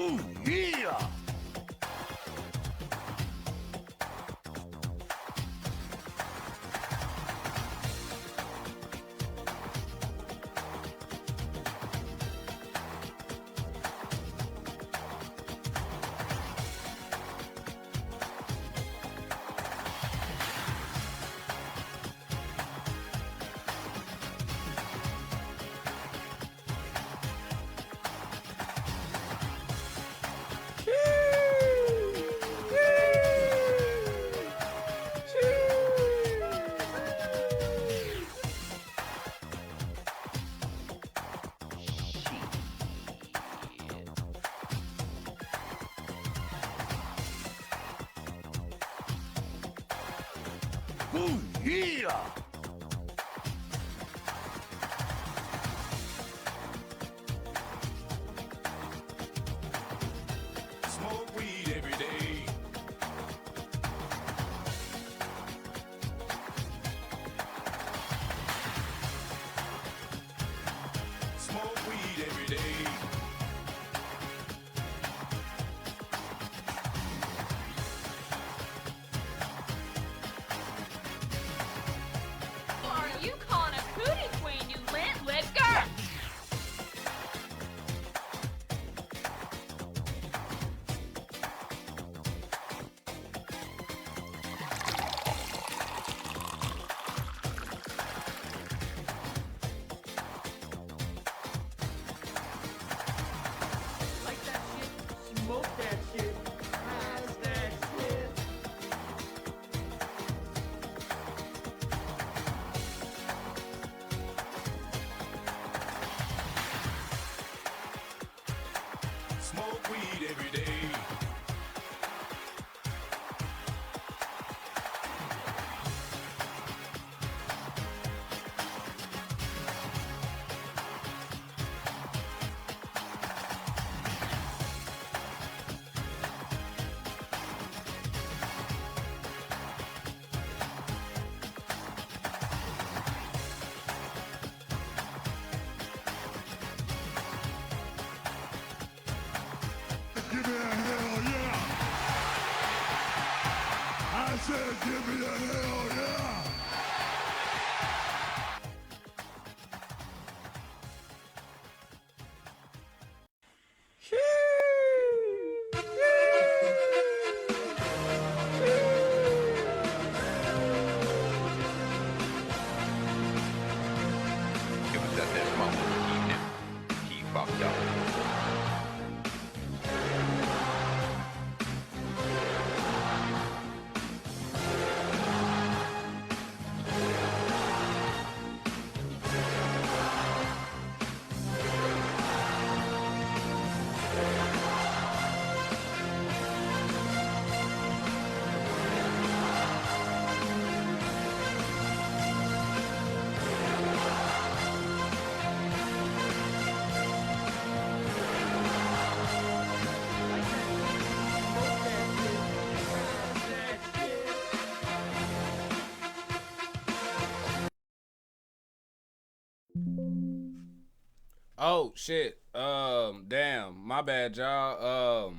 Ooh, yeah! Ooh, yeah! Smoke weed every day. Smoke weed every day. Are you calling a cootie queen, you lint girl? Like that shit, smoke that shit, pass that shit. Smoke weed every day. Give me a hell yeah! I said give me a hell yeah! It was at that moment he knew he fucked up. Like that shit, smoke that shit, pass that shit. Oh shit. Damn. My bad, y'all.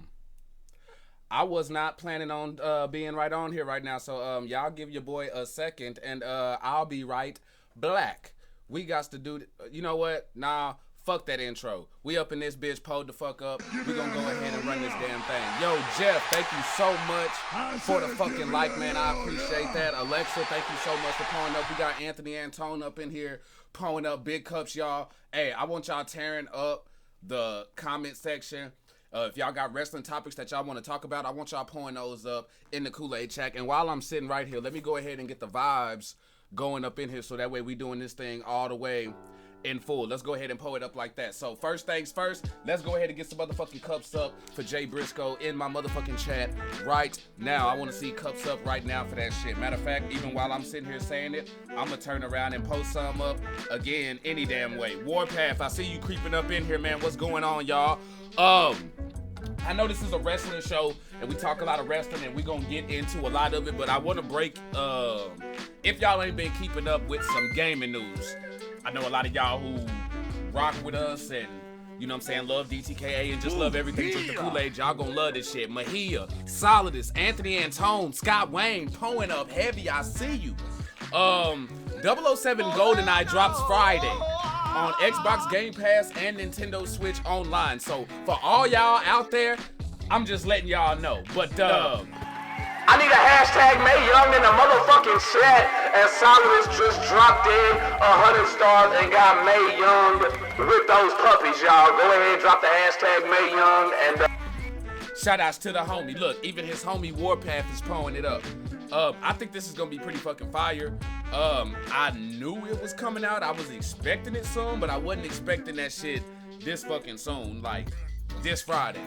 I was not planning on being right on here right now, so y'all give your boy a second, and I'll be right black. We got to do. You know what? Nah. Fuck that intro. We up in this bitch, pulled the fuck up. We gonna go ahead and run this damn thing. Yo, Jeff, thank you so much for the fucking like, man. I appreciate that. Alexa, thank you so much for pulling up. We got Anthony Antone up in here, pulling up big cups, y'all. Hey, I want y'all tearing up the comment section. If y'all got wrestling topics that y'all want to talk about, I want y'all pulling those up in the Kool-Aid chat. And while I'm sitting right here, let me go ahead and get the vibes going up in here so that way we doing this thing all the way in full. Let's go ahead and pull it up like that. So first things first, let's go ahead and get some motherfucking cups up for Jay Briscoe in my motherfucking chat right now. I want to see cups up right now for that shit. Matter of fact, even while I'm sitting here saying it, I'm gonna turn around and post some up again any damn way. Warpath, I see you creeping up in here, man. What's going on, y'all? I know this is a wrestling show and we talk a lot of wrestling and we gonna get into a lot of it, but I want to break, if y'all ain't been keeping up with some gaming news. I know a lot of y'all who rock with us and, You know what I'm saying? Love DTKA and just love everything. Drink the Kool-Aid. Y'all gonna love this shit. Mahia, Solidus, Anthony Antone, Scott Wayne, Poing Up, Heavy, I see you. 007 GoldenEye drops Friday on Xbox Game Pass and Nintendo Switch Online. So for all y'all out there, I'm just letting y'all know. But I need a hashtag May Young in the motherfucking chat, and Solidus just dropped in 100 stars and got May Young with those puppies, y'all. Go ahead and drop the hashtag May Young and shout outs to the homie. Look, even his homie Warpath is pulling it up. I think this is gonna be pretty fucking fire. I knew it was coming out. I was expecting it soon, but I wasn't expecting that shit this fucking soon. Like this Friday,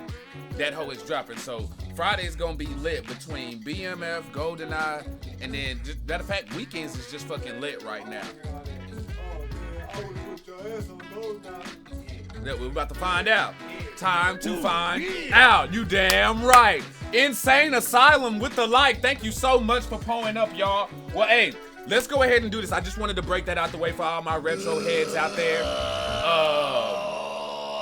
that hoe is dropping. So Friday is gonna be lit between BMF, GoldenEye, and then just, matter of fact, Weekends is just fucking lit right now. That we're about to find out. Time to find out. You damn right. Insane Asylum with the like. Thank you so much for pulling up, y'all. Well, hey, let's go ahead and do this. I just wanted to break that out the way for all my retro heads out there. You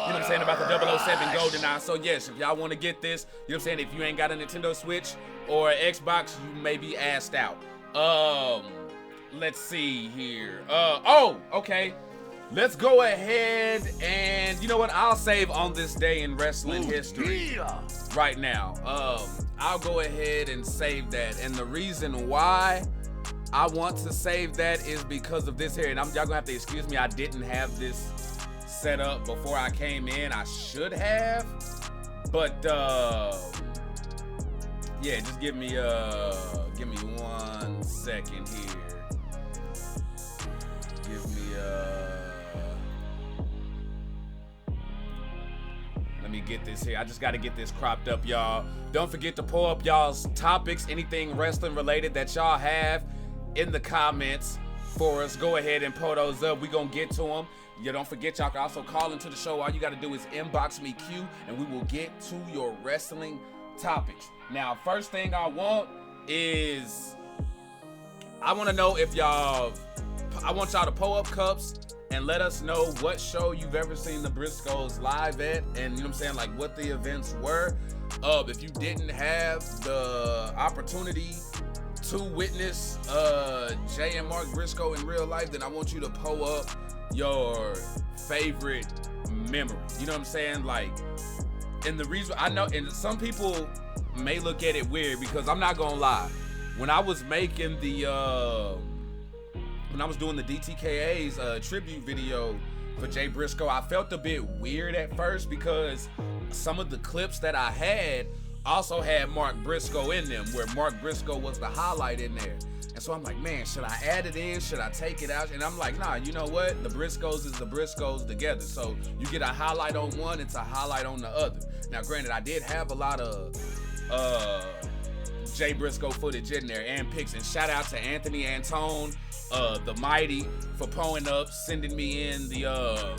know what I'm saying about the 007 GoldenEye. So yes, if y'all want to get this, you know what I'm saying, if you ain't got a Nintendo Switch or Xbox, you may be asked out. Let's see here. Okay. Let's go ahead and, you know what, I'll save on this day in wrestling history right now. I'll go ahead and save that. And the reason why I want to save that is because of this here. And y'all gonna have to excuse me, I didn't have this set up before I came in. I should have. But, yeah, just give me 1 second here. Give me, let me get this here. I just got to get this cropped up, y'all. Don't forget to pull up y'all's topics, anything wrestling related that y'all have in the comments for us. Go ahead and pull those up. We gonna get to them. You don't forget, y'all can also call into the show. All you got to do is inbox me Q, and we will get to your wrestling topics. Now, first thing I want is I want to know if y'all. I want y'all to pull up cups and let us know what show you've ever seen the Briscoes live at, and you know what I'm saying, like what the events were. If you didn't have the opportunity to witness Jay and Mark Briscoe in real life, then I want you to pull up your favorite memory. You know what I'm saying? Like, and the reason I know, and some people may look at it weird because I'm not gonna lie. When I was making the when I was doing the DTKA's tribute video for Jay Briscoe, I felt a bit weird at first because some of the clips that I had also had Mark Briscoe in them, where Mark Briscoe was the highlight in there. And so I'm like, man, should I add it in? Should I take it out? And I'm like, nah, you know what? The Briscoes is the Briscoes together. So you get a highlight on one, it's a highlight on the other. Now, granted, I did have a lot of Jay Briscoe footage in there and pics. And shout out to Anthony Antone, the Mighty, for pulling up, sending me in the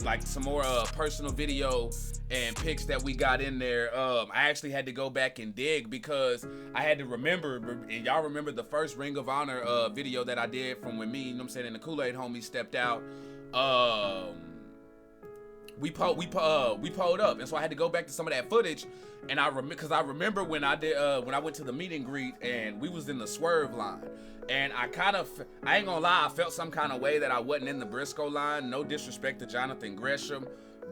like some more personal video and pics that we got in there. I actually had to go back and dig because I had to remember, and y'all remember the first Ring of Honor video that I did from when me, you know what I'm saying, and the Kool-Aid homie stepped out. We pulled up, and so I had to go back to some of that footage, and I remember when I did when I went to the meet and greet and we was in the Swerve line, and I ain't gonna lie, I felt some kind of way that I wasn't in the Briscoe line. No disrespect to Jonathan Gresham,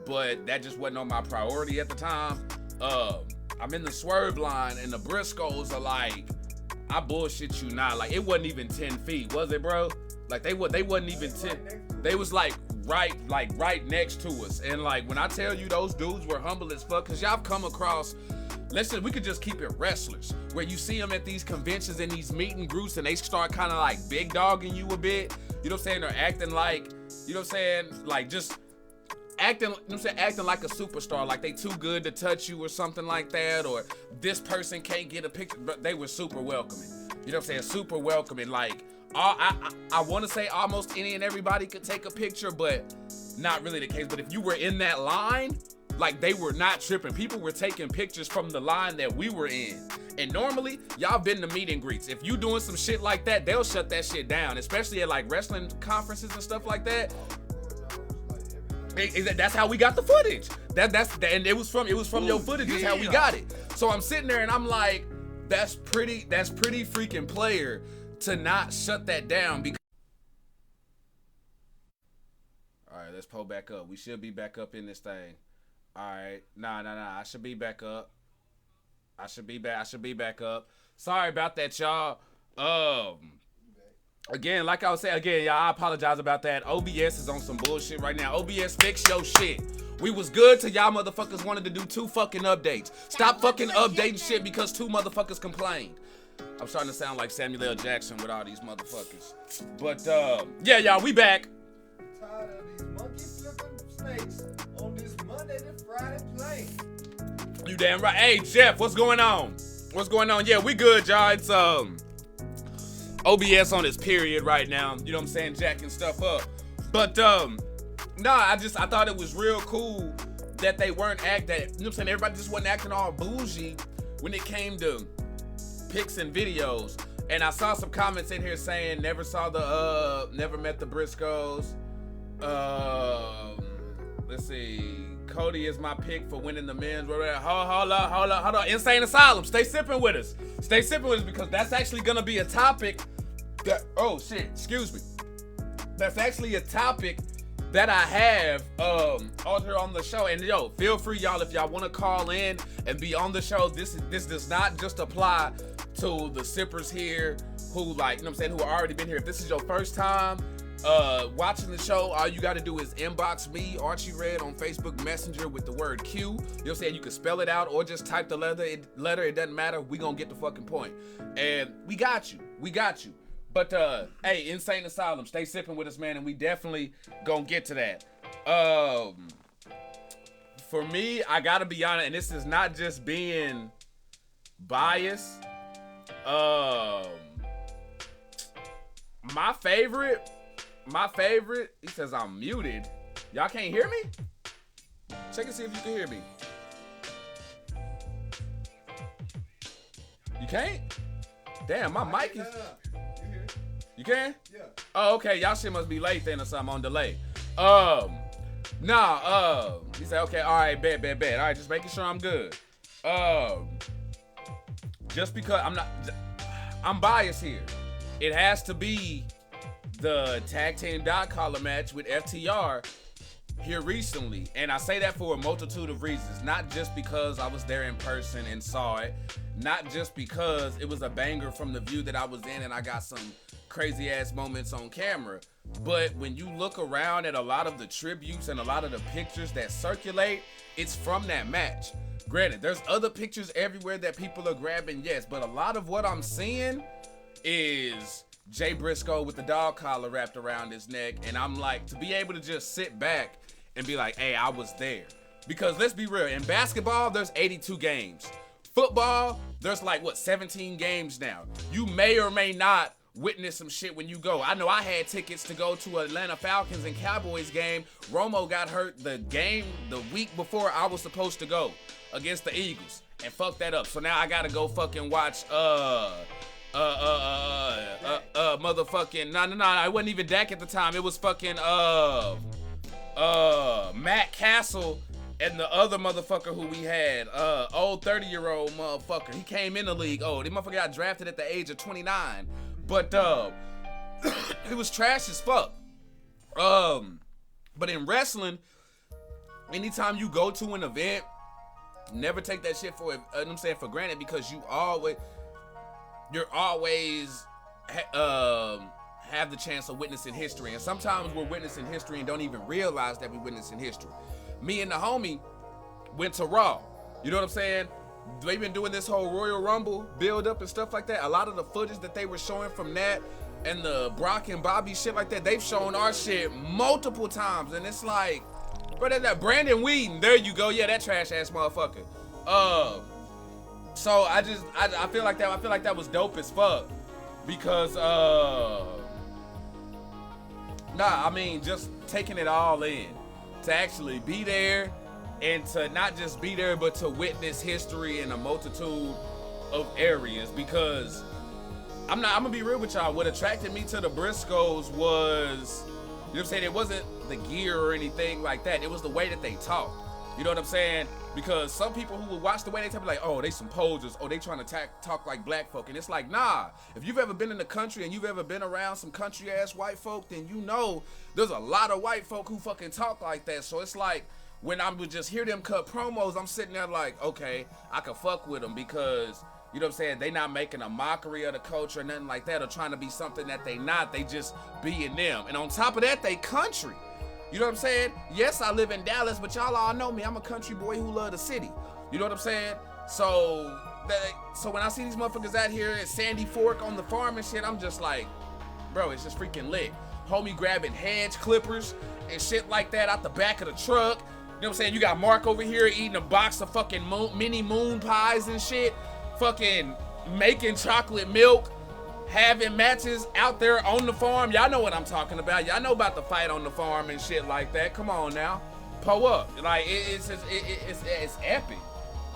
but that just wasn't on my priority at the time. I'm in the Swerve line, and the Briscoes are like, I bullshit you not, like it wasn't even 10 feet, was it, bro? Like they wasn't even 10. They was like right next to us. And like when I tell you those dudes were humble as fuck, cause y'all come across, listen, we could just keep it wrestlers, where you see them at these conventions and these meet and groups, and they start kind of like big dogging you a bit. You know what I'm saying? Or acting like, you know what I'm saying? Like just acting, you know what I'm saying, acting like a superstar, like they too good to touch you or something like that, or this person can't get a picture. But they were super welcoming. You know what I'm saying? Super welcoming. Like, I want to say almost any and everybody could take a picture, but not really the case. But if you were in that line, like they were not tripping. People were taking pictures from the line that we were in. And normally, y'all been to meet and greets. If you doing some shit like that, they'll shut that shit down, especially at like wrestling conferences and stuff like that. That's how we got the footage. And it was from your footage. Is how we got it. So I'm sitting there and I'm like, that's pretty freaking player to not shut that down. Because all right, let's pull back up. We should be back up in this thing. All right, nah. I should be back up. I should be back up. Sorry about that, y'all. Again, like I was saying, y'all, I apologize about that. OBS is on some bullshit right now. OBS, fix your shit. We was good till y'all motherfuckers wanted to do 2 fucking updates. Stop fucking updating shit because 2 motherfuckers complained. I'm starting to sound like Samuel L. Jackson with all these motherfuckers. But, yeah, y'all, we back. Tired of these monkey flipping snakes on this Monday to Friday plane. You damn right. Hey, Jeff, what's going on? What's going on? Yeah, we good, y'all. It's, OBS on his period right now. You know what I'm saying? Jacking stuff up. But, nah, I thought it was real cool that they weren't you know what I'm saying? Everybody just wasn't acting all bougie when it came to pics and videos. And I saw some comments in here saying never met the Briscoes. Let's see. Cody is my pick for winning the men's. Hold on. Insane Asylum. Stay sipping with us. Stay sipping with us because that's actually gonna be a topic that, oh shit, excuse me. That's actually a topic that I have on here on the show. And yo, feel free, y'all, if y'all want to call in and be on the show. This does not just apply to the sippers here who, like, you know what I'm saying, who already been here. If this is your first time watching the show, all you got to do is inbox me, Archie Red, on Facebook Messenger with the word Q. You know what I'm saying? You can spell it out or just type the letter. It doesn't matter. We gonna get the fucking point. And we got you. But hey, Insane Asylum, stay sipping with us, man, and we definitely gonna get to that. For me, I gotta be honest, and this is not just being biased. My favorite, he says I'm muted. Y'all can't hear me? Check and see if you can hear me. You can't? Damn, my mic is... You can? Yeah. Oh, okay. Y'all shit must be late then or something on delay. He said, okay, all right, bet. All right, just making sure I'm good. Just because I'm biased here. It has to be the tag team dot collar match with FTR here recently. And I say that for a multitude of reasons. Not just because I was there in person and saw it. Not just because it was a banger from the view that I was in and I got some crazy ass moments on camera. But when you look around at a lot of the tributes and a lot of the pictures that circulate, it's from that match. Granted, there's other pictures everywhere that people are grabbing, yes, but a lot of what I'm seeing is Jay Briscoe with the dog collar wrapped around his neck. And I'm like, to be able to just sit back and be like, hey, I was there. Because let's be real, in basketball, there's 82 games. Football, there's like, 17 games now. You may or may not witness some shit when you go. I know I had tickets to go to Atlanta Falcons and Cowboys game. Romo got hurt the week before I was supposed to go against the Eagles and fucked that up. So now I gotta go fucking watch motherfucking no, it wasn't even Dak at the time. It was fucking Matt Castle and the other motherfucker who we had, old 30-year-old motherfucker. He came in the league. Oh, this motherfucker got drafted at the age of 29. But it was trash as fuck. But in wrestling, anytime you go to an event, never take that shit for granted, because you're always have the chance of witnessing history. And sometimes we're witnessing history and don't even realize that we're witnessing history. Me and the homie went to Raw. You know what I'm saying? They've been doing this whole Royal Rumble build up and stuff like that. A lot of the footage that they were showing from that and the Brock and Bobby shit like that, they've shown our shit multiple times. And it's like, bro, that Brandon Whedon, there you go. Yeah, that trash ass motherfucker. So I feel like that was dope as fuck. Because just taking it all in. To actually be there and to not just be there, but to witness history in a multitude of areas. Because I'm gonna be real with y'all. What attracted me to the Briscoes was what I'm saying? It wasn't the gear or anything like that. It was the way that they talked. You know what I'm saying? Because some people who would watch the way they talk, be like, oh, they some posers. Oh, they trying to talk like black folk. And it's like, nah. If you've ever been in the country and you've ever been around some country-ass white folk, then you know there's a lot of white folk who fucking talk like that. So it's like, when I would just hear them cut promos, I'm sitting there like, okay, I can fuck with them because, you know what I'm saying, they not making a mockery of the culture or nothing like that or trying to be something that they not. They just being them. And on top of that, they country. You know what I'm saying? Yes, I live in Dallas, but y'all all know me. I'm a country boy who love the city. You know what I'm saying? So when I see these motherfuckers out here at Sandy Fork on the farm and shit, I'm just like, bro, it's just freaking lit. Homie grabbing hedge clippers and shit like that out the back of the truck. You know what I'm saying? You got Mark over here eating a box of fucking mini moon pies and shit. Fucking making chocolate milk. Having matches out there on the farm. Y'all know what I'm talking about. Y'all know about the fight on the farm and shit like that. Come on now. Pull up. Like, it's epic.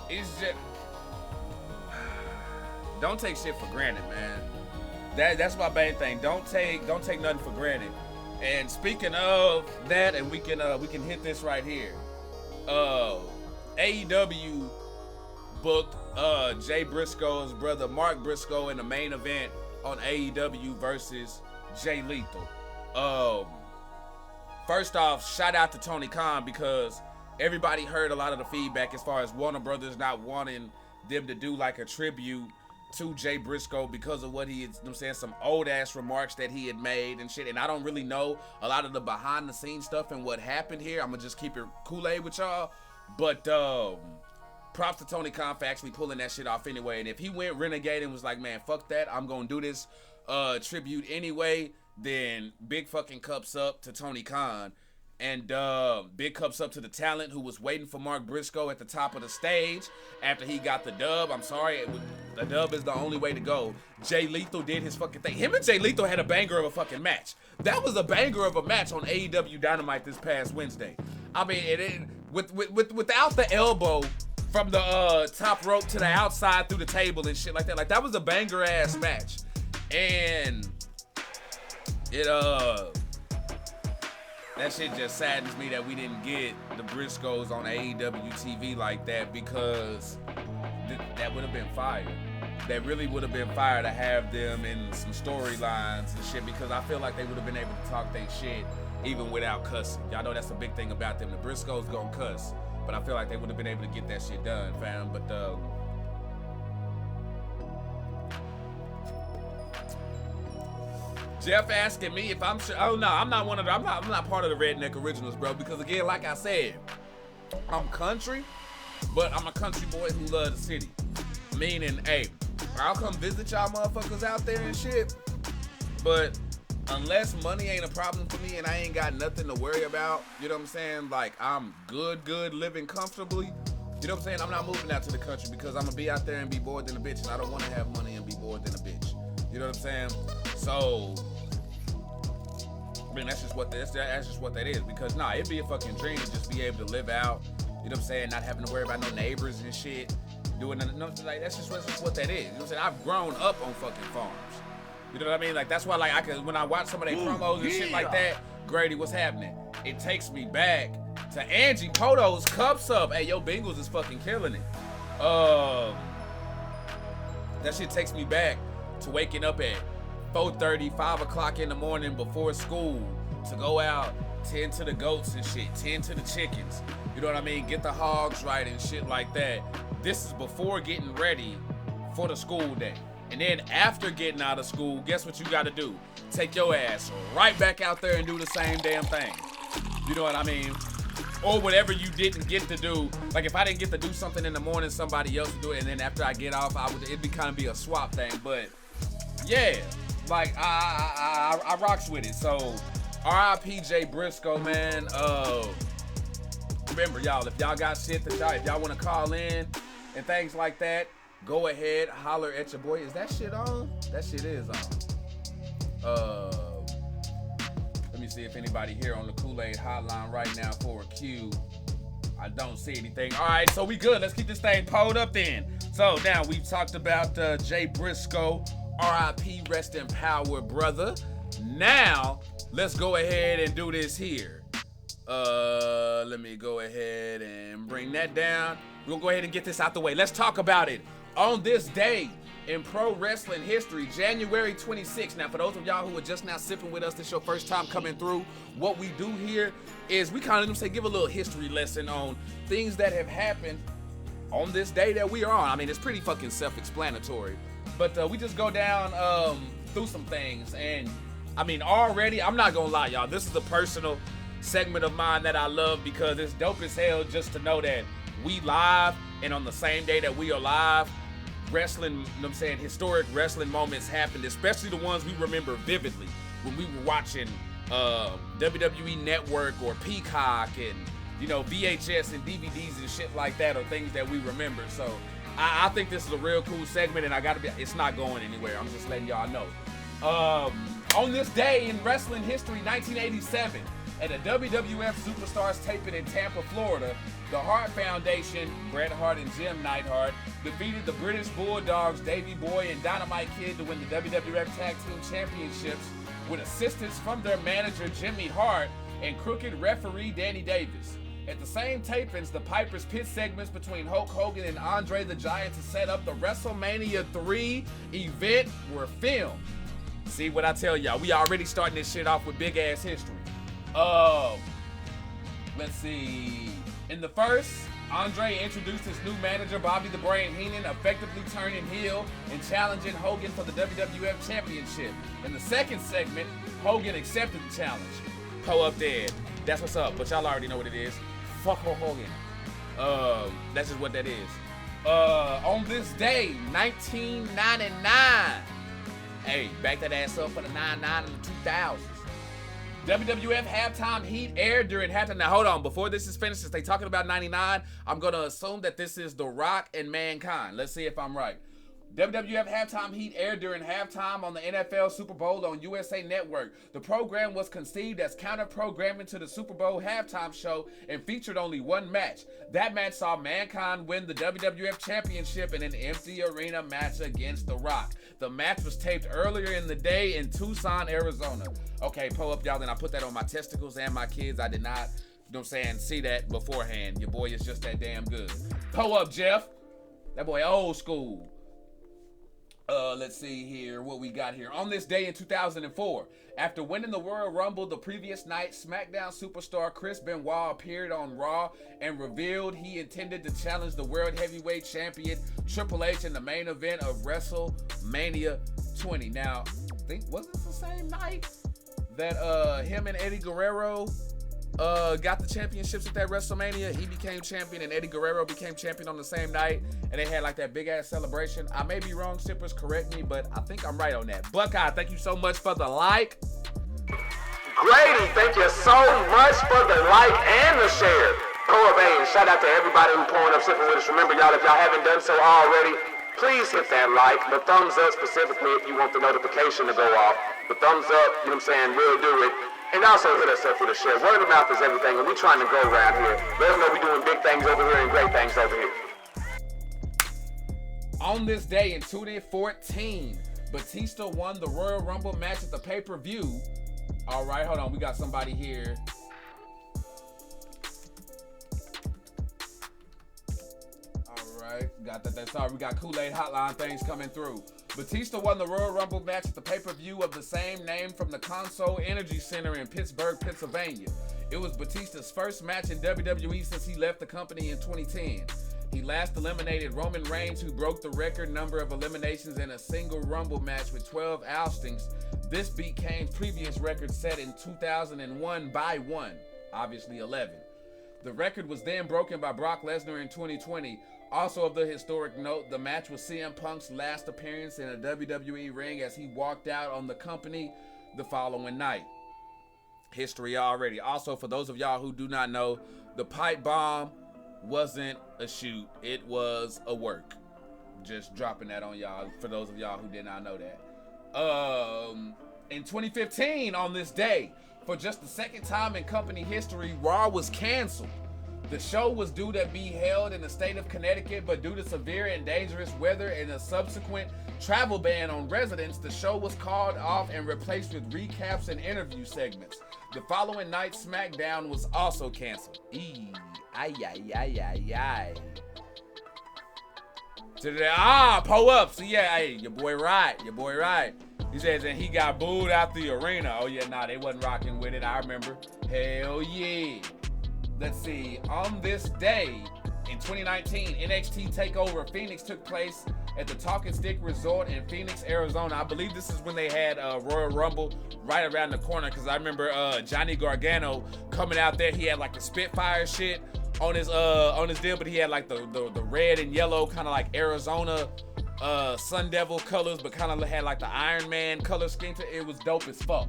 It's just... Don't take shit for granted, man. That's my main thing. Don't take nothing for granted. And speaking of that, and we can hit this right here. AEW booked Jay Briscoe's brother Mark Briscoe in the main event on AEW versus Jay Lethal. First off, shout out to Tony Khan because everybody heard a lot of the feedback as far as Warner Brothers not wanting them to do like a tribute to Jay Briscoe because of what he is, I'm saying, some old ass remarks that he had made and shit. And I don't really know a lot of the behind the scenes stuff and what happened here. I'm gonna just keep it Kool-Aid with y'all. But props to Tony Khan for actually pulling that shit off anyway. And if he went renegade and was like, man, fuck that, I'm gonna do this tribute anyway, then big fucking cups up to Tony Khan. And big cups up to the talent who was waiting for Mark Briscoe at the top of the stage after he got the dub. I'm sorry, the dub is the only way to go. Jay Lethal did his fucking thing. Him and Jay Lethal had a banger of a fucking match. That was a banger of a match on AEW Dynamite this past Wednesday. I mean, without the elbow from the top rope to the outside through the table and shit like that. Like, that was a banger ass match. And it that shit just saddens me that we didn't get the Briscoes on AEW TV like that because that would have been fire. That really would have been fire to have them in some storylines and shit because I feel like they would have been able to talk their shit even without cussing. Y'all know that's a big thing about them. The Briscoes gonna cuss, but I feel like they would have been able to get that shit done, fam. But Jeff asking me if I'm sure. Oh no, I'm not one of the. I'm not part of the Redneck Originals, bro. Because again, like I said, I'm country, but I'm a country boy who loves the city. Meaning, hey, I'll come visit y'all motherfuckers out there and shit. But unless money ain't a problem for me and I ain't got nothing to worry about, you know what I'm saying? Like, I'm good living comfortably. You know what I'm saying? I'm not moving out to the country because I'm gonna be out there and be bored than a bitch, and I don't want to have money and be bored than a bitch. You know what I'm saying? So, I mean, that's just what that is. Because it'd be a fucking dream to just be able to live out. You know what I'm saying? Not having to worry about no neighbors and shit. Doing nothing like that's just what that is. You know what I'm saying? I've grown up on fucking farms. You know what I mean? Like, that's why, like, when I watch some of their promos and shit like that, Grady, what's happening? It takes me back to Angie Poto's Cups Up. Hey, yo, Bengals is fucking killing it. That shit takes me back to waking up at 4:30, 5 o'clock in the morning before school to go out, tend to the goats and shit, tend to the chickens. You know what I mean? Get the hogs right and shit like that. This is before getting ready for the school day. And then after getting out of school, guess what you gotta do? Take your ass right back out there and do the same damn thing. You know what I mean? Or whatever you didn't get to do. Like, if I didn't get to do something in the morning, somebody else would do it. And then after I get off, it'd kind of be a swap thing. But yeah, like, I rocks with it. So R.I.P. Jay Briscoe, man. Remember, y'all, if y'all got shit that if y'all want to call in and things like that, go ahead, holler at your boy. Is that shit on? That shit is on. Let me see if anybody here on the Kool-Aid hotline right now for a cue. I don't see anything. All right, so we good. Let's keep this thing pulled up then. So now we've talked about Jay Briscoe, R.I.P. Rest in Power, brother. Now let's go ahead and do this here. Let me go ahead and bring that down. We'll go ahead and get this out the way. Let's talk about it. On this day in pro wrestling history, January 26th. Now, for those of y'all who are just now sipping with us, this is your first time coming through. What we do here is we kind of give a little history lesson on things that have happened on this day that we are on. I mean, it's pretty fucking self-explanatory. But we just go down through some things. And, I mean, already, I'm not going to lie, y'all. This is a personal segment of mine that I love because it's dope as hell just to know that we live, and on the same day that we are live, wrestling, you know what I'm saying, historic wrestling moments happened, especially the ones we remember vividly when we were watching WWE Network or Peacock and, you know, VHS and DVDs and shit like that are things that we remember. So I think this is a real cool segment, and it's not going anywhere. I'm just letting y'all know. On this day in wrestling history, 1987, at a WWF Superstars taping in Tampa, Florida, the Hart Foundation, Bret Hart and Jim Neidhart, defeated the British Bulldogs, Davey Boy and Dynamite Kid to win the WWF Tag Team Championships with assistance from their manager, Jimmy Hart, and crooked referee, Danny Davis. At the same tapings, the Piper's Pit segments between Hulk Hogan and Andre the Giant to set up the WrestleMania 3 event were filmed. See what I tell y'all? We already starting this shit off with big-ass history. Let's see. In the first, Andre introduced his new manager, Bobby the Brain Heenan, effectively turning heel and challenging Hogan for the WWF Championship. In the second segment, Hogan accepted the challenge. Poe up dead. That's what's up, but y'all already know what it is. Fuck Hulk Hogan. That's just what that is. On this day, 1999. Hey, back that ass up for the 99 and the 2000s. WWF Halftime Heat aired during halftime. Now, hold on. Before this is finished, since they talking about 99, I'm going to assume that this is The Rock and Mankind. Let's see if I'm right. WWF Halftime Heat aired during halftime on the NFL Super Bowl on USA Network. The program was conceived as counter-programming to the Super Bowl halftime show and featured only one match. That match saw Mankind win the WWF Championship in an empty arena match against The Rock. The match was taped earlier in the day in Tucson, Arizona. Okay, pull up, y'all, then I put that on my testicles and my kids. I did not, you know what I'm saying, see that beforehand. Your boy is just that damn good. Pull up, Jeff. That boy old school. Let's see here what we got here. On this day in 2004, after winning the Royal Rumble the previous night, SmackDown superstar Chris Benoit appeared on Raw and revealed he intended to challenge the World Heavyweight Champion Triple H in the main event of WrestleMania 20. Now, I think, was this the same night that him and Eddie Guerrero got the championships at that WrestleMania? He became champion and Eddie Guerrero became champion on the same night, and they had like that big ass celebration. I may be wrong, shippers, correct me, but I think I'm right on that. Buckeye, thank you so much for the like. Grady, thank you so much for the like and the share. Go up, and shout out to everybody who pulling up sipping with us. Remember, y'all, if y'all haven't done so already, please hit that like, the thumbs up specifically if you want the notification to go off. The thumbs up, you know what I'm saying, will do it. And also hit us up with a share. Word of mouth is everything, and we trying to go around here. Let us know we doing big things over here and great things over here. On this day in 2014, Batista won the Royal Rumble match at the pay-per-view. All right, hold on. We got somebody here. All right, got that. That's all. We got Kool-Aid Hotline things coming through. Batista won the Royal Rumble match at the pay-per-view of the same name from the Consol Energy Center in Pittsburgh, Pennsylvania. It was Batista's first match in WWE since he left the company in 2010. He last eliminated Roman Reigns, who broke the record number of eliminations in a single Rumble match with 12 oustings. This became previous record set in 2001 by one, obviously 11. The record was then broken by Brock Lesnar in 2020. Also of the historic note, the match was CM Punk's last appearance in a WWE ring as he walked out on the company the following night. History already. Also, for those of y'all who do not know, the pipe bomb wasn't a shoot. It was a work. Just dropping that on y'all for those of y'all who did not know that. In 2015, on this day, for just the second time in company history, Raw was canceled. The show was due to be held in the state of Connecticut, but due to severe and dangerous weather and a subsequent travel ban on residents, the show was called off and replaced with recaps and interview segments. The following night, SmackDown was also canceled. Pull up. So yeah, hey, your boy right. He says, and he got booed out the arena. Oh yeah, nah, they wasn't rocking with it. I remember. Hell yeah. Let's see. On this day in 2019, NXT TakeOver Phoenix took place at the Talking Stick Resort in Phoenix, Arizona. I believe this is when they had Royal Rumble right around the corner, because I remember Johnny Gargano coming out there. He had like the Spitfire shit on his deal, but he had like the red and yellow kind of like Arizona Sun Devil colors, but kind of had like the Iron Man color scheme to it. It was dope as fuck.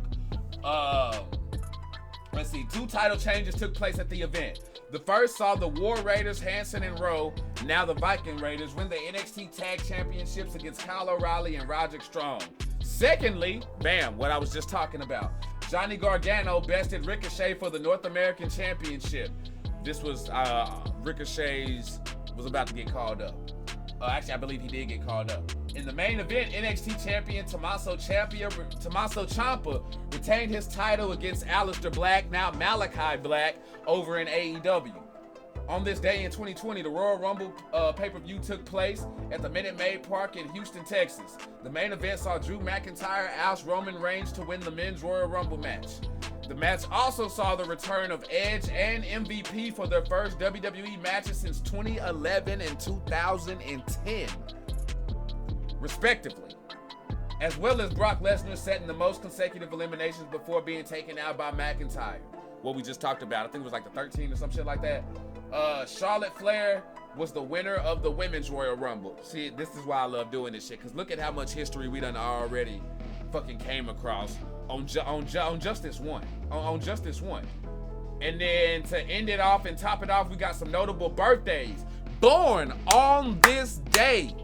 Let's see, 2 title changes took place at the event. The first saw the War Raiders, Hanson and Rowe, now the Viking Raiders, win the NXT Tag Championships against Kyle O'Reilly and Roderick Strong. Secondly, bam, what I was just talking about. Johnny Gargano bested Ricochet for the North American Championship. This was Ricochet's was about to get called up. Actually, I believe he did get called up. In the main event, NXT champion Tommaso Ciampa retained his title against Aleister Black, now Malachi Black, over in AEW. On this day in 2020, the Royal Rumble pay-per-view took place at the Minute Maid Park in Houston, Texas. The main event saw Drew McIntyre oust Roman Reigns to win the Men's Royal Rumble match. The match also saw the return of Edge and MVP for their first WWE matches since 2011 and 2010, respectively, as well as Brock Lesnar setting the most consecutive eliminations before being taken out by McIntyre. What we just talked about, I think it was like the 13 or some shit like that. Charlotte Flair was the winner of the Women's Royal Rumble. See, this is why I love doing this shit, because look at how much history we done already fucking came across on just this one. On just this one. And then to end it off and top it off, we got some notable birthdays. Born on this day,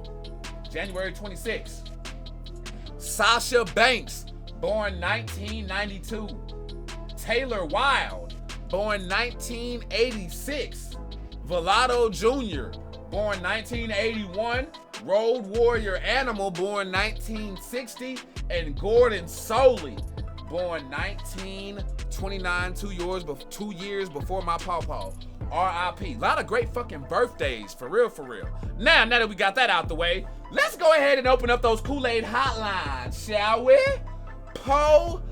January 26th. Sasha Banks, born 1992. Taylor Wilde, born 1986. Villado Jr., born 1981. Road Warrior Animal, born 1960. And Gordon Soley, born 1929, 2 years before my pawpaw. R.I.P. A lot of great fucking birthdays, for real. Now that we got that out the way, let's go ahead and open up those Kool-Aid hotlines, shall we? Pull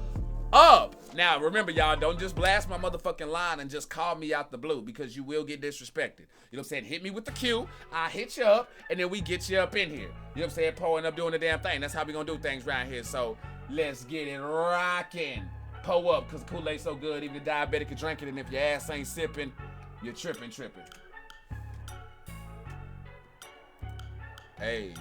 up. Now, remember, y'all, don't just blast my motherfucking line and just call me out the blue, because you will get disrespected. You know what I'm saying? Hit me with the cue, I hit you up, and then we get you up in here. You know what I'm saying? Pulling up, doing the damn thing. That's how we gonna do things around here. So, let's get it rocking. Pull up, because Kool-Aid's so good, even the diabetic can drink it, and if your ass ain't sipping, you're tripping. Hey.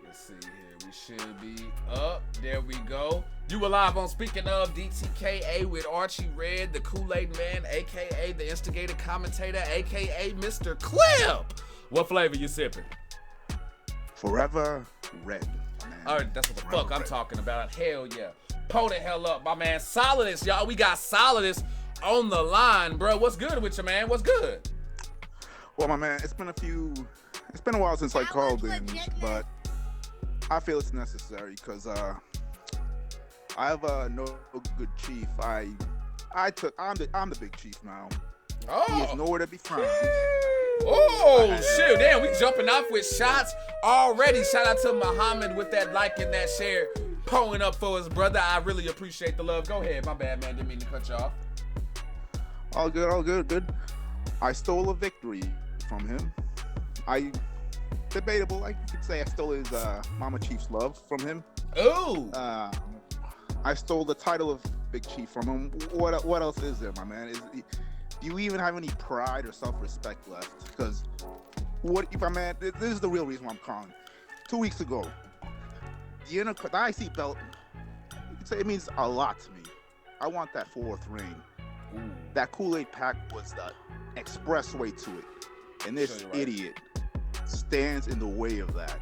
Let's see here. We should be up. There we go. You were live on Speaking of DTKA with Archie Red, the Kool-Aid Man, a.k.a. the instigator commentator, a.k.a. Mr. Clip. What flavor you sipping? Forever red. Man. All right, that's what the fuck I'm talking about. Hell yeah. Pull the hell up, my man. Solidus, y'all. We got Solidus on the line, bro. What's good with you, man? What's good? Well, my man, it's been a while since I called in, but I feel it's necessary because I have no good chief. I'm the big chief now. Oh. He is nowhere to be found. Oh, shit. Damn, we jumping off with shots already. Shout out to Muhammad with that like and that share. Pulling up for his brother. I really appreciate the love. Go ahead. My bad, man. Didn't mean to cut you off. All good. I stole a victory from him. Debatable. You could say I stole his Mama Chief's love from him. Ooh. I stole the title of Big Chief from him. What else is there, my man? Do you even have any pride or self-respect left? Because this is the real reason why I'm calling. 2 weeks ago, the IC belt, you could say it means a lot to me. I want that 4th ring. Ooh. That Kool-Aid pack was the expressway to it. And this idiot stands in the way of that.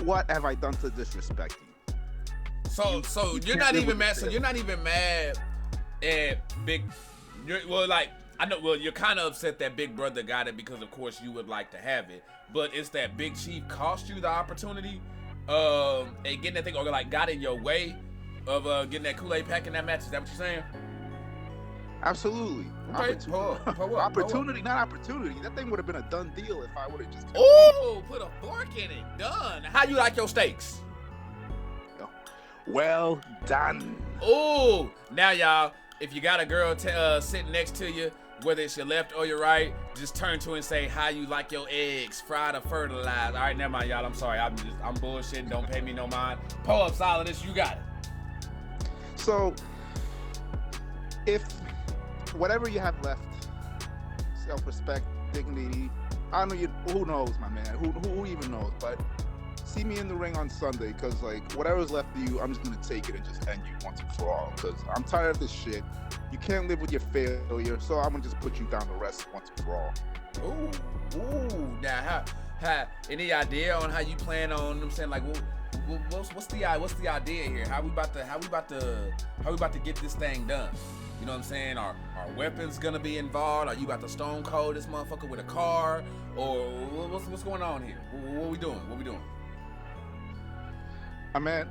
What have I done to disrespect you? So you're not even mad. So you're not even mad at Big. I know. Well, you're kind of upset that Big Brother got it because, of course, you would like to have it. But it's that Big Chief cost you the opportunity, and getting that thing, or like got in your way of getting that Kool-Aid pack in that match. Is that what you're saying? Absolutely. Okay. Opportunity, not opportunity. That thing would have been a done deal if I would have just. Ooh, put a fork in it. Done. How you like your steaks? Well done. Ooh, now y'all, if you got a girl sitting next to you, whether it's your left or your right, just turn to her and say, how you like your eggs, fried or fertilized? All right, never mind, y'all. I'm sorry. I'm bullshitting. Don't pay me no mind. Pull up, Solidus. You got it. So, if whatever you have left, self-respect, dignity, I don't know, who knows, my man? Who even knows? But see me in the ring on Sunday, because like whatever's left of you, I'm just gonna take it and just end you once and for all. Because I'm tired of this shit. You can't live with your failure, so I'm gonna just put you down the rest once and for all. Ooh. Now, how any idea on how you plan on? I'm saying, like, what's the idea here? How we about to get this thing done? You know what I'm saying? Are weapons gonna be involved? Are you about to stone cold this motherfucker with a car? Or what's going on here? What we doing? I mean,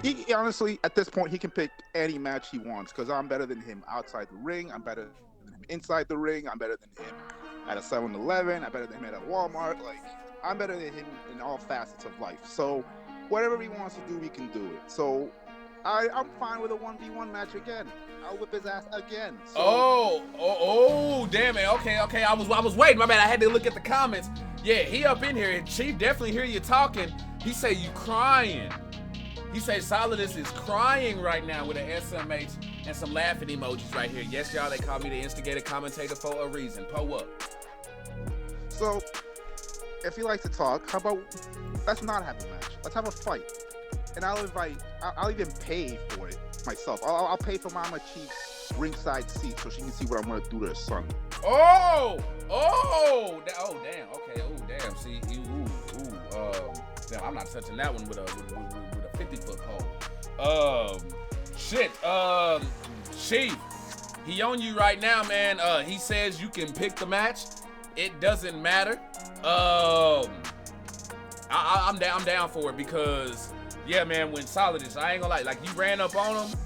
he honestly, at this point, he can pick any match he wants, because I'm better than him outside the ring. I'm better than him inside the ring. I'm better than him at a 7-Eleven. I'm better than him at a Walmart. Like, I'm better than him in all facets of life. So whatever he wants to do, he can do it. So I'm fine with a 1v1 match again. I'll whip his ass again. So, oh, damn it. Okay. I was waiting. My man, I had to look at the comments. Yeah, he up in here. Chief definitely hear you talking. He say you crying. He say Solidus is crying right now with an SMH and some laughing emojis right here. Yes, y'all, they call me the instigator commentator for a reason. Pull up. So, if you like to talk, how about let's not have a match. Let's have a fight. And I'll even pay for it myself. I'll pay for Mama Chief's ringside seat so she can see what I'm gonna do to her son. Oh, damn. Okay, damn. See, damn, I'm not touching that one with a 50-foot pole. Chief, he on you right now, man. He says you can pick the match. It doesn't matter. I'm down for it because, yeah, man, when Solidus, I ain't gonna lie, like, you ran up on him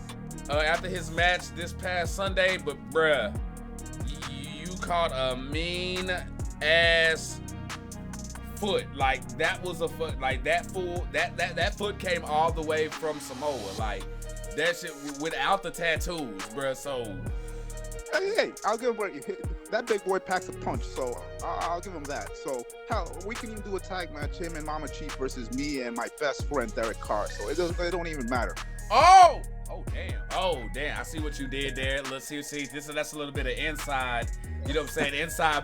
after his match this past Sunday, but bruh, you caught a mean ass foot. Like, that was a foot, like, that foot came all the way from Samoa. Like, that shit without the tattoos, bruh. So hey, I'll give him that big boy packs a punch, so I'll give him that. So hell, we can even do a tag match, him and Mama Chief versus me and my best friend Derek Carr. So it don't even matter. Oh damn! I see what you did there. Let's see. That's a little bit of inside. You know what I'm saying?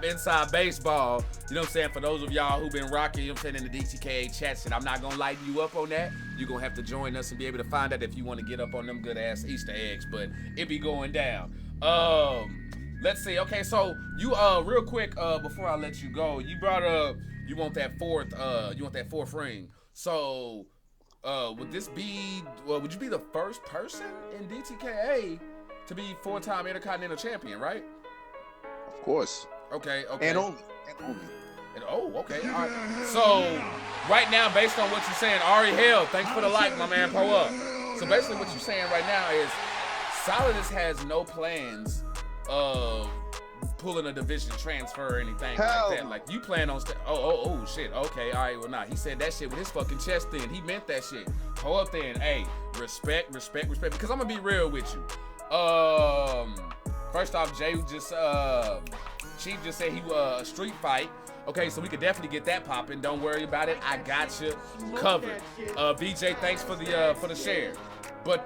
Inside baseball. You know what I'm saying? For those of y'all who've been rocking, you know what I'm saying, in the DTKA chat shit, I'm not gonna lighten you up on that. You're gonna have to join us and be able to find that if you want to get up on them good ass Easter eggs. But it be going down. Let's see. Okay, so you real quick before I let you go, you brought up you want that fourth ring. So would you be the first person in DTKA to be 4-time Intercontinental Champion, right? Of course. Okay. And only. Okay. All right. So right now, based on what you're saying, Ari Hell, thanks for the like, my man. Pull up. So basically, what you're saying right now is Solidus has no plans of pulling a division transfer or anything Hell. like that. Like, you plan on oh shit. Okay, all right. Well, nah. He said that shit with his fucking chest in. He meant that shit. Pull up then. Hey, respect. Because I'm gonna be real with you. First off, Chief just said he a street fight. Okay, so we could definitely get that popping. Don't worry about it. I got you covered. BJ, thanks for the share. But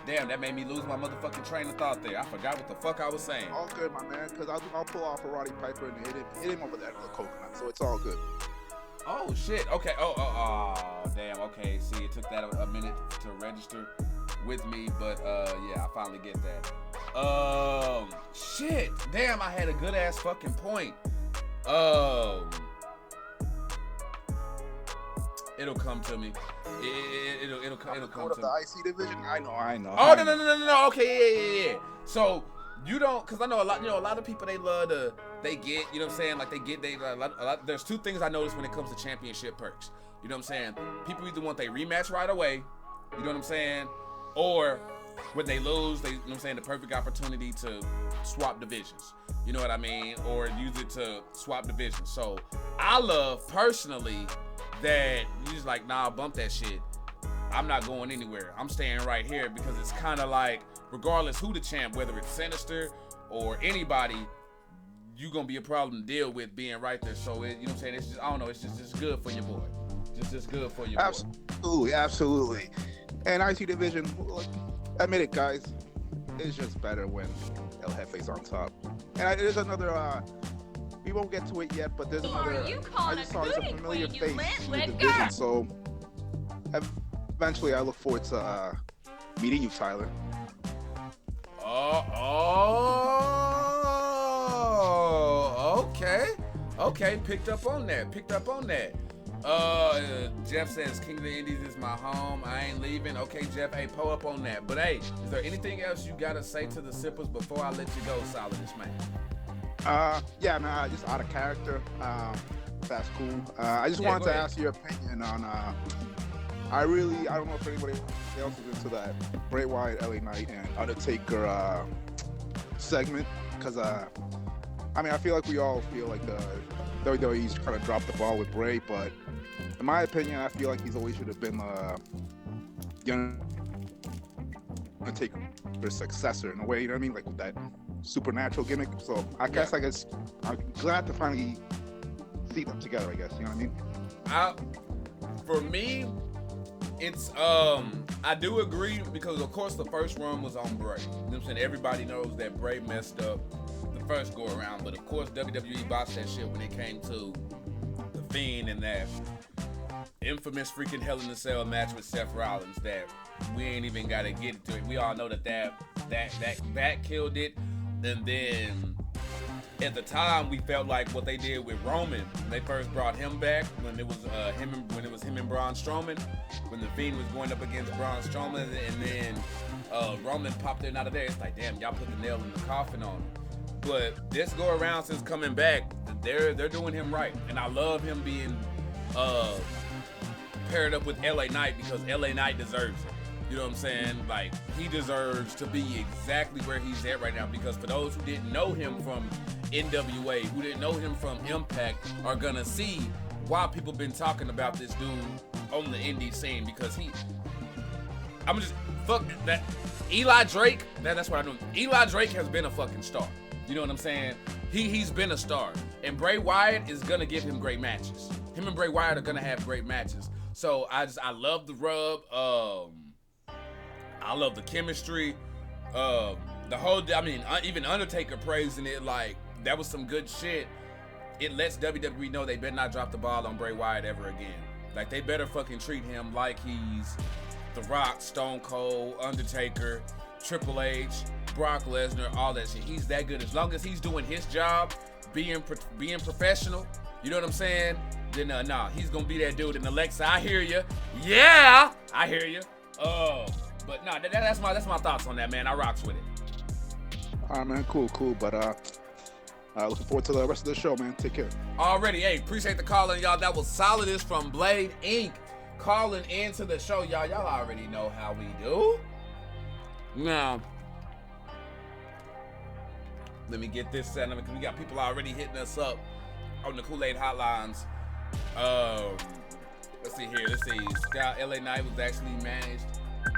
damn, that made me lose my motherfucking train of thought there. I forgot what the fuck I was saying. All good, my man, because I'll pull off a Roddy Piper and hit him over there with a coconut, so it's all good. Oh shit. Okay. Oh damn. Okay. See, it took that a minute to register with me, but yeah, I finally get that. Shit. Damn, I had a good ass It'll come to me. It'll come Go to to me. the IC division. I know. Oh no. Okay, yeah. So you don't, cause I know a lot of people they love to, they get, you know what I'm saying, like a lot. There's two things I notice when it comes to championship perks. You know what I'm saying? People either want they rematch right away, you know what I'm saying, or when they lose, they, you know what I'm saying, the perfect opportunity to swap divisions. You know what I mean? Or use it to swap divisions. So I love personally that you just like, nah, bump that shit. I'm not going anywhere. I'm staying right here because it's kind of like, regardless who the champ, whether it's Sinister or anybody, you gonna be a problem to deal with being right there. So it, you know what I'm saying? It's just, I don't know. It's just good for your boy. Just good for your boy. Absolutely. And IC division, look, admit it, guys, it's just better when El Jefe's on top. And there's another. We won't get to it yet, but there's Are another. you I calling just a saw there's a cootie familiar queen, you face lit in the lit division, girl? so eventually I look forward to meeting you, Tyler. Okay, picked up on that. Jeff says King of the Indies is my home. I ain't leaving. Okay, Jeff, hey, pull up on that. But hey, is there anything else you gotta say to the Sippers before I let you go, Solidus, man? Yeah, man, just out of character. That's cool. I just wanted to ask your opinion on. I don't know if anybody else is into that Bray Wyatt, LA Knight, and Undertaker segment, because I feel like we all feel like WWE's kind of dropped the ball with Bray, but in my opinion, I feel like he's always should have been young Undertaker's successor in a way. You know what I mean? Like with that supernatural gimmick. So I guess I'm glad to finally see them together. I guess, you know what I mean? For me, it's I do agree, because of course the first run was on Bray. You know what I'm saying? Everybody knows that Bray messed up the first go around, but of course WWE botched that shit when it came to the Fiend and that infamous freaking Hell in a Cell match with Seth Rollins that we ain't even gotta get into it. We all know that killed it. And then at the time we felt like what they did with Roman when they first brought him back, when it was him and Braun Strowman, when the Fiend was going up against Braun Strowman, and then Roman popped in out of there. It's like, damn, y'all put the nail in the coffin on him. But this go around, since coming back, they're doing him right, and I love him being paired up with LA Knight, because LA Knight deserves it. You know what I'm saying? Like, he deserves to be exactly where he's at right now, because for those who didn't know him from NWA, who didn't know him from Impact, are gonna see why people been talking about this dude on the indie scene, because I'm just, fuck that. Eli Drake, that's what I know. Eli Drake has been a fucking star. You know what I'm saying? He's been a star. And Bray Wyatt is gonna give him great matches. Him and Bray Wyatt are gonna have great matches. So I love the rub. I love the chemistry. The whole, even Undertaker praising it, like, that was some good shit. It lets WWE know they better not drop the ball on Bray Wyatt ever again. Like, they better fucking treat him like he's The Rock, Stone Cold, Undertaker, Triple H, Brock Lesnar, all that shit. He's that good. As long as he's doing his job, being professional, you know what I'm saying? Then he's gonna be that dude. And Alexa, I hear you. Yeah, I hear you. But no, that's my thoughts on that, man. I rocks with it. All right, man, cool. But looking forward to the rest of the show, man. Take care. Already, hey, appreciate the call in, y'all. That was Solidus from Blade Inc. calling into the show, y'all. Y'all already know how we do. Now, let me get this set up, because we got people already hitting us up on the Kool-Aid hotlines. Let's see here. Scott, LA Knight was actually managed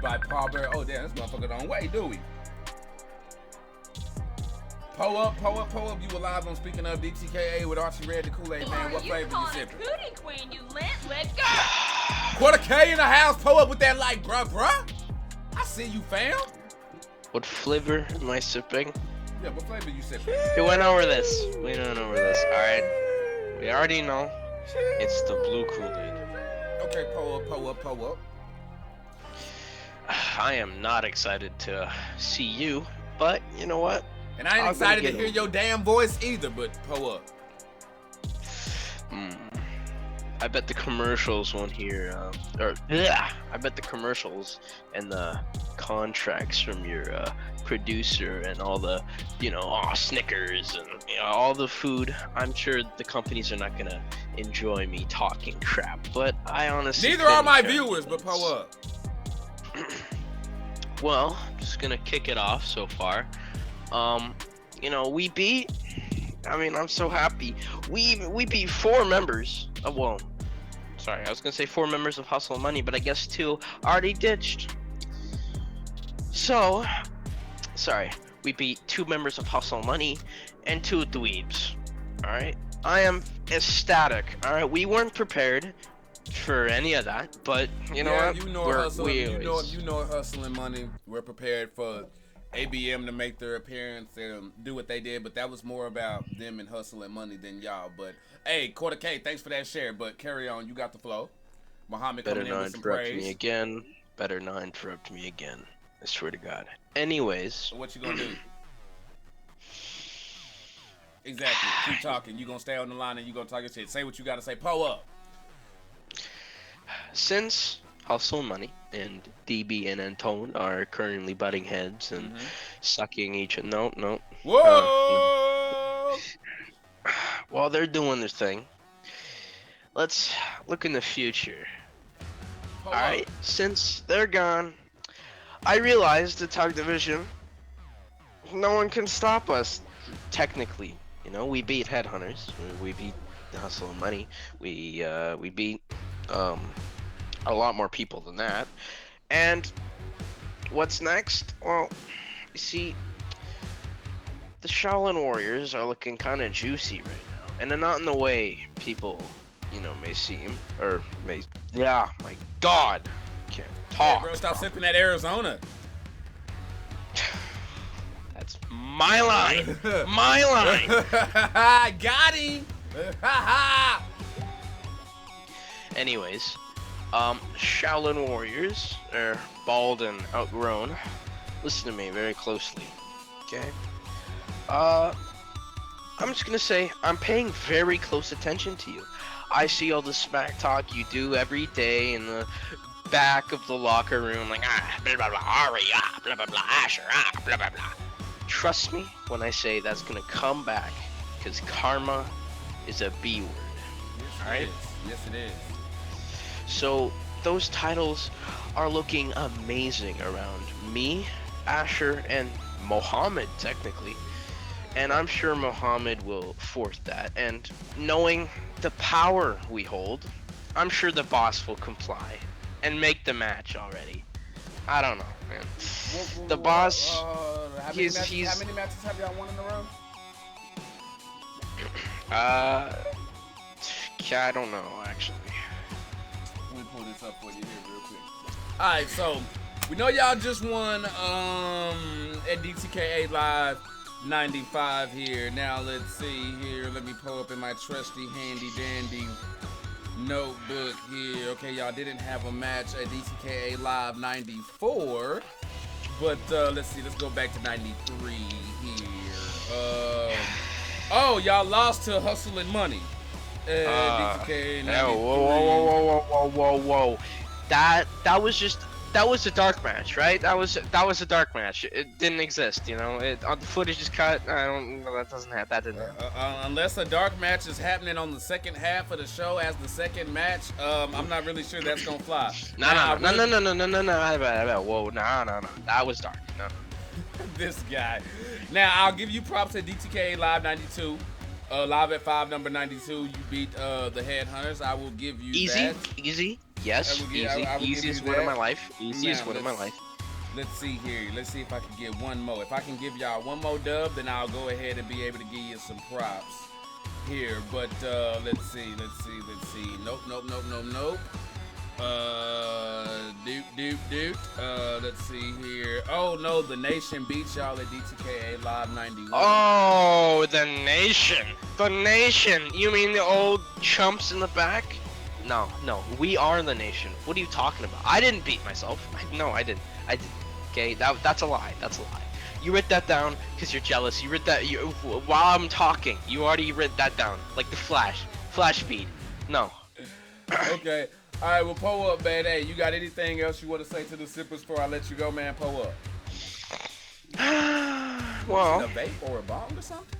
by Paul Bearer. Oh, damn, this motherfucker don't wait, do we? Pull up. You were live on Speaking of DTKA with Archie Red, the Kool-Aid man. What flavor you sipping? Cootie queen, you lit girl. Quarter K in the house. Pull up with that like, bruh. I see you, fam. What flavor am I sipping? Yeah, what flavor you sipping? We went over this. All right. We already know it's the blue Kool-Aid. Okay, pull up. I am not excited to see you, but you know what? And I ain't excited to hear your damn voice either, but pull up. I bet the commercials won't hear, I bet the commercials and the contracts from your producer and all the, Snickers and all the food. I'm sure the companies are not gonna enjoy me talking crap, but I honestly. Neither are think, my viewers, but pull up. Well, just gonna kick it off so far. We beat. I mean, I'm so happy. We beat 4 members. Sorry, I was gonna say 4 members of Hustle and Money, but I guess 2 already ditched. So, sorry, we beat 2 members of Hustle and Money and 2 dweebs. All right, I am ecstatic. All right, we weren't prepared for any of that, but you know what? You know Hustle and Money. We're prepared for ABM to make their appearance and do what they did, but that was more about them and Hustle and Money than y'all. But hey, Quarter K, thanks for that share. But carry on, you got the flow. Muhammad Better coming in not with some interrupt praise. me again. Better not interrupt me again. I swear to God. Anyways, So what you gonna do? Exactly. Keep talking. You gonna stay on the line and you gonna talk your shit. Say what you gotta say. Pull up. since Hustle and Money and DB and Antone are currently butting heads and sucking each other. No. Whoa! While they're doing their thing, let's look in the future. Alright, since they're gone, I realized the tug division, no one can stop us, technically. You know, we beat Headhunters, we beat Hustle and Money, we beat a lot more people than that. And what's next? Well, you see, the Shaolin Warriors are looking kind of juicy right now, and they're not in the way people, may seem, or may. Yeah, my God, can't talk. Hey, bro, stop sipping that Arizona. That's my line. My line. Got him. Anyways, Shaolin Warriors are bald and outgrown. Listen to me very closely, okay? I'm just gonna say I'm paying very close attention to you. I see all the smack talk you do every day in the back of the locker room, like blah blah blah, Ari, blah blah blah, Asher, blah blah blah. Trust me when I say that's gonna come back, because karma is a B word. Alright? Yes, it is. So those titles are looking amazing around me, Asher, and Mohammed technically. And I'm sure Mohammed will force that. And knowing the power we hold, I'm sure the boss will comply and make the match already. I don't know, man. The boss, how many matches have y'all won in a row? I don't know actually. Let me pull this up for you here real quick. Alright, so we know y'all just won at DTKA Live 95 here. Now let's see here. Let me pull up in my trusty handy dandy notebook here. Okay, y'all didn't have a match at DTKA Live 94. But let's see, let's go back to 93 here. Oh, y'all lost to Hustle and Money. DTKA 93. Whoa. That was a dark match, right? That was a dark match. It didn't exist, on the footage is cut. I don't know, that didn't happen. Unless a dark match is happening on the second half of the show as the second match, I'm not really sure that's gonna fly. No. Whoa, no. That was dark. No. This guy. Now I'll give you props at DTKA Live 92. Live at 5, number 92. You beat the Headhunters. I will give you that. Easy. Yes, easiest win of my life. Easiest win of my life. Let's see here. Let's see if I can get one more. If I can give y'all one more dub, then I'll go ahead and be able to give you some props here. But let's see. Nope. Let's see here. Oh no, the Nation beat y'all at DTKA Live 91. Oh, the Nation. The Nation. You mean the old chumps in the back? No, we are the Nation. What are you talking about? I didn't beat myself. No, I didn't. Okay, that's a lie. You wrote that down because you're jealous. You wrote that while I'm talking. You already wrote that down, like the Flash speed. No. Okay. All right, well, pull up, man. Hey, you got anything else you want to say to the sippers before I let you go, man? Pull up. Well, A vape or a bong or something?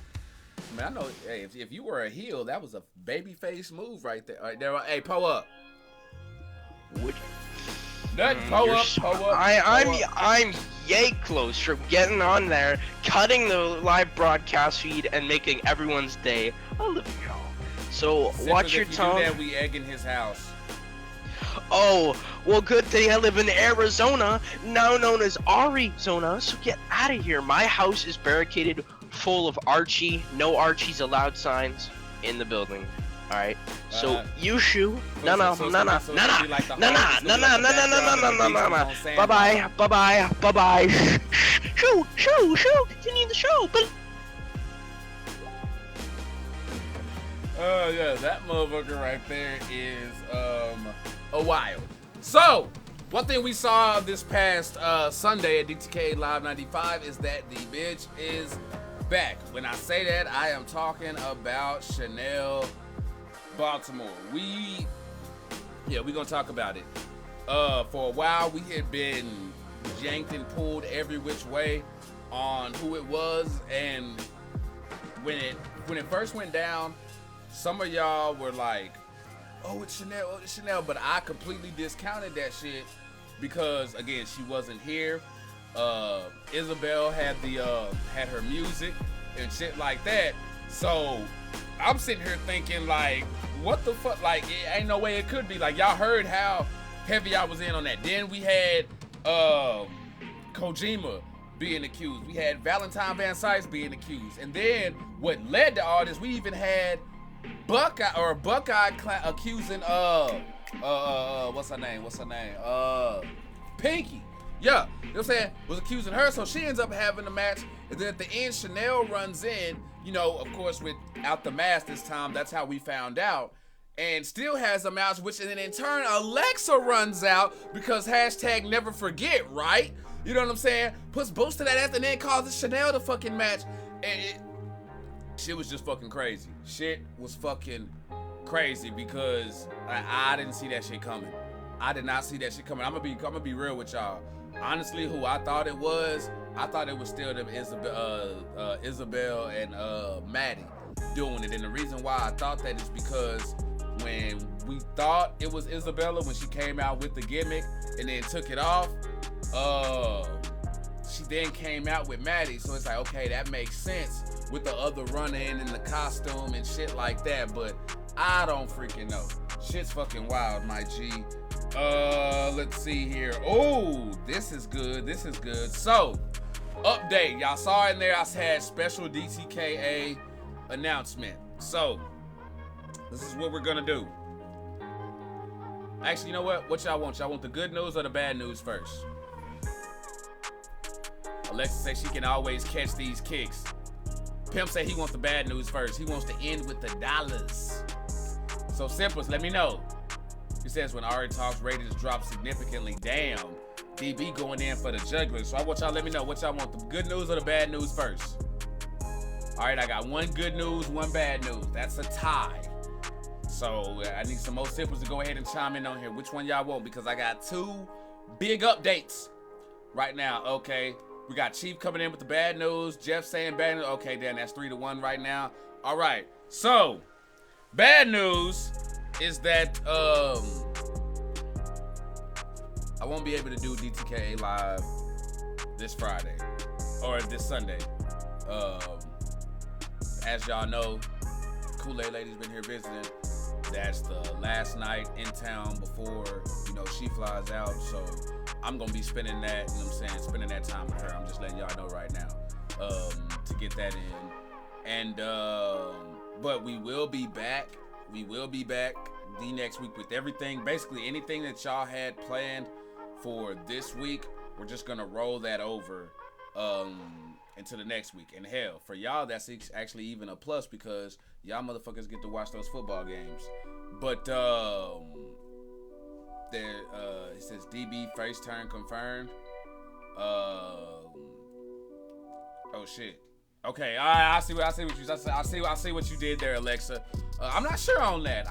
I mean, I know, hey, if you were a heel, that was a babyface move right there. All right, there. Hey, pull up. would Nothing. Pull you're up. so- Pull up. I'm yay close from getting on there, cutting the live broadcast feed, and making everyone's day a living hell. So Sippers, watch your if you tongue. do that, we egging his house. Oh, well, good thing I live in Arizona, now known as Arizona, so get out of here. My house is barricaded full of Archie, no Archie's allowed signs in the building. Alright, so you shoo. No. Bye bye. Shoo. Continue the show. Oh yeah, that motherfucker right there is a wild. So, one thing we saw this past Sunday at DTK Live 95 is that the bitch is back. When I say that, I am talking about Chanel Baltimore. We gonna talk about it. For a while, we had been yanked and pulled every which way on who it was, and when it first went down, some of y'all were like, "Oh, it's Chanel," but I completely discounted that shit because, again, she wasn't here. Isabel had had her music and shit like that. So I'm sitting here thinking, like, what the fuck? Like, it ain't no way it could be. Like, y'all heard how heavy I was in on that. Then we had Kojima being accused. We had Valentine Van Sice being accused. And then what led to all this, we even had Buckeye accusing what's her name? Pinky. Yeah, you know what I'm saying? Was accusing her, so she ends up having the match. And then at the end, Chanel runs in, you know, of course, without the mask this time. That's how we found out. And still has a match, which then in turn, Alexa runs out because hashtag never forget, right? You know what I'm saying? Puts boost to that after and then causes Chanel the fucking match. And shit was just fucking crazy. Shit was fucking crazy because I didn't see that shit coming. I did not see that shit coming. I'm gonna be real with y'all. Honestly, who I thought it was still them Isabel and Maddie doing it. And the reason why I thought that is because when we thought it was Isabella when she came out with the gimmick and then took it off, she then came out with Maddie. So it's like, okay, that makes sense with the other run-in and the costume and shit like that. But I don't freaking know. Shit's fucking wild, my G. Let's see here. Oh, this is good. So, update. Y'all saw in there I had special DTKA announcement. So, this is what we're gonna do. Actually, you know what? What y'all want? Y'all want the good news or the bad news first? Alexa says she can always catch these kicks. Pimp say he wants the bad news first. He wants to end with the dollars. So, Simples, let me know. He says when Ari Talks ratings drop significantly, damn, DB going in for the juggler. So I want y'all to let me know what y'all want, the good news or the bad news first. All right, I got one good news, one bad news. That's a tie. So I need some more Simples to go ahead and chime in on here. Which one y'all want? Because I got two big updates right now. Okay, we got Chief coming in with the bad news. Jeff saying bad news. Okay, then that's 3-1 right now. All right, so bad news is that I won't be able to do DTKA Live this Friday or this Sunday. As y'all know, Kool-Aid Lady's been here visiting. That's the last night in town before, you know, she flies out. So I'm gonna be spending that, you know what I'm saying, spending that time with her. I'm just letting y'all know right now to get that in. And but we will be back. The next week with everything, basically anything that y'all had planned for this week, we're just gonna roll that over into the next week. And hell, for y'all, that's actually even a plus because y'all motherfuckers get to watch those football games. But there, it says DB first turn confirmed. Oh shit. Okay, all right. I see what you did there, Alexa. I'm not sure on that.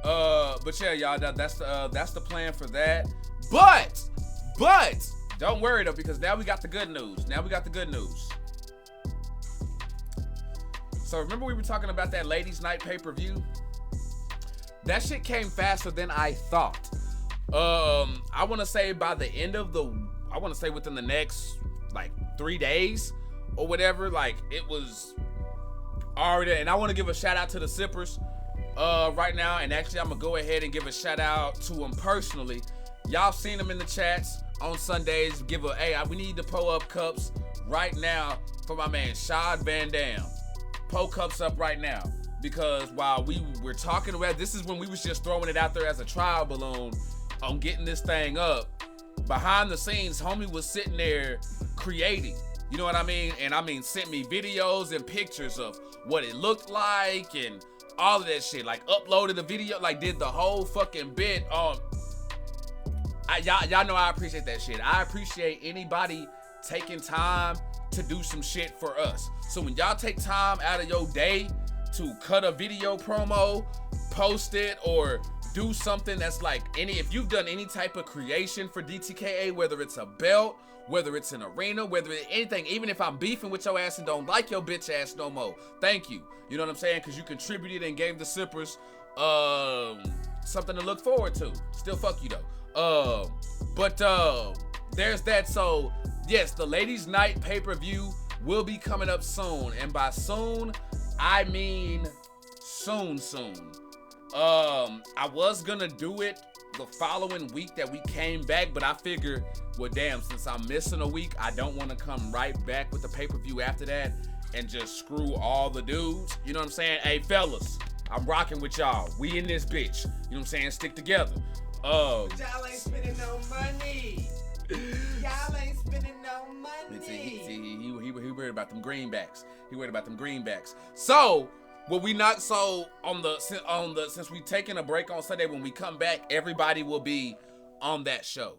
But yeah, y'all, that's the plan for that. But don't worry though, because now we got the good news. So remember we were talking about that ladies' night pay-per-view? That shit came faster than I thought. I want to say by the end of I want to say within the next like 3 days or whatever, like it was already. And I want to give a shout out to the Sippers right now. And actually, I'm gonna go ahead and give a shout out to them personally. Y'all seen them in the chats on Sundays. We need to pull up cups right now for my man Shad Van Dam. Pull cups up right now, because while we were talking about this, is when we was just throwing it out there as a trial balloon on getting this thing up. Behind the scenes, homie was sitting there creating, you know what I mean? And I mean, sent me videos and pictures of what it looked like and all of that shit. Like uploaded a video, like did the whole fucking bit on. Y'all know I appreciate that shit. I appreciate anybody taking time to do some shit for us. So when y'all take time out of your day to cut a video promo, post it, or do something that's like if you've done any type of creation for DTKA, whether it's a belt, whether it's an arena, whether it's anything, even if I'm beefing with your ass and don't like your bitch ass no more, thank you. You know what I'm saying? Because you contributed and gave the Sippers something to look forward to. Still fuck you though. But there's that. So yes, the ladies' night pay-per-view will be coming up soon, and by soon I mean soon. I was gonna do it the following week that we came back, but I figured, well, damn, since I'm missing a week, I don't want to come right back with the pay-per-view after that and just screw all the dudes. You know what I'm saying? Hey, fellas, I'm rocking with y'all. We in this bitch. You know what I'm saying? Stick together. Y'all ain't spending no money. Y'all ain't spending no money. He worried about them greenbacks. So what we not so on the since we taking a break on Sunday, when we come back, everybody will be on that show.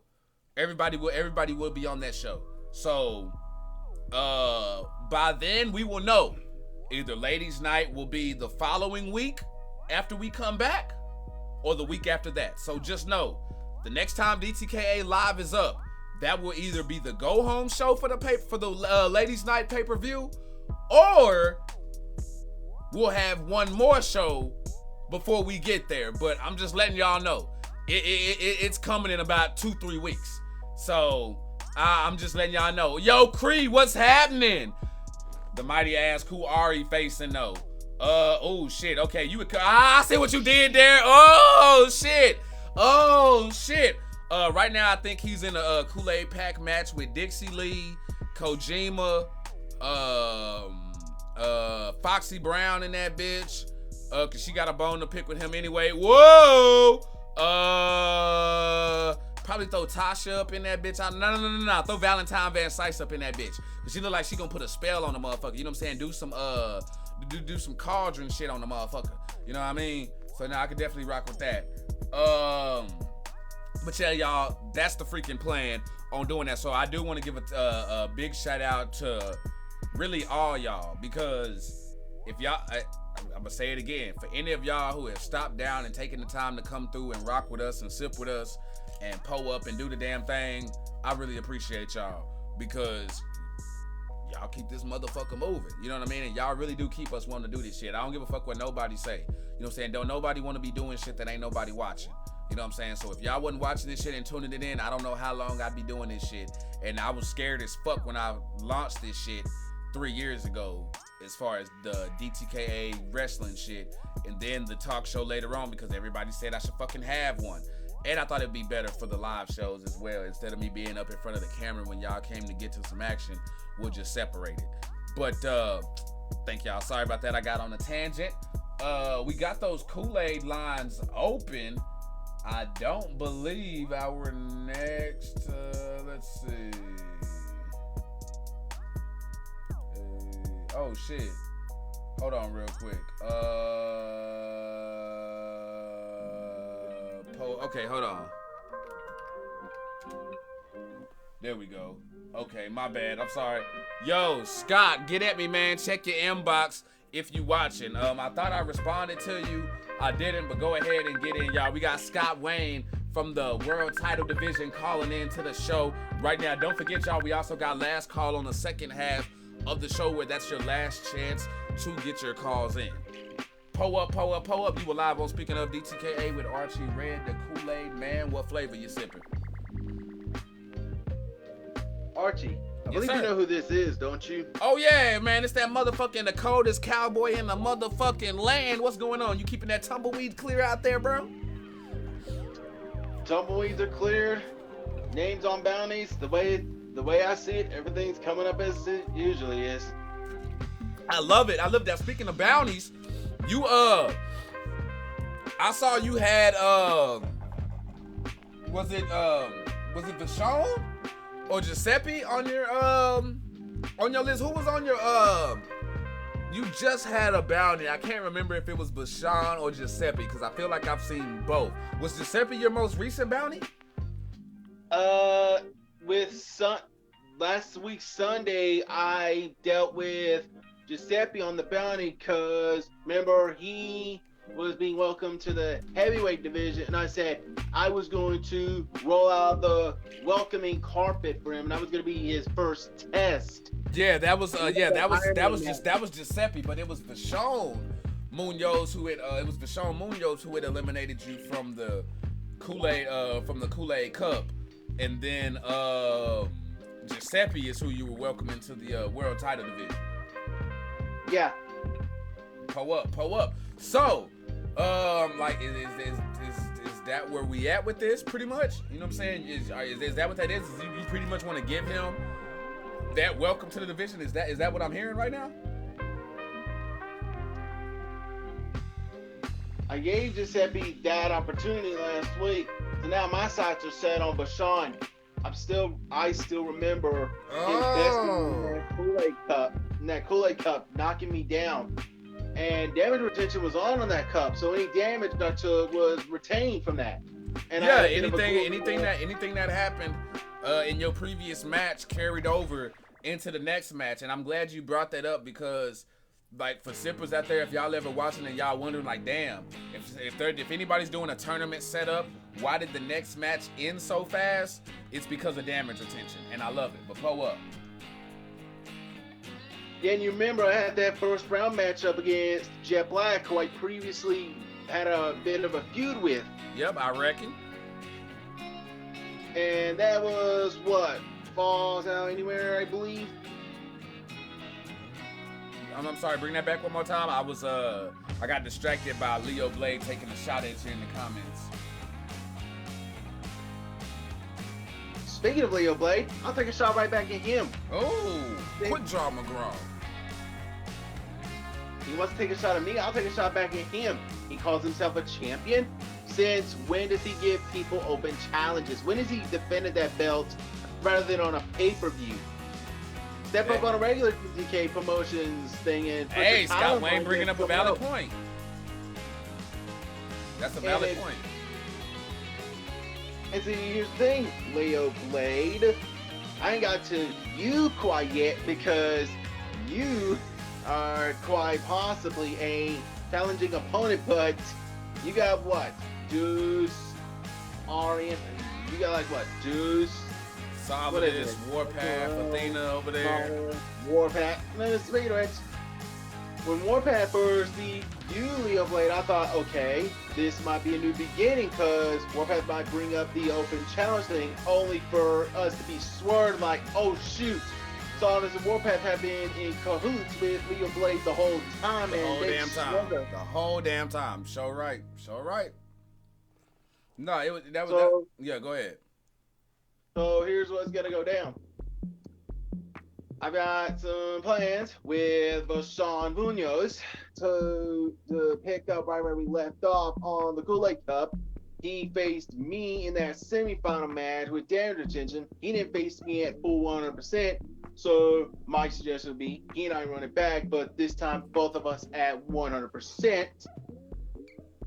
Everybody will be on that show. So by then we will know either ladies' night will be the following week after we come back, or the week after that. So just know, the next time DTKA Live is up, that will either be the go home show for the ladies' night pay-per-view, or we'll have one more show before we get there. But I'm just letting y'all know it's coming in about 2-3 weeks. So I'm just letting y'all know. Yo, Cree, what's happening? The mighty ass who Ari facing though. Oh shit. Okay, I see what you did there. Oh shit. Right now I think he's in a Kool-Aid Pack match with Dixie Lee, Kojima, Foxy Brown in that bitch. Cause she got a bone to pick with him anyway. Whoa. Probably throw Tasha up in that bitch. No. Throw Valentine Van Sice up in that bitch. Cause she look like she gonna put a spell on the motherfucker. You know what I'm saying? Do some cauldron shit on the motherfucker. You know what I mean? So now I could definitely rock with that. But yeah, y'all, that's the freaking plan on doing that. So I do want to give a big shout out to really all y'all, because if y'all, I'm gonna say it again, for any of y'all who have stopped down and taken the time to come through and rock with us and sip with us and pull up and do the damn thing, I really appreciate y'all, because y'all keep this motherfucker moving. You know what I mean? And y'all really do keep us wanting to do this shit. I don't give a fuck what nobody say. You know what I'm saying? Don't nobody want to be doing shit that ain't nobody watching. You know what I'm saying? So if y'all wasn't watching this shit and tuning it in, I don't know how long I'd be doing this shit. And I was scared as fuck when I launched this shit 3 years ago, as far as the DTKA wrestling shit, and then the talk show later on, because everybody said I should fucking have one. And I thought it'd be better for the live shows as well. Instead of me being up in front of the camera when y'all came to get to some action, we'll just separate it. But thank y'all. Sorry about that. I got on a tangent. We got those Kool-Aid lines open. I don't believe our next, let's see. Oh shit. Hold on real quick. Okay, hold on. There we go. Okay, my bad. I'm sorry. Yo, Scott, get at me, man. Check your inbox. if you watching. I thought I responded to you. I didn't, but go ahead and get in, y'all. We got Scott Wayne from the World Title Division calling in to the show right now. Don't forget, y'all, we also got last call on the second half of the show where that's your last chance to get your calls in. Pull up. You were live on Speaking of DTKA with Archie Red, the Kool-Aid man. What flavor you sipping? Archie, I Yes, believe sir. you know who this is, don't you? Oh yeah, man, it's that motherfucking the coldest cowboy in the motherfucking land. What's going on? You keeping that tumbleweed clear out there, bro? Tumbleweeds are cleared. Names on bounties. The way I see it, everything's coming up as it usually is. I love it. I love that. Speaking of bounties, you I saw you had was it Vashon or Giuseppe on your list? Who was on your you just had a bounty. I can't remember if it was Vashon or Giuseppe because I feel like I've seen both. Was Giuseppe your most recent bounty? Last week Sunday, I dealt with Giuseppe on the bounty because remember he was being welcomed to the heavyweight division, and I said I was going to roll out the welcoming carpet for him, and I was going to be his first test. Yeah, that was Giuseppe, but it was Vashon Munoz who had eliminated you from the Kool-Aid Cup, and then Giuseppe is who you were welcoming to the World Title Division. Yeah. Pull up. So, like, is that where we at with this? Pretty much, you know what I'm saying? Is that what that is? You pretty much want to give him that welcome to the division? Is that what I'm hearing right now? I gave Giuseppe that opportunity last week, so now my sights are set on Vashon. I still remember him besting in that Kool-Aid Cup, knocking me down. And damage retention was on that cup, so any damage I took was retained from that. And yeah, I anything that happened in your previous match carried over into the next match, and I'm glad you brought that up because, like, for sippers out there, if y'all ever watching and y'all wondering, like, damn, if anybody's doing a tournament setup, why did the next match end so fast? It's because of damage retention, and I love it. But pull up. Yeah, and you remember I had that first round matchup against Jet Black, who I previously had a bit of a feud with. Yep, I reckon. And that was what? Falls Out Anywhere, I believe. I'm sorry, bring that back one more time. I got distracted by Leo Blade taking a shot at you in the comments. Speaking of Leo Blade, I'll take a shot right back at him. Oh, quit Draw McGraw. He wants to take a shot at me, I'll take a shot back at him. He calls himself a champion. Since when does he give people open challenges? When has he defended that belt rather than on a pay-per-view? Step up on a regular DK Promotions thing and put Hey, your Scott title Wayne on bringing up a against valid someone point. That's a valid And- point. And see, here's the thing, Leo Blade. I ain't got to you quite yet because you are quite possibly a challenging opponent, but you got what? Deuce, Arian, you got like what? Deuce, what is Solidus, it? Warpath, Athena over there. Warpath. No, speaking of which, when Warpath first beat you, Leo Blade, I thought, okay, this might be a new beginning because Warpath might bring up the open challenge thing, only for us to be swerved like, oh shoot, Solidus and Warpath have been in cahoots with Leo Blade the whole time, The and whole they damn time. swerved us. The whole damn time. Show right. No, yeah, go ahead. So here's what's gonna go down. I've got some plans with Vashon Munoz to pick up right where we left off on the Kool-Aid Cup. He faced me in that semifinal match with damage retention. He didn't face me at full 100%. So my suggestion would be he and I run it back, but this time both of us at 100%.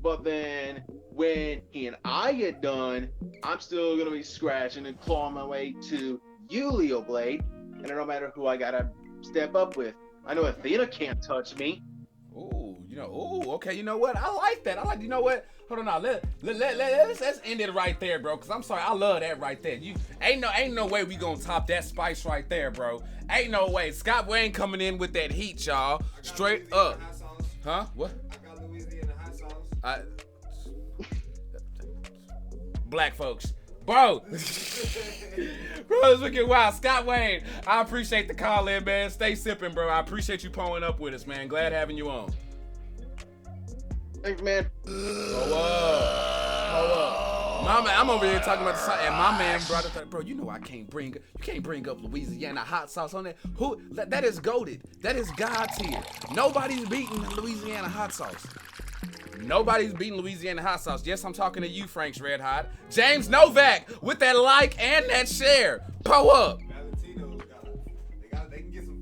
But then when he and I get done, I'm still gonna be scratching and clawing my way to you, Leo Blade. And it don't matter who I gotta step up with. I know Athena can't touch me. Ooh, okay, you know what? I like that. You know what? Hold on now. Let's end it right there, bro. Cause I'm sorry, I love that right there. You ain't no way we gonna top that spice right there, bro. Ain't no way. Scott Wayne coming in with that heat, y'all. Straight up. Huh? What? I got Louisiana hot sauce. Black folks. Bro, it's looking wild. Scott Wayne, I appreciate the call in, man. Stay sipping, bro. I appreciate you pulling up with us, man. Glad having you on. Thanks, man. Hold up. My man, I'm over here talking about the song, and my man brought it up. Bro, you know you can't bring up Louisiana hot sauce on that. That is goated. That is God tier. Nobody's beating Louisiana hot sauce. Nobody's beating Louisiana hot sauce. Yes, I'm talking to you, Frank's Red Hot. James Novak with that like and that share. Pull up. Valentino's they can get some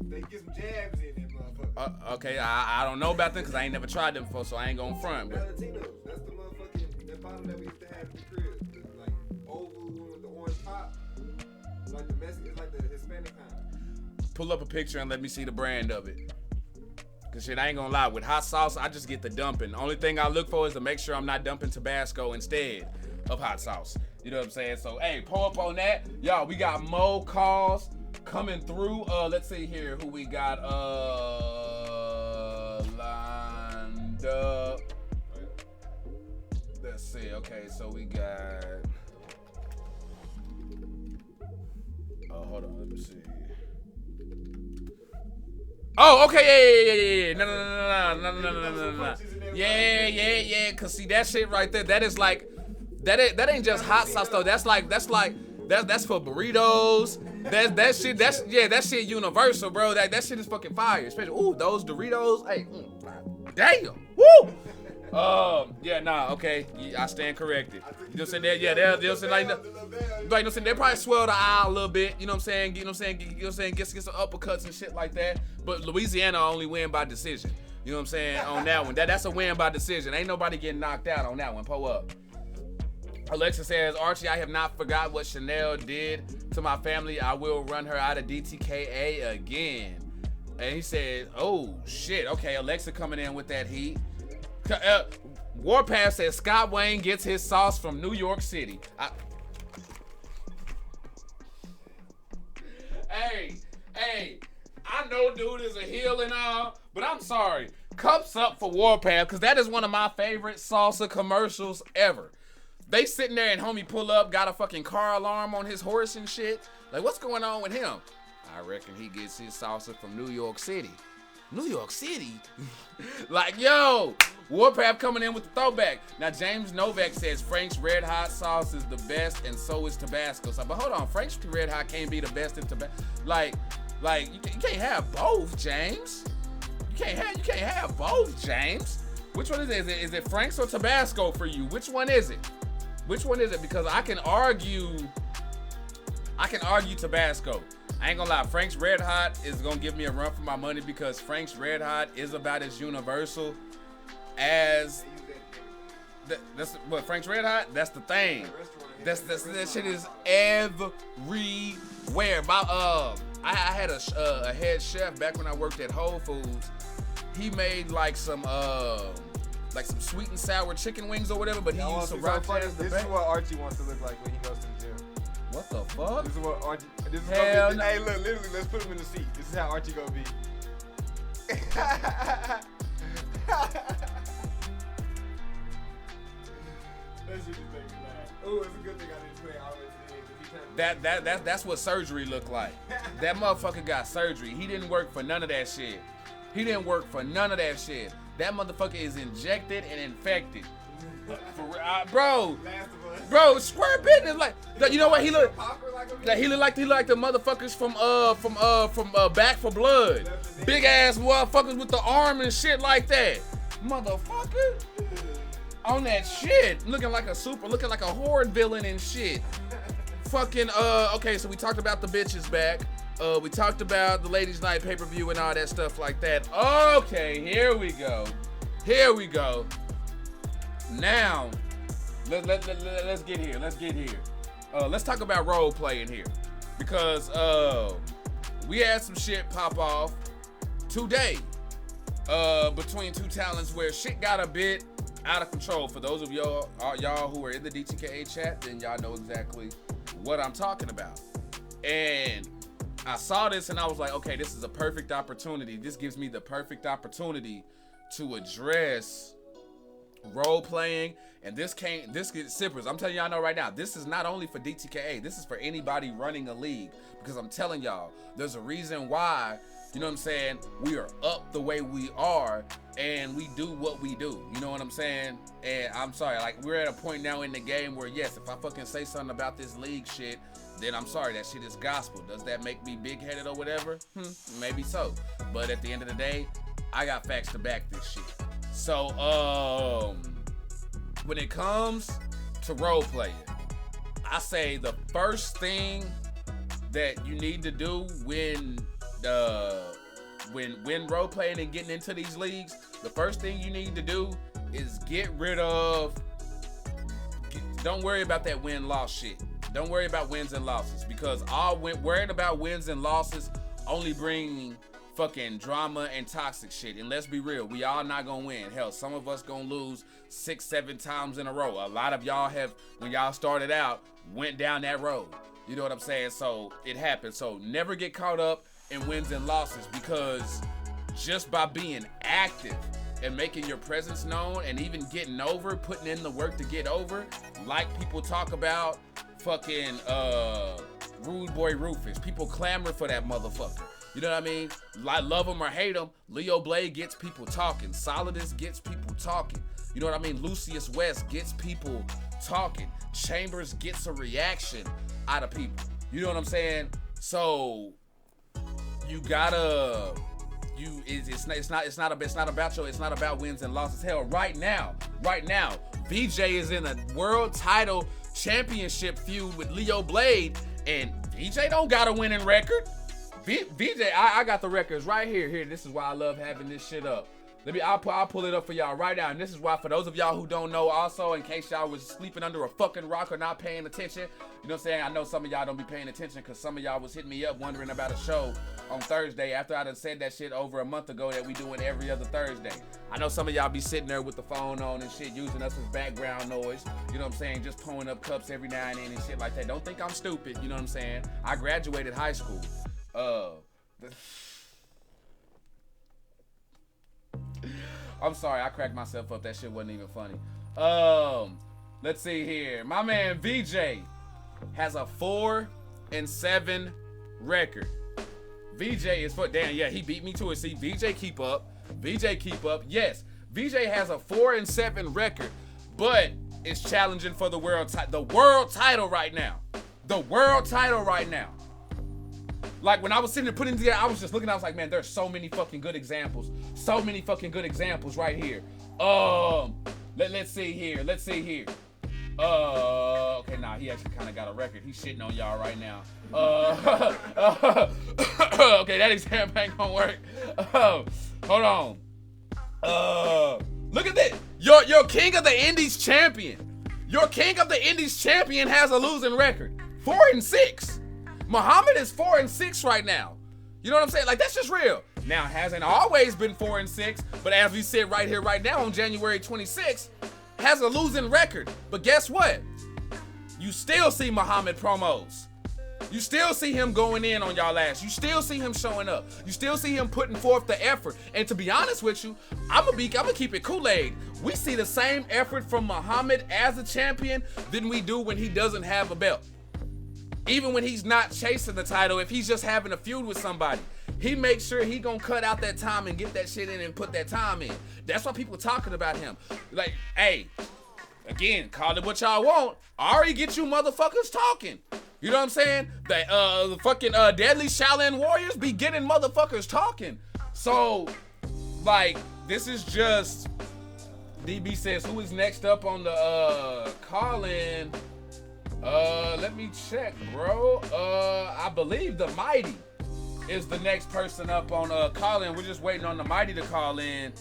jabs in there, motherfucker. Okay, I don't know about them because I ain't never tried them before, so I ain't gonna front. But Valentino's, that's the motherfucking that bottle that we used to have in the crib. The, like oval one with the orange top. It's like the Hispanic kind. pull up a picture and let me see the brand of it. Cause shit, I ain't gonna lie, with hot sauce, I just get the dumping. Only thing I look for is to make sure I'm not dumping Tabasco instead of hot sauce. You know what I'm saying? So, hey, pull up on that. Y'all, we got more calls coming through. Let's see here who we got lined up. Let's see. Okay, so we got. Oh, hold on. Let me see. Oh, okay, yeah. No. Yeah. Cause see that shit right there, that is like, that ain't just hot sauce though. That's for burritos. That shit universal, bro. That shit is fucking fire. Especially, those Doritos. Hey, damn. Woo. Okay. I stand corrected. You know what I'm saying? Yeah, they'll say like, you know what I'm saying? They probably swell the eye a little bit. You know what I'm saying? Get some uppercuts and shit like that. But Louisiana only win by decision. You know what I'm saying? On that one, that's a win by decision. Ain't nobody getting knocked out on that one. Pull up. Alexa says, Archie, I have not forgot what Chanel did to my family. I will run her out of DTKA again. And he said, oh shit. Okay, Alexa coming in with that heat. Warpath says Scott Wayne gets his sauce from New York City. Hey, I know dude is a heel and all, but I'm sorry. Cups up for Warpath, because that is one of my favorite salsa commercials ever. They sitting there and homie pull up, got a fucking car alarm on his horse and shit. Like, what's going on with him? I reckon he gets his salsa from New York City. New York City? Like, yo, Warpath coming in with the throwback. Now, James Novak says Frank's Red Hot sauce is the best, and so is Tabasco. So, but hold on, Frank's Red Hot can't be the best in Tabasco. Like you can't have both, James. You can't have both, James. Which one is it? Is it Frank's or Tabasco for you? Which one is it? Because I can argue Tabasco. I ain't gonna lie, Frank's Red Hot is gonna give me a run for my money because Frank's Red Hot is about as universal as that's what Frank's Red Hot. That's the thing. That shit is everywhere. I had a head chef back when I worked at Whole Foods. He made like some sweet and sour chicken wings or whatever, but he used some rock jazz. This is what Archie wants to look like when he goes to the gym. What the fuck? This is what Archie. Hell no. Hey, look, literally, let's put him in the seat. This is how Archie gonna be. That shit just make me laugh. Oh, it's a good thing I didn't play all the That's what surgery looked like. That motherfucker got surgery. He didn't work for none of that shit. That motherfucker is injected and infected. Bro, square business. Like, you know what he look? He look like the motherfuckers from Back for Blood. Big ass motherfuckers with the arm and shit like that. Motherfucker. On that shit, looking like a horde villain and shit. Fucking okay, so we talked about the bitches back. We talked about the ladies' night pay-per-view and all that stuff like that. Okay, here we go. Now, let's get here. Let's talk about role play in here, because we had some shit pop off today. between two talents where shit got a bit out of control. For those of y'all who are in the DTKA chat, then y'all know exactly what I'm talking about. And I saw this and I was like, okay, this is a perfect opportunity. This gives me the perfect opportunity to address role playing. And this gets sippers. I'm telling y'all know right now, this is not only for DTKA, this is for anybody running a league. Because I'm telling y'all, there's a reason why, you know what I'm saying, we are up the way we are and we do what we do. You know what I'm saying? And I'm sorry, like, we're at a point now in the game where, yes, if I fucking say something about this league shit, then I'm sorry, that shit is gospel. Does that make me big-headed or whatever? Maybe so. But at the end of the day, I got facts to back this shit. So, when it comes to role playing, I say the first thing that you need to do when role playing and getting into these leagues, the first thing you need to do is get rid of. Don't worry about that win-loss shit. Don't worry about wins and losses, because worrying about wins and losses only bring fucking drama and toxic shit. And let's be real, we all not gonna win. Hell, some of us gonna lose 6-7 times in a row. A lot of y'all have, when y'all started out, went down that road. You know what I'm saying? So it happens. So never get caught up in wins and losses, because just by being active and making your presence known and even getting over, putting in the work to get over, like people talk about fucking Rude Boy Rufus. People clamor for that motherfucker. You know what I mean? Like, love him or hate him, Leo Blade gets people talking. Solidus gets people talking. You know what I mean? Lucius West gets people talking. Chambers gets a reaction out of people. You know what I'm saying? So you gotta, it's not about wins and losses. Hell, right now, VJ is in a world title championship feud with Leo Blade, and VJ don't got a winning record. VJ, I got the records right here. Here, this is why I love having this shit up. I'll pull it up for y'all right now. And this is why, for those of y'all who don't know, also, in case y'all was sleeping under a fucking rock or not paying attention, you know what I'm saying? I know some of y'all don't be paying attention because some of y'all was hitting me up wondering about a show on Thursday after I done said that shit over a month ago that we doing every other Thursday. I know some of y'all be sitting there with the phone on and shit, using us as background noise. You know what I'm saying? Just pulling up cups every now and then and shit like that. Don't think I'm stupid. You know what I'm saying? I graduated high school. I'm sorry, I cracked myself up. That shit wasn't even funny. Let's see here. My man VJ has a 4-7 record. VJ is damn, yeah, he beat me to it. See, VJ keep up. Yes, VJ has a 4-7 record, but it's challenging for the world title right now. Like, when I was sitting there putting together, I was just looking, I was like, man, there's so many fucking good examples. Right here. Let's see here. Okay, nah, he actually kind of got a record. He's shitting on y'all right now. Okay, that example ain't gonna work. Hold on. Look at this. Your King of the Indies champion. Your King of the Indies champion has a losing record. 4-6. Muhammad is 4-6 right now. You know what I'm saying? Like, that's just real. Now, hasn't always been 4-6, but as we sit right here, right now on January 26th, has a losing record. But guess what? You still see Muhammad promos. You still see him going in on y'all ass. You still see him showing up. You still see him putting forth the effort. And to be honest with you, I'm gonna keep it Kool-Aid. We see the same effort from Muhammad as a champion than we do when he doesn't have a belt. Even when he's not chasing the title, if he's just having a feud with somebody, he makes sure he gonna cut out that time and get that shit in and put that time in. That's why people talking about him. Like, hey, again, call it what y'all want. Ari get you motherfuckers talking. You know what I'm saying? The fucking Deadly Shaolin Warriors be getting motherfuckers talking. So, like, this is just, DB says, who is next up on the call-in? Let me check, bro. I believe the Mighty is the next person up on call-in. We're just waiting on the Mighty to call in.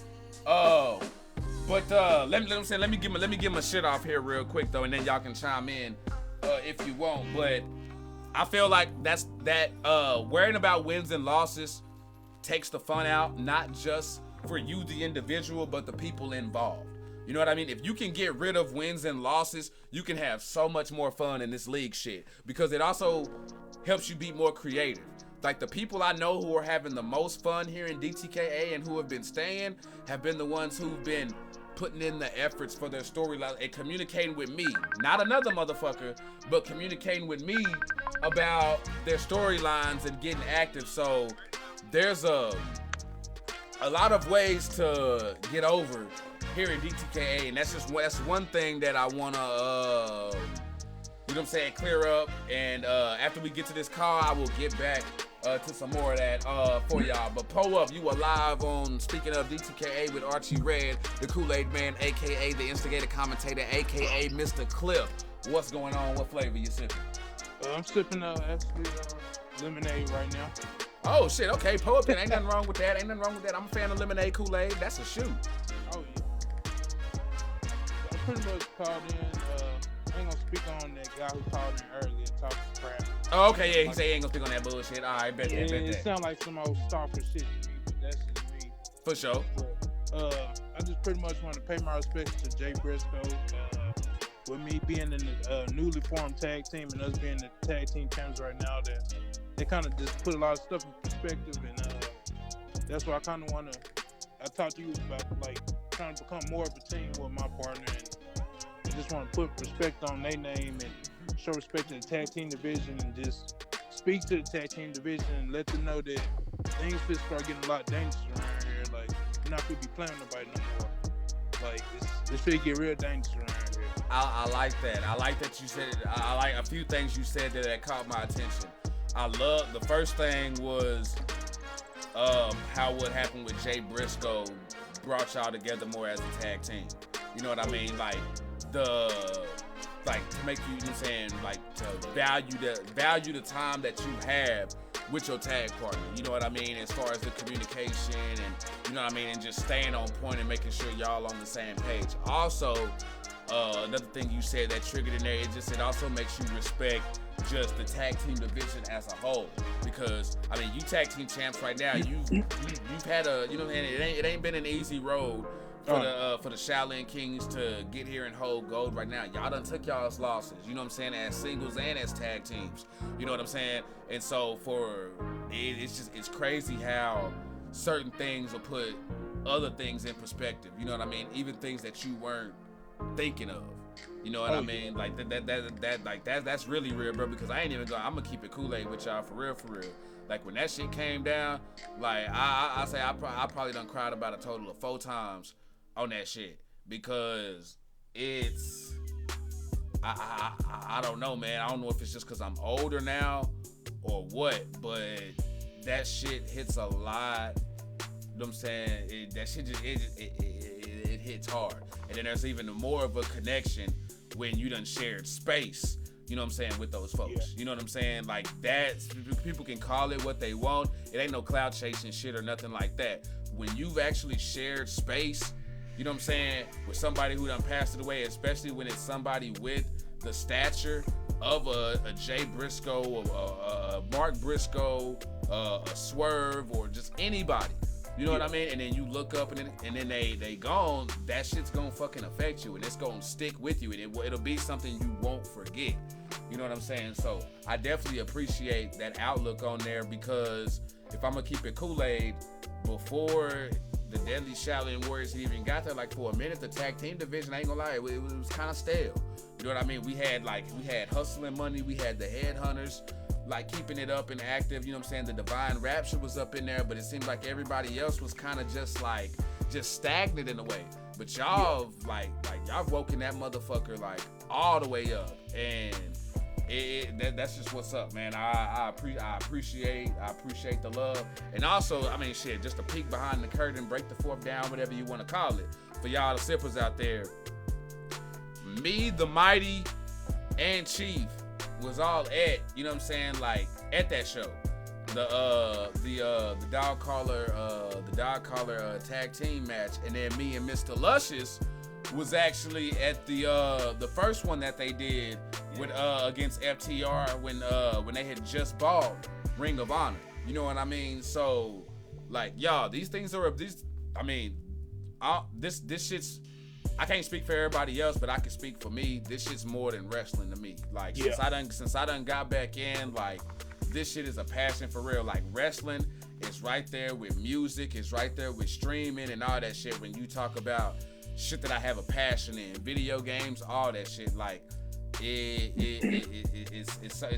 But let me give my shit off here real quick though, and then y'all can chime in if you want. But I feel like worrying about wins and losses takes the fun out, not just for you, the individual, but the people involved. You know what I mean? If you can get rid of wins and losses, you can have so much more fun in this league shit, because it also helps you be more creative. Like, the people I know who are having the most fun here in DTKA and who have been staying have been the ones who've been putting in the efforts for their storyline and communicating with me, not another motherfucker, but communicating with me about their storylines and getting active. So there's a lot of ways to get over here in DTKA, and that's one thing that I wanna you know what I'm saying, clear up. And after we get to this call, I will get back to some more of that for y'all. But pull up, you are live on Speaking of DTKA with Archie Red, the Kool-Aid Man, aka the instigator commentator, aka Mr. Cliff. What's going on? What flavor you sipping? I'm sipping actually lemonade right now. Oh shit, okay, pull up then. Ain't nothing wrong with that. I'm a fan of lemonade Kool-Aid. That's a shoot. Oh yeah. I pretty much called in. I ain't gonna speak on that guy who called in earlier and talked crap. Oh, okay, yeah, he said he ain't gonna speak on that bullshit. All right, bet that. It sound like some old stalker shit to me, but that's just me. For sure. But, I just pretty much want to pay my respects to Jay Briscoe. With me being in the newly formed tag team and us being the tag team champs right now, that they kind of just put a lot of stuff in perspective, and that's why I kind of want to. I talked to you about like trying to become more of a team with my partner, and just want to put respect on their name and show respect to the tag team division, and just speak to the tag team division and let them know that things just start getting a lot dangerous around here. Like, you're not gonna be playing with nobody no more. Like, this should get real dangerous around here. I like that. I like that you said it. I like a few things you said that caught my attention. I love the first thing was how what happened with Jay Briscoe brought y'all together more as a tag team. You know what I mean? Like, to make you know what I'm saying, like, to value the time that you have with your tag partner. You know what I mean? As far as the communication and, you know what I mean, and just staying on point and making sure y'all on the same page. Also, another thing you said that triggered in there, it also makes you respect just the tag team division as a whole, because I mean, you tag team champs right now. You've had a, you know, and it ain't been an easy road for the Shaolin Kings to get here and hold gold right now. Y'all done took y'all's losses, you know what I'm saying, as singles and as tag teams. You know what I'm saying? And so it's crazy how certain things will put other things in perspective. You know what I mean? Even things that you weren't thinking of. You know what I mean? Like that's really real, bro. Because I ain't even I'm gonna keep it Kool-Aid with y'all for real. Like, when that shit came down, like I say I probably done cried about a total of 4 times on that shit, because it's I don't know, man. I don't know if it's just because I'm older now or what, but that shit hits a lot. You know what I'm saying? That shit just it hits hard. And then there's even more of a connection when you done shared space, you know what I'm saying, with those folks. Yeah. You know what I'm saying? Like, that, people can call it what they want. It ain't no cloud chasing shit or nothing like that. When you've actually shared space, you know what I'm saying, with somebody who done passed it away, especially when it's somebody with the stature of a Jay Briscoe, a Mark Briscoe, a Swerve, or just anybody. You know what I mean? And then you look up and then they gone. That shit's gonna fucking affect you, and it's gonna stick with you, and it'll be something you won't forget. You know what I'm saying? So I definitely appreciate that outlook on there, because if I'm gonna keep it Kool-Aid, before the Deadly Shaolin Warriors even got there, like, for a minute, the tag team division, I ain't gonna lie, it was kind of stale. You know what I mean? We had Hustling Money, we had the Headhunters, like, keeping it up and active. You know what I'm saying? The Divine Rapture was up in there, but it seemed like everybody else was kind of just stagnant in a way. But y'all, like y'all woken that motherfucker, like, all the way up, and that's just what's up, man. I appreciate the love, and also, I mean, shit, just a peek behind the curtain, break the fourth down, whatever you want to call it, for y'all the sippers out there. Me, the Mighty, and Chief was all at, you know what I'm saying, like, at that show. The dog collar tag team match, and then me and Mr. Luscious was actually at the first one that they did with against FTR when they had just bought Ring of Honor. You know what I mean? So, like, y'all, these things are I mean, this shit's. I can't speak for everybody else, but I can speak for me. This shit's more than wrestling to me. Like since I done got back in, like this shit is a passion for real. Like wrestling is right there with music, it's right there with streaming and all that shit. When you talk about shit that I have a passion in, video games, all that shit, like it's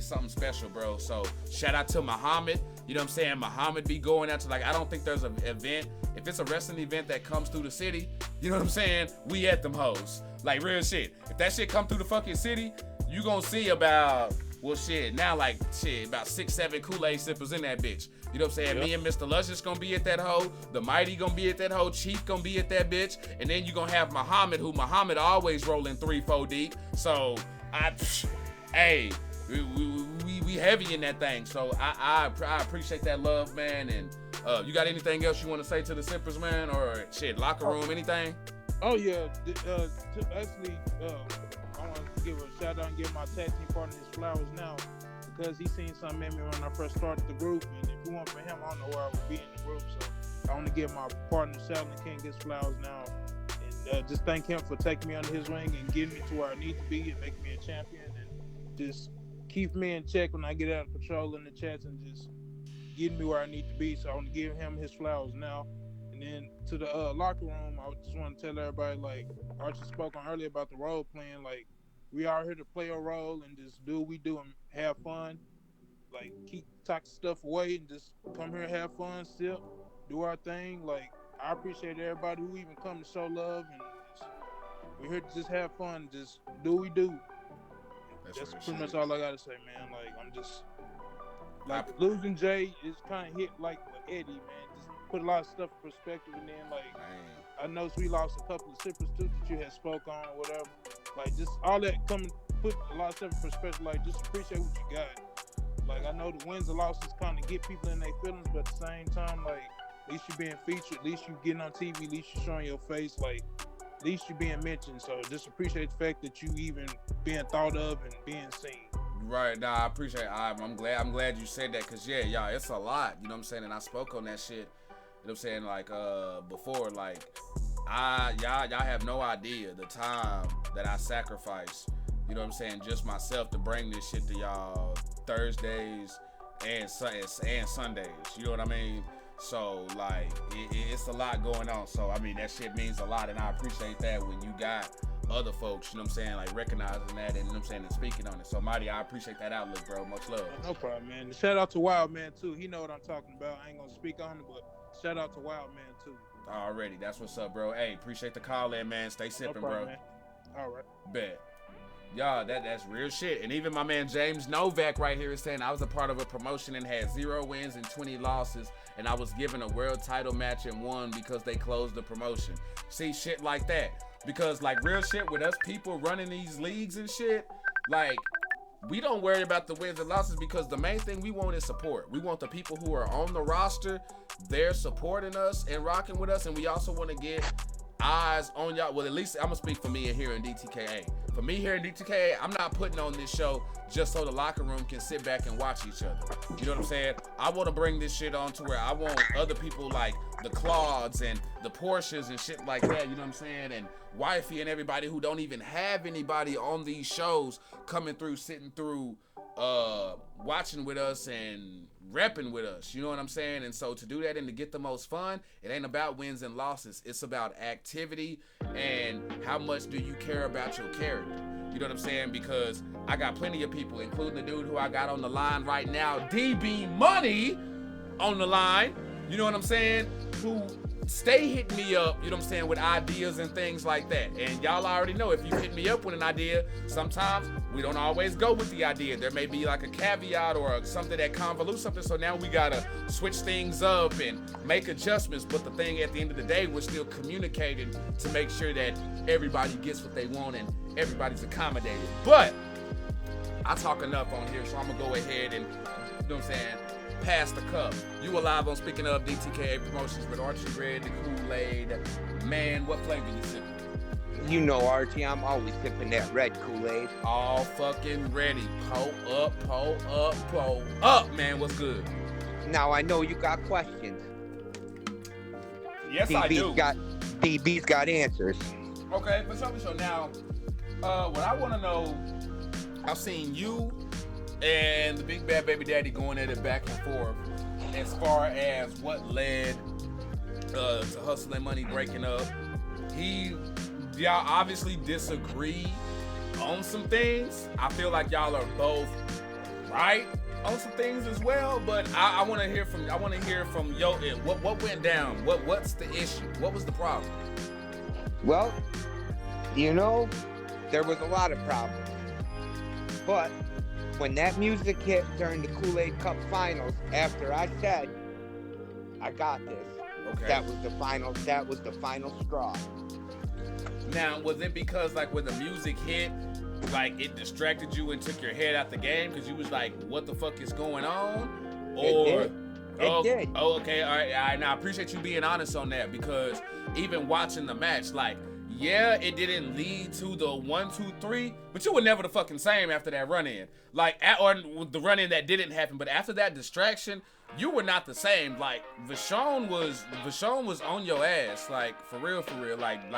something special, bro. So shout out to Muhammad. You know what I'm saying? Muhammad be going out to, like, I don't think there's an event. If it's a wrestling event that comes through the city, you know what I'm saying? We at them hoes. Like, real shit. If that shit come through the fucking city, you gonna see about, well, shit, now, like, shit, about 6-7 Kool-Aid sippers in that bitch. You know what I'm saying? Yep. Me and Mr. Luscious gonna be at that hoe. The Mighty gonna be at that hoe. Chief gonna be at that bitch. And then you gonna have Muhammad, who Muhammad always rolling 3-4 deep. So, hey, we heavy in that thing. So I appreciate that love, man. And you got anything else you want to say to the Sippers, man? Or shit, locker room, anything? Oh yeah, actually, I want to give a shout out and give my tag team partner his flowers now, because he seen something in me when I first started the group, and if it weren't for him, I don't know where I would be in the group. So I want to give my partner Sheldon King his flowers now, and just thank him for taking me under his wing and getting me to where I need to be and making me a champion, and just keep me in check when I get out of control in the chats and just getting me where I need to be. So I want to give him his flowers now. And then to the locker room, I just want to tell everybody, like Archie spoke on earlier about the role playing, like we are here to play a role and just do what we do and have fun. Like keep toxic stuff away and just come here and have fun, still do our thing. Like I appreciate everybody who even come to show love, and we're here to just have fun, just do what we do. That's pretty much all I gotta say, man. Like I'm just like losing Jay is kind of hit like Eddie, man. Just put a lot of stuff in perspective, and then like I know we lost a couple of Sippers too that you had spoke on or whatever. Like just all that coming, put a lot of stuff in perspective. Like just appreciate what you got. Like I know the wins and losses kind of get people in their feelings, but at the same time, like at least you're being featured, at least you getting on TV, at least you're showing your face, like. At least you're being mentioned, so just appreciate the fact that you even being thought of and being seen. Right, nah, I appreciate it. I'm glad you said that, because yeah, y'all, it's a lot, you know what I'm saying? And I spoke on that shit, you know what I'm saying, like before, like y'all have no idea the time that I sacrificed, you know what I'm saying, just myself to bring this shit to y'all Thursdays and Sundays, you know what I mean? So like it's a lot going on. So I mean that shit means a lot, and I appreciate that when you got other folks, you know what I'm saying, like recognizing that and you know what I'm saying and speaking on it. So Mighty, I appreciate that outlook, bro. Much love. No problem, man. Shout out to Wild Man too. He know what I'm talking about. I ain't gonna speak on it, but shout out to Wild Man too. Already, that's what's up, bro. Hey, appreciate the call in, man. Stay sipping, no problem, bro. Man. All right. Bet. Y'all, that's real shit. And even my man James Novak right here is saying I was a part of a promotion and had 0 wins and 20 losses, and I was given a world title match and won because they closed the promotion. See, shit like that. Because like real shit with us people running these leagues and shit, like we don't worry about the wins and losses, because the main thing we want is support. We want the people who are on the roster, they're supporting us and rocking with us, and we also want to get eyes on y'all. Well, at least I'm gonna speak for me here in DTKA. For me here in DTKA, I'm not putting on this show just so the locker room can sit back and watch each other. You know what I'm saying? I want to bring this shit on to where I want other people like the Claudes and the Porsches and shit like that, you know what I'm saying? And Wifey and everybody who don't even have anybody on these shows coming through, sitting through, watching with us and repping with us, you know what I'm saying? And so to do that and to get the most fun, it ain't about wins and losses. It's about activity and how much do you care about your character. You know what I'm saying? Because I got plenty of people, including the dude who I got on the line right now, DB Money on the line, you know what I'm saying? Who stay hitting me up, you know what I'm saying, with ideas and things like that. And y'all already know, if you hit me up with an idea, sometimes we don't always go with the idea. There may be like a caveat or something that convolutes something, so now we gotta switch things up and make adjustments. But the thing at the end of the day, we're still communicating to make sure that everybody gets what they want and everybody's accommodated. But I talk enough on here, so I'm gonna go ahead and, you know what I'm saying, pass the cup. You alive on Speaking of DTKA Promotions with Archie Red, the Kool-Aid. Man, what flavor you sipping? You know, Archie, I'm always sipping that red Kool-Aid. All fucking ready. Pull up, pull up, pull up, man. What's good? Now, I know you got questions. Yes, I do. DB's got answers. Okay, for sure. Now, what I want to know, I've seen you and the Big Bad Baby Daddy going at it back and forth as far as what led to Hustle and Money breaking up. Y'all obviously disagree on some things. I feel like y'all are both right on some things as well, but I want to hear from yo. What went down? What's the issue? What was the problem? Well, there was a lot of problems. But when that music hit during the Kool-Aid Cup finals, after I said, I got this, okay, that was the final straw. Now, was it because like when the music hit, like it distracted you and took your head out the game because you was like, what the fuck is going on? Or it did. Oh, okay, all right. Now I appreciate you being honest on that, because even watching the match, like, yeah, it didn't lead to the 1, 2, 3, but you were never the fucking same after that run-in. Like, or the run-in that didn't happen, but after that distraction, you were not the same. Like, Vashon was on your ass, like, for real, like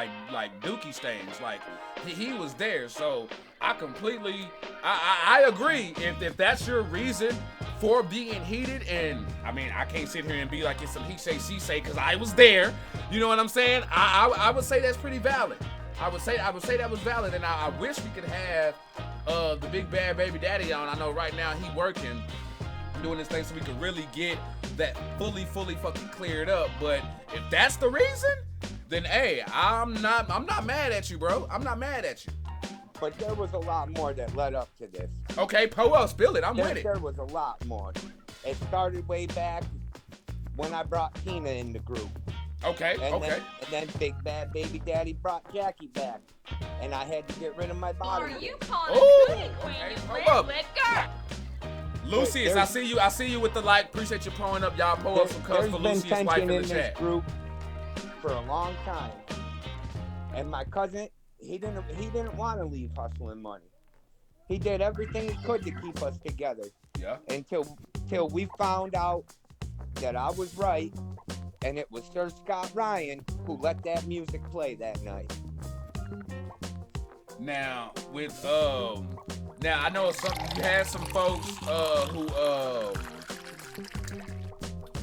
Dookie Stains. Like, he was there. So I completely, I agree. If that's your reason for being heated, and I mean, I can't sit here and be like it's some he say, she say, because I was there. You know what I'm saying? I would say that's pretty valid. I would say that was valid, and I wish we could have the Big Bad Baby Daddy on. I know right now he working, doing this thing so we can really get that fully fucking cleared up. But if that's the reason, then hey, I'm not mad at you, bro. I'm not mad at you. But there was a lot more that led up to this. Okay, spill it. I'm with it. There was a lot more. It started way back when I brought Tina in the group. Okay, and then Big Bad Baby Daddy brought Jackie back, and I had to get rid of my body. Are you calling a cootie queen? Hold up. Let go. Lucius, I see you with the like. Appreciate you pulling up. Y'all pull up some cuts for Lucius' wife in the chat. Group for a long time, and my cousin, he didn't want to leave Hustle and Money. He did everything he could to keep us together. Yeah. Until we found out that I was right, and it was Sir Scott Ryan who let that music play that night. Now with now I know you had some folks who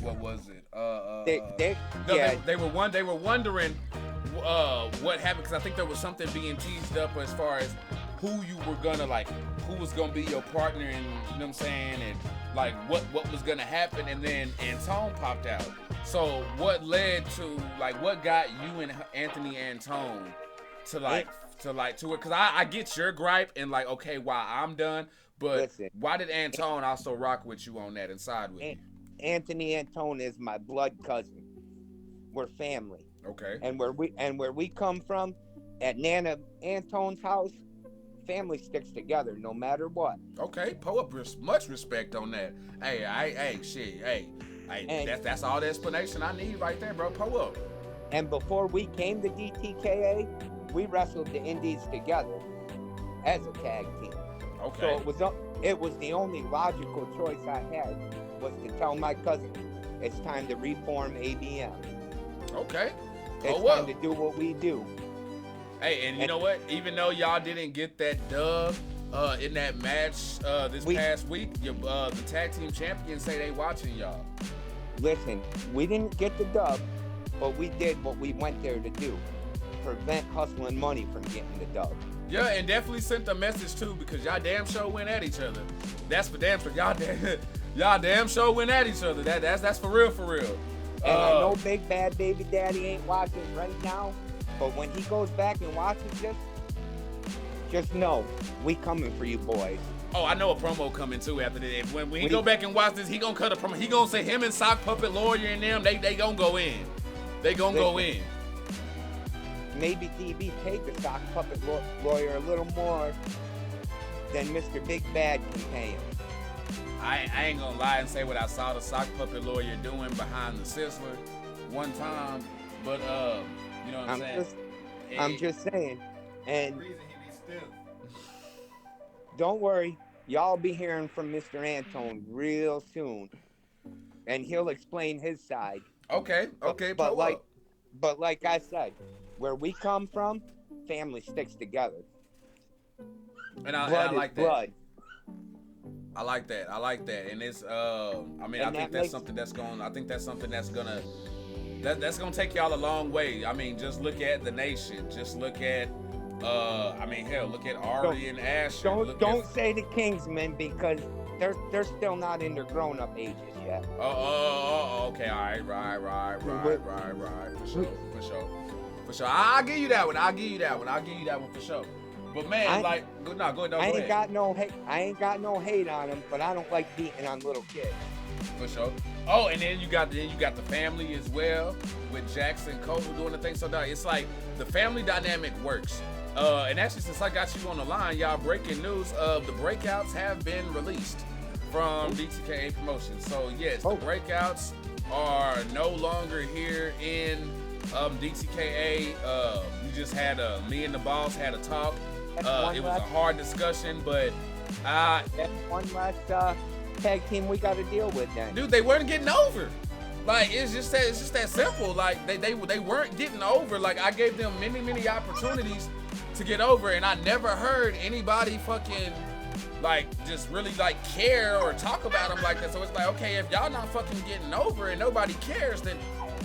what was it? They were wondering what happened, because I think there was something being teased up as far as who you were gonna like, who was gonna be your partner, and you know what I'm saying, and like what was gonna happen, and then Antone popped out. So what led to like what got you and Anthony Antone to it? Because I get your gripe and like, okay, why I'm done, but listen, why did Antone also rock with you on that and side with you? Anthony Antone is my blood cousin. We're family. Okay. And where we come from, at Nana Antone's house, family sticks together no matter what. Okay, pull up much respect on that. That's all the explanation I need right there, bro. Pull up. And before we came to DTKA, we wrestled the Indies together as a tag team. Okay. So it was the only logical choice I had, was to tell my cousin it's time to reform ABM. Okay. It's time to do what we do. Hey, and you know what? Even though y'all didn't get that dub in that match this past week, the tag team champions say they watching y'all. Listen, we didn't get the dub, but we did what we went there to do. Prevent Hustle and Money from getting the dub. Yeah, and definitely sent a message too, because y'all damn sure went at each other. That's for damn sure. Y'all damn sure went at each other. That's for real. And I know Big Bad Baby Daddy ain't watching right now, but when he goes back and watches this, just know we coming for you boys. Oh, I know a promo coming too after this. When he go back and watch this, he gonna cut a promo. He gonna say him and Sock Puppet Lawyer and them, they gonna go in. They gonna go in. Maybe DB paid the Sock Puppet Lawyer a little more than Mr. Big Bad can pay him. I ain't gonna lie and say what I saw the Sock Puppet Lawyer doing behind the Sizzler one time, but you know what I'm saying? I'm just saying, and don't worry, y'all be hearing from Mr. Antone real soon, and he'll explain his side. Okay, but But like I said, where we come from, family sticks together. And I Blood like is that. blood. I like that, and it's I mean, And I think that that's makes- something that's going. I think that's something that's gonna that's gonna take y'all a long way. I mean, just look at the nation. Just look at I mean, hell, look at Ari and Asher. Don't say the Kingsmen because they're still not in their grown-up ages yet. Okay, all right, right. For sure. I'll give you that one. I'll give you that one for sure. But man, I ain't got no hate on them, but I don't like beating on little kids. For sure. Oh, and then you got the family as well with Jackson Cole doing the thing. So now it's like the family dynamic works. And actually, since I got you on the line, y'all, breaking news of the breakouts have been released from DTKA Promotions. So yes, the breakouts are no longer here in DTKA. We just had me and the boss had a talk. It was a hard discussion, but that's one last tag team we got to deal with then. Dude, they weren't getting over. Like it's just that simple. Like they weren't getting over. Like I gave them many opportunities to get over, and I never heard anybody fucking like just really like care or talk about them like that. So it's like, okay, if y'all not fucking getting over and nobody cares, then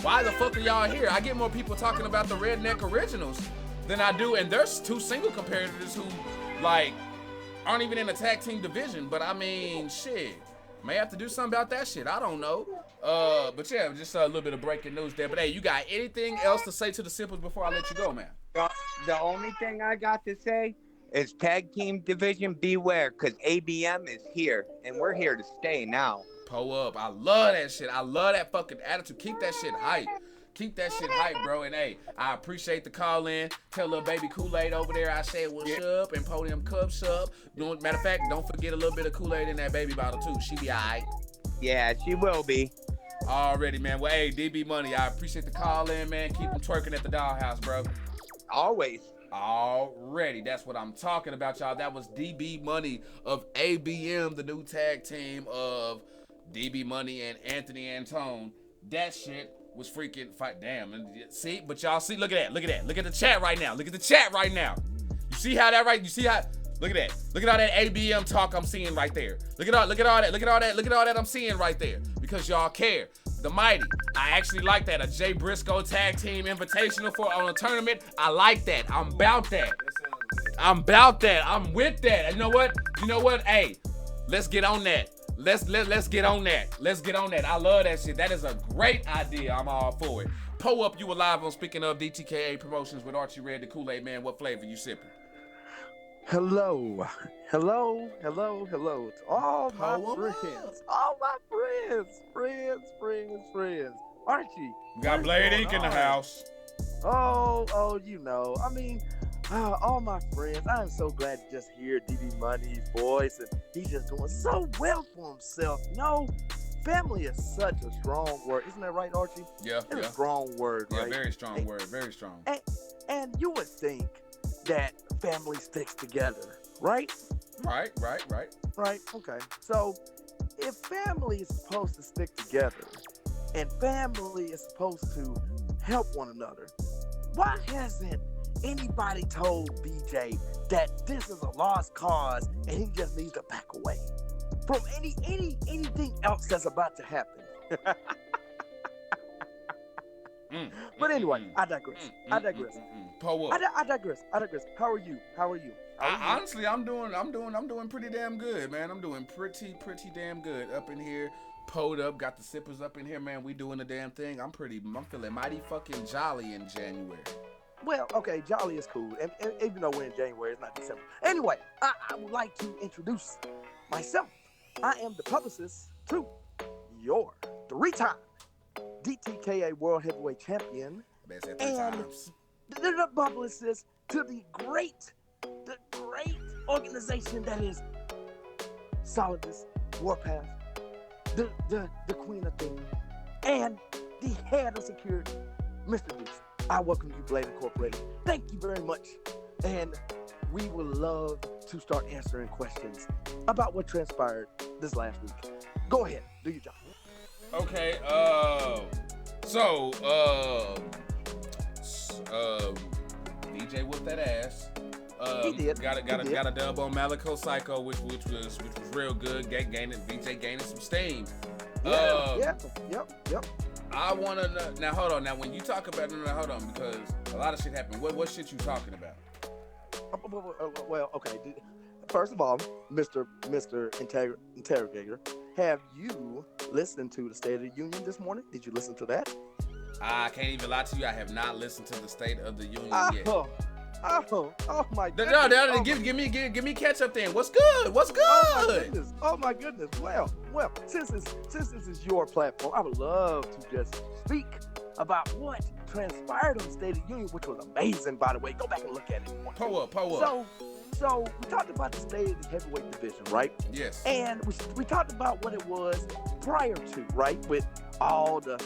why the fuck are y'all here? I get more people talking about the Redneck Originals than I do, and there's 2 single competitors who like aren't even in the tag team division. But I mean, shit, may have to do something about that shit. I don't know. But yeah, just a little bit of breaking news there. But hey, you got anything else to say to the Simples before I let you go, man? The only thing I got to say is tag team division beware, because ABM is here, and we're here to stay now. Pull up. I love that shit. I love that fucking attitude. Keep that shit hype. Keep that shit hype, bro. And hey, I appreciate the call in. Tell little baby Kool-Aid over there I said what's up and Podium Cups up. Matter of fact, don't forget a little bit of Kool-Aid in that baby bottle too. She be alright. Yeah, she will be. Already, man. Well, hey, DB Money, I appreciate the call in, man. Keep them twerking at the dollhouse, bro. Always. Already. That's what I'm talking about, y'all. That was DB Money of ABM, the new tag team of DB Money and Anthony Antone. That shit was freaking fight. Damn. And see, but y'all see, look at that. Look at the chat right now. Look at the chat right now. You see how that right? You see how? Look at that. Look at all that ABM talk I'm seeing right there. Look at all that I'm seeing right there. Because y'all care. The Mighty. I actually like that. A Jay Briscoe tag team invitational on a tournament. I like that. I'm about that. I'm with that. And you know what? Hey, let's get on that. Let's get on that. I love that shit. That is a great idea. I'm all for it. Pull up, you alive on Speaking of DTKA Promotions with Archie Red, the Kool-Aid Man. What flavor you sipping? Hello to all my friends. Archie. We got Blade Inc. in the house. Oh, you know. I mean, all my friends. I am so glad to just hear DB Money's voice, and he's just doing so well for himself. No, family is such a strong word. Isn't that right, Archie? Yeah. It's a strong word, right? Yeah, very strong word. Very strong. And you would think that family sticks together, right? Right. Right, okay. So, if family is supposed to stick together, and family is supposed to help one another, why hasn't anybody told BJ that this is a lost cause and he just needs to back away from anything else that's about to happen? But anyway, I digress. I digress. How are you? Honestly, I'm doing pretty damn good, man. I'm doing pretty damn good up in here. Pulled up, got the sippers up in here, man. We doing the damn thing. I'm feeling mighty fucking jolly in January. Well, okay, jolly is cool, and even though we're in January, it's not December. Anyway, I would like to introduce myself. I am the publicist to your 3-time DTKA World Heavyweight Champion, and the publicist to the great organization that is Solidus, Warpath, the Queen of Things, and the head of security, Mr. Deuce. I welcome you, Blade Incorporated. Thank you very much. And we would love to start answering questions about what transpired this last week. Go ahead, do your job. Okay, so DJ whooped that ass. He did. Got a dub on Malico Psycho, which was real good. VJ gaining some steam. Yep. I wanna know now. Hold on. Now, when you talk about hold on, because a lot of shit happened. What shit you talking about? Well, okay. First of all, Mr. Interrogator, have you listened to the State of the Union this morning? Did you listen to that? I can't even lie to you. I have not listened to the State of the Union yet. Oh my goodness. No, give me catch up then. What's good? What's good? Oh my goodness. Well, since this is your platform, I would love to just speak about what transpired on the State of the Union, which was amazing, by the way. Go back and look at it. Pull up. So we talked about the state of the heavyweight division, right? Yes. And we talked about what it was prior to, right? With all the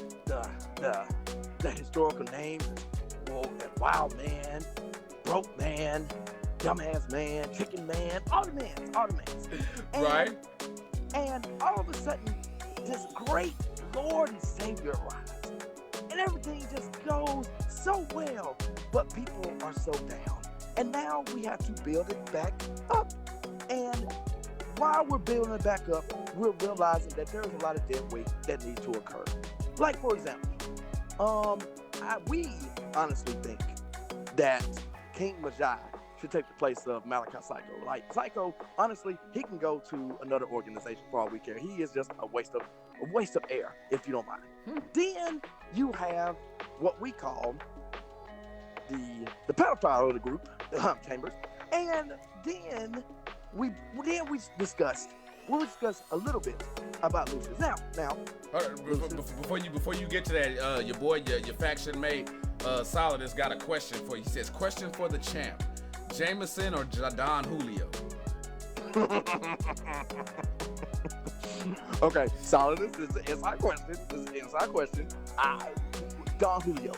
historical names, Wild Man, Broke Man, Dumbass Man, Chicken Man, all the mans. Right. And all of a sudden, this great Lord and Savior arrives. And everything just goes so well, but people are so down. And now we have to build it back up. And while we're building it back up, we're realizing that there's a lot of dead weight that needs to occur. Like, for example, we honestly think that King Majai should take the place of Malachi Psycho. Like, Psycho, honestly, he can go to another organization for all we care. He is just a waste of air, if you don't mind. Then you have what we call the pedophile of the group, Chambers, and then we discussed a little bit about Lucius. Now, before you get to that, your boy, your faction mate, Solid has got a question for you. He says, question for the champ, Jameson or Don Julio? Okay, Solid, this is an inside question. Don Julio.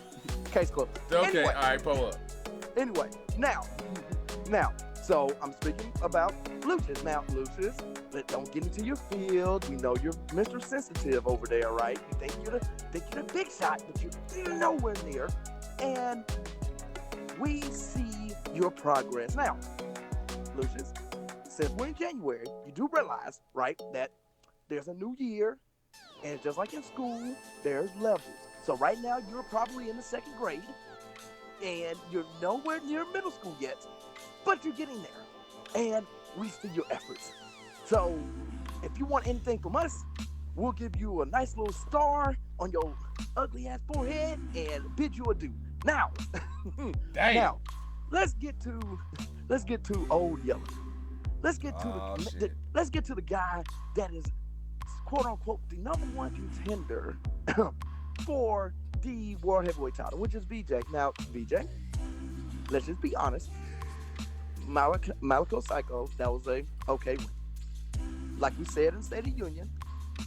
Case closed. Okay, anyway, all right, pull up. Anyway, now, so I'm speaking about Lucius. Now, Lucius, don't get into your field. We know you're Mr. Sensitive over there, right? You think you're the big shot, but you're nowhere near. And we see your progress. Now, Lucius, since we're in January, you do realize, right, that there's a new year, and just like in school, there's levels. So right now, you're probably in the 2nd grade, and you're nowhere near middle school yet, but you're getting there, and we see your efforts. So if you want anything from us, we'll give you a nice little star on your ugly-ass forehead and bid you adieu. Now, now, let's get to Old Yeller. Let's get to the guy that is quote unquote the #1 contender for the World Heavyweight title, which is VJ. Now, VJ, let's just be honest. Malico Psycho, that was a okay win. Like we said in State of the Union,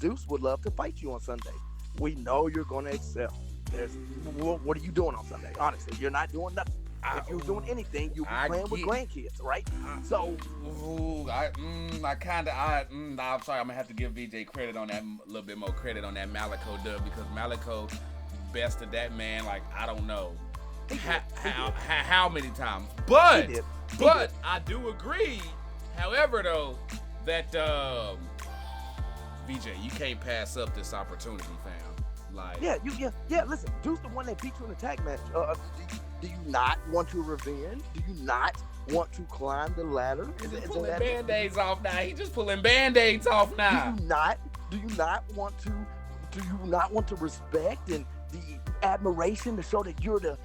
Deuce would love to fight you on Sunday. We know you're going to excel. What are you doing on Sunday? Honestly, you're not doing nothing. If you're doing anything, you'll be playing with grandkids, right? I'm sorry. I'm gonna have to give VJ credit on that, a little bit more credit on that Malico dub, because Malico bested that man like I don't know how many times. But I do agree. However, though, that VJ, you can't pass up this opportunity, fam. Like Listen, Deuce the one that beat you in the tag match. Do you not want to revenge? Do you not want to climb the ladder? He's pulling band-aids off now. He just pulling band-aids off now. Do you not want to respect and the admiration to show that you're the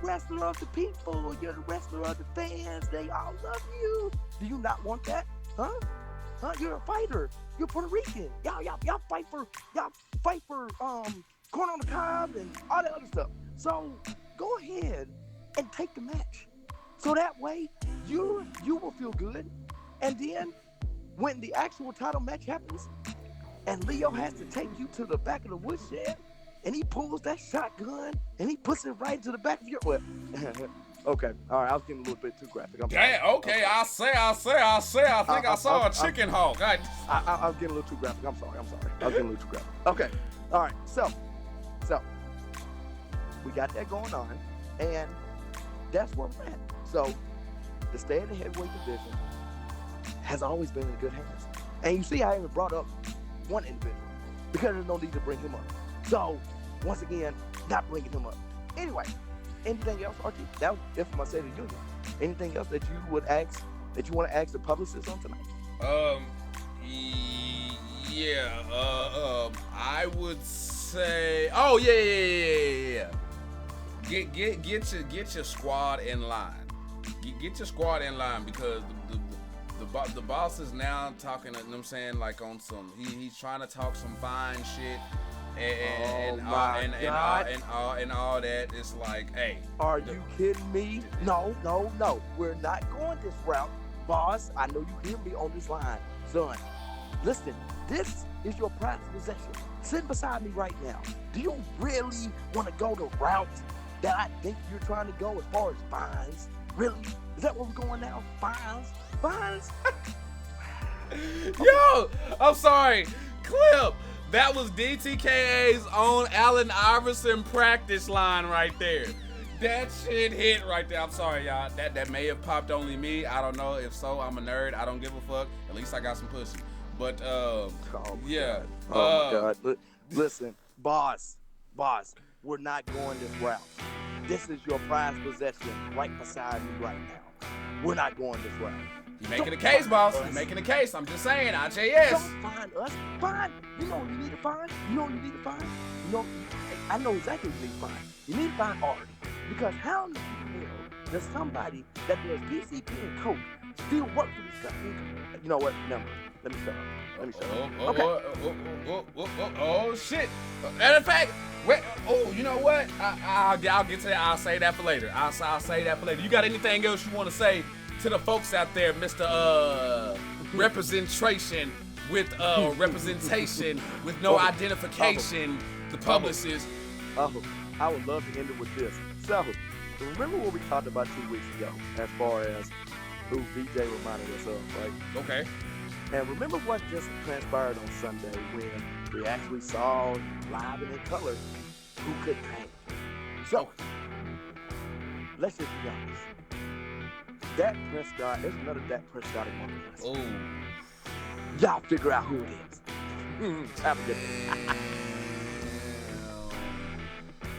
wrestler of the people, you're the wrestler of the fans, they all love you? Do you not want that? Huh? You're a fighter. You're Puerto Rican. Y'all fight for corn on the cob and all that other stuff. So go ahead and take the match. So that way you will feel good. And then when the actual title match happens and Leo has to take you to the back of the woodshed and he pulls that shotgun and he puts it right into the back of your okay, all right, I was getting a little bit too graphic. Damn, okay, I think I saw a chicken hawk. I was getting a little too graphic. I'm sorry. I was getting a little too graphic. Okay, all right, so We got that going on, and that's where we're at. So the stay in the heavyweight division has always been in good hands. And you see, I even brought up one individual because there's no need to bring him up. So once again, not bringing him up. Anyway, anything else, Archie? That was it from my State of the Union. Anything else that you would ask, that you want to ask the publicist on tonight? I would say, oh yeah. Get your squad in line. Get your squad in line because the boss is now talking. You know what I'm saying, like on some. He's trying to talk some fine shit. And all that. It's like, hey. Are you kidding me? No. We're not going this route. Boss, I know you hear me on this line. Son, listen, this is your prized possession. Sitting beside me right now. Do you really want to go the route that I think you're trying to go as far as fines? Really? Is that where we're going now? Fines? Yo, I'm sorry. Clip. That was DTKA's own Allen Iverson practice line right there. That shit hit right there. I'm sorry, y'all. That may have popped only me. I don't know. If so, I'm a nerd. I don't give a fuck. At least I got some pussy. But, yeah. Oh, my God. Listen, boss, we're not going this route. This is your prized possession right beside me right now. We're not going this route. You making a case, boss. You making a case. I'm just saying. I say yes. Don't find us. Find. You know what you need to find? I know exactly what you need to find. You need to find Art. Because how in the hell does somebody that does PCP and Coke still work for this company? You know what? Never mind. Let me shut up. Okay. Oh, shit. And in fact, you know what? I'll get to that. I'll say that for later. I'll say that for later. You got anything else you want to say to the folks out there, Mr. Representation with representation with no identification, the publicist? I would love to end it with this. So, remember what we talked about 2 weeks ago as far as who VJ reminded us of, right? Okay. And remember what just transpired on Sunday when we actually saw live and in color who could paint. So, let's just be honest. Dak Prescott, there's another Dak Prescott among us. Oh. Y'all figure out who it is. Have a good day.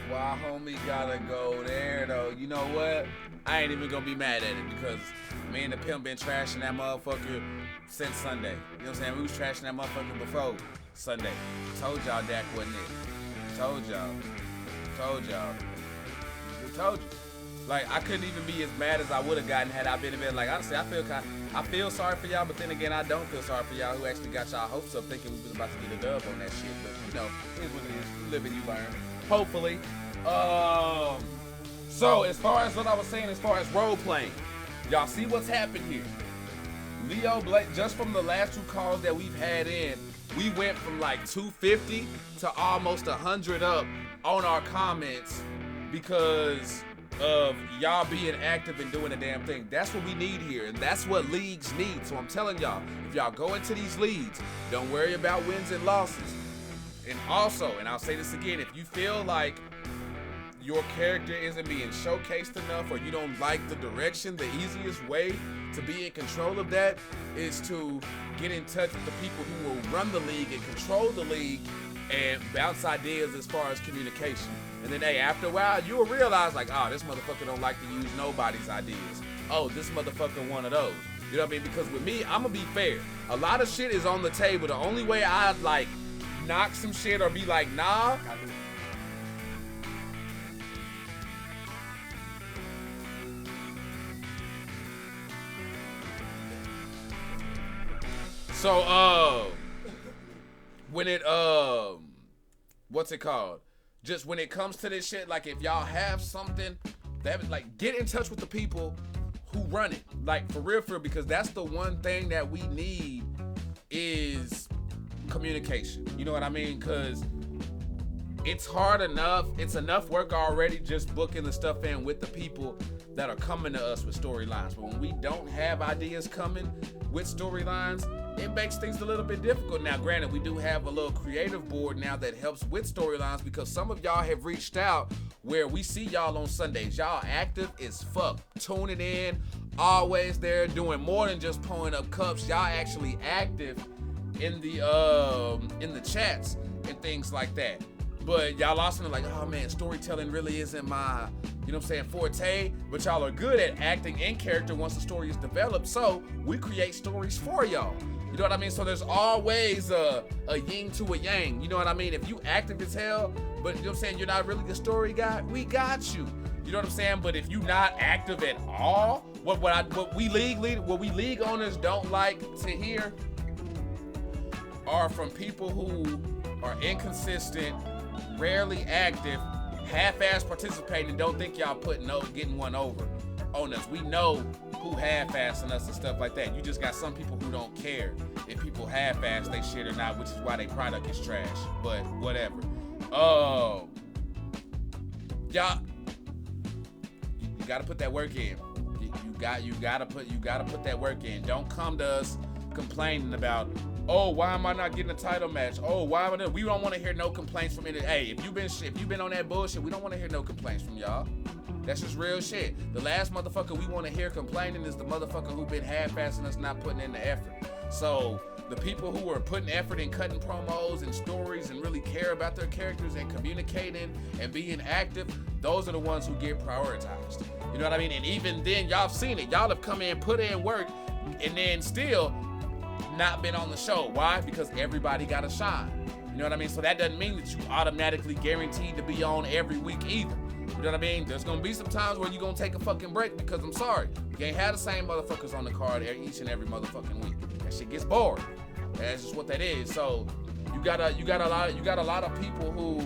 Why homie gotta go there though? You know what? I ain't even gonna be mad at it because me and the pimp been trashing that motherfucker since Sunday. You know what I'm saying? We was trashing that motherfucker before Sunday. Told y'all Dak wasn't it. Told y'all. Told you. Like, I couldn't even be as mad as I would have gotten had I been in bed. Like, honestly, I feel sorry for y'all, but then again, I don't feel sorry for y'all who actually got y'all hopes up thinking we was about to get a dub on that shit. But, you know, here's what it is. You live and you learn. Hopefully. So, as far as what I was saying, as far as role playing, y'all see what's happened here. Leo Blake, just from the last 2 calls that we've had in, we went from like 250 to almost 100 up on our comments because of y'all being active and doing the damn thing. That's what we need here, and that's what leagues need. So I'm telling y'all, if y'all go into these leagues, don't worry about wins and losses. And also, and I'll say this again, if you feel like your character isn't being showcased enough or you don't like the direction, the easiest way to be in control of that is to get in touch with the people who will run the league and control the league and bounce ideas as far as communication. And then, hey, after a while, you'll realize, like, oh, this motherfucker don't like to use nobody's ideas. Oh, this motherfucker one of those. You know what I mean? Because with me, I'm going to be fair. A lot of shit is on the table. The only way I, like, knock some shit or be like, nah, so, when it, what's it called? Just when it comes to this shit, like if y'all have something that, like, get in touch with the people who run it, like for real, because that's the one thing that we need is communication. You know what I mean? Because it's hard enough. It's enough work already just booking the stuff in with the people that are coming to us with storylines. But when we don't have ideas coming with storylines, it makes things a little bit difficult. Now, granted, we do have a little creative board now that helps with storylines because some of y'all have reached out where we see y'all on Sundays. Y'all active as fuck, tuning in, always there, doing more than just pulling up cups. Y'all actually active in the chats and things like that. But y'all also like, oh man, storytelling really isn't my, you know what I'm saying, forte. But y'all are good at acting in character once the story is developed. So we create stories for y'all. You know what I mean? So there's always a yin to a yang. You know what I mean? If you active as hell, but you know what I'm saying, you're not really the story guy, we got you. You know what I'm saying? But if you not active at all, what we league owners don't like to hear are from people who are inconsistent, rarely active, half-ass participating, don't think y'all getting one over on us. We know who half-assing us and stuff like that. You just got some people who don't care if people half-ass they shit or not, which is why their product is trash. But whatever. Y'all, you gotta put that work in. You gotta put that work in. Don't come to us complaining about, oh, why am I not getting a title match? Oh, why am I not? We don't want to hear no complaints from any. Hey, if you've been on that bullshit, we don't want to hear no complaints from y'all. That's just real shit. The last motherfucker we want to hear complaining is the motherfucker who been half-assing us, not putting in the effort. So the people who are putting effort in cutting promos and stories and really care about their characters and communicating and being active, those are the ones who get prioritized. You know what I mean? And even then, y'all have seen it. Y'all have come in, put in work, and then still not been on the show. Why? Because everybody got to shine. You know what I mean? So that doesn't mean that you automatically guaranteed to be on every week either. You know what I mean? There's gonna be some times where you're gonna take a fucking break because I'm sorry, you can't have the same motherfuckers on the card each and every motherfucking week. That shit gets boring. That's just what that is. So you got a lot of people who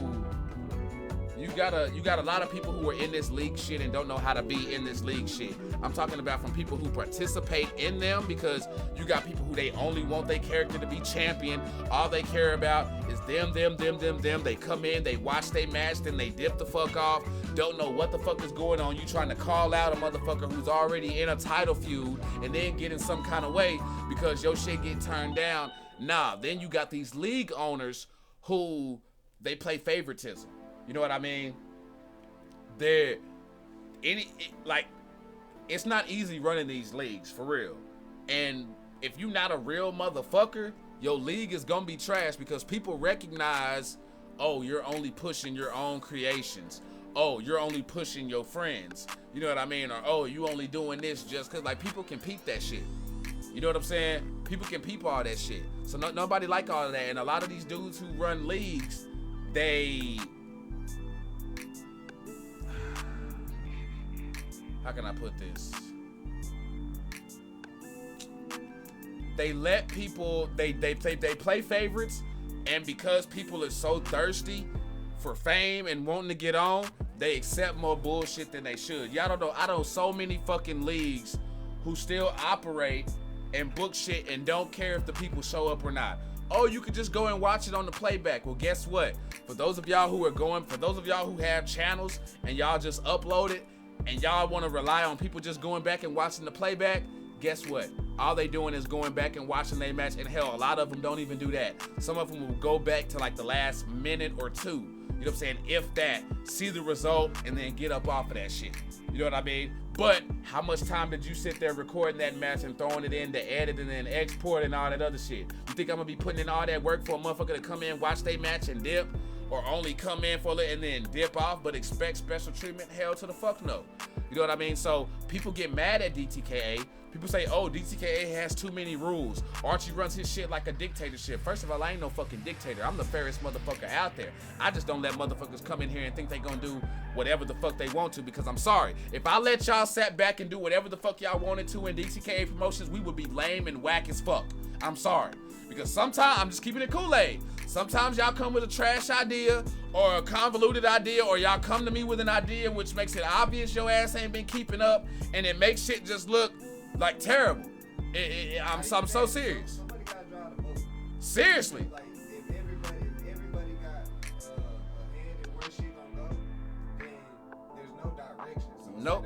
are in this league shit and don't know how to be in this league shit. I'm talking about from people who participate in them, because you got people who they only want their character to be champion. All they care about is them. They come in, they watch they match, then they dip the fuck off. Don't know what the fuck is going on. You trying to call out a motherfucker who's already in a title feud and then get in some kind of way because your shit get turned down. Nah, then you got these league owners who they play favoritism. You know what I mean? It's not easy running these leagues, for real. And if you're not a real motherfucker, your league is gonna be trash because people recognize, oh, you're only pushing your own creations. Oh, you're only pushing your friends. You know what I mean? Or, oh, you only doing this just because, like, people can peep that shit. You know what I'm saying? People can peep all that shit. So nobody like all of that. And a lot of these dudes who run leagues, how can I put this? They let people, they play favorites, and because people are so thirsty for fame and wanting to get on, they accept more bullshit than they should. Y'all don't know, I know so many fucking leagues who still operate and book shit and don't care if the people show up or not. Oh, you could just go and watch it on the playback. Well, guess what? For those of y'all who have channels and y'all just upload it and y'all want to rely on people just going back and watching the playback, guess what? All they doing is going back and watching their match, and hell, a lot of them don't even do that. Some of them will go back to like the last minute or two. You know what I'm saying? If that, see the result, and then get up off of that shit. You know what I mean? But how much time did you sit there recording that match and throwing it in to edit and then export and all that other shit? You think I'm gonna be putting in all that work for a motherfucker to come in, watch their match and dip? Or only come in for it and then dip off but expect special treatment? Hell to the fuck no. You know what I mean? So people get mad at DTKA. People say, oh, DTKA has too many rules. Archie runs his shit like a dictatorship. First of all, I ain't no fucking dictator. I'm the fairest motherfucker out there. I just don't let motherfuckers come in here and think they gonna do whatever the fuck they want to, because I'm sorry. If I let y'all sit back and do whatever the fuck y'all wanted to in DTKA promotions, we would be lame and whack as fuck. I'm sorry. Because sometimes, I'm just keeping it Kool-Aid. Sometimes y'all come with a trash idea or a convoluted idea, or y'all come to me with an idea which makes it obvious your ass ain't been keeping up, and it makes shit just look like terrible. I'm so serious. Seriously. Like, if everybody got a hand in where shit gonna go, then there's no direction. So Nope.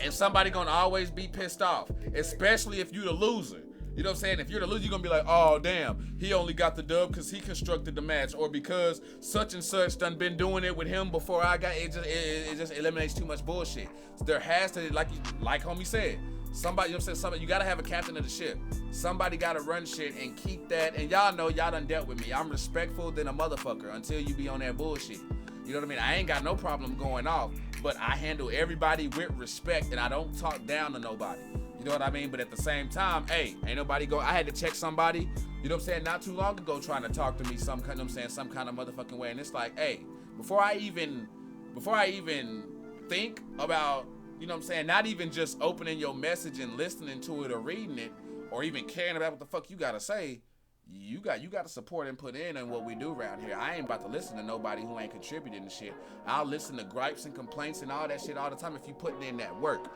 And somebody gonna always be pissed off, especially if you the loser. You know what I'm saying? If you're the loser, you're gonna be like, oh damn, he only got the dub because he constructed the match, or because such and such done been doing it with him before I got it. It just eliminates too much bullshit. There has to, like homie said, somebody, you know what I'm saying? Somebody, you gotta have a captain of the ship. Somebody gotta run shit and keep that. And y'all know y'all done dealt with me. I'm respectful than a motherfucker until you be on that bullshit. You know what I mean? I ain't got no problem going off, but I handle everybody with respect and I don't talk down to nobody. You know what I mean? But at the same time, hey, ain't nobody I had to check somebody, you know what I'm saying, not too long ago trying to talk to me some kind of motherfucking way. And it's like, hey, before I even think about, you know what I'm saying, not even just opening your message and listening to it or reading it or even caring about what the fuck you gotta say, you got to support and put in what we do around here. I ain't about to listen to nobody who ain't contributing to shit. I'll listen to gripes and complaints and all that shit all the time if you putting in that work.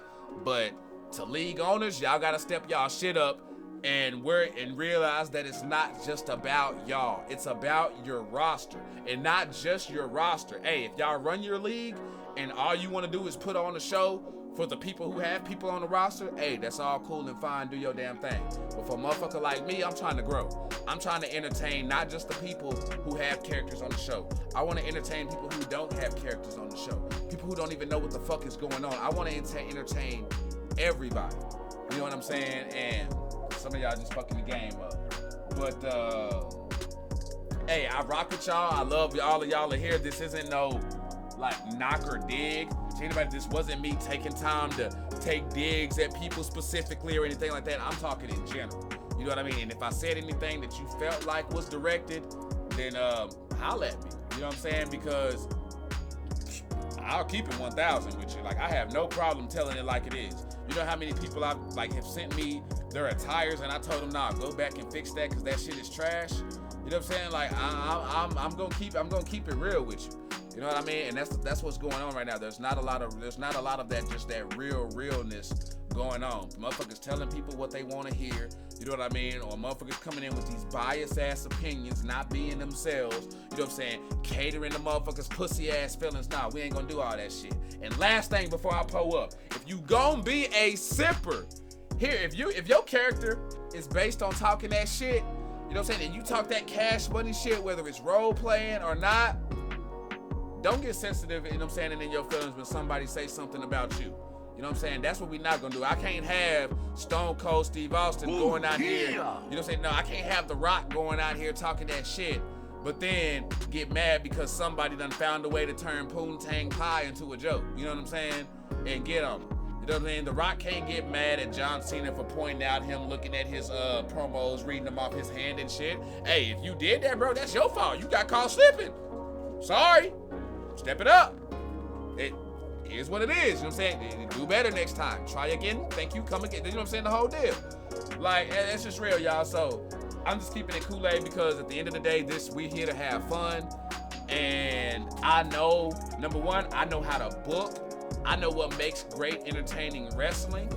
But to league owners, y'all gotta step y'all shit up and realize that it's not just about y'all. It's about your roster, and not just your roster. Hey, if y'all run your league and all you want to do is put on a show for the people who have people on the roster, hey, that's all cool and fine. Do your damn thing. But for a motherfucker like me, I'm trying to grow. I'm trying to entertain not just the people who have characters on the show. I want to entertain people who don't have characters on the show. People who don't even know what the fuck is going on. I want to entertain everybody. You know what I'm saying? And some of y'all just fucking the game up. But hey, I rock with y'all. I love all of y'all are here. This isn't no like knock or dig to anybody. This wasn't me taking time to take digs at people specifically or anything like that. I'm talking in general. You know what I mean? And if I said anything that you felt like was directed, then holla at me. You know what I'm saying? Because I'll keep it 1,000 with you. Like, I have no problem telling it like it is. You know how many people have sent me their attires and I told them, nah, go back and fix that because that shit is trash. You know what I'm saying? Like, I'm gonna keep it real with you. You know what I mean? And that's what's going on right now. There's not a lot of that, just that realness going on. Motherfuckers telling people what they want to hear. You know what I mean? Or motherfuckers coming in with these biased ass opinions, not being themselves. You know what I'm saying? Catering to motherfuckers pussy ass feelings. Nah, we ain't gonna do all that shit. And last thing before I pull up, if you gonna be a sipper, here, if your character is based on talking that shit, you know what I'm saying, and you talk that cash money shit, whether it's role playing or not, don't get sensitive, you know what I'm saying, and in your feelings when somebody say something about you. You know what I'm saying? That's what we not gonna do. I can't have Stone Cold Steve Austin going out here. You know what I'm saying? No, I can't have The Rock going out here talking that shit, but then get mad because somebody done found a way to turn Poontang Pie into a joke. You know what I'm saying? And get on him. You know what I'm saying? The Rock can't get mad at John Cena for pointing out him looking at his promos, reading them off his hand and shit. Hey, if you did that, bro, that's your fault. You got caught slipping. Sorry. Step it up. It is what it is. You know what I'm saying? Do better next time. Try again. Thank you. Come again. You know what I'm saying? The whole deal. Like, it's just real, y'all. So I'm just keeping it Kool-Aid because at the end of the day, we here to have fun. And I know, number one, I know how to book. I know what makes great entertaining wrestling.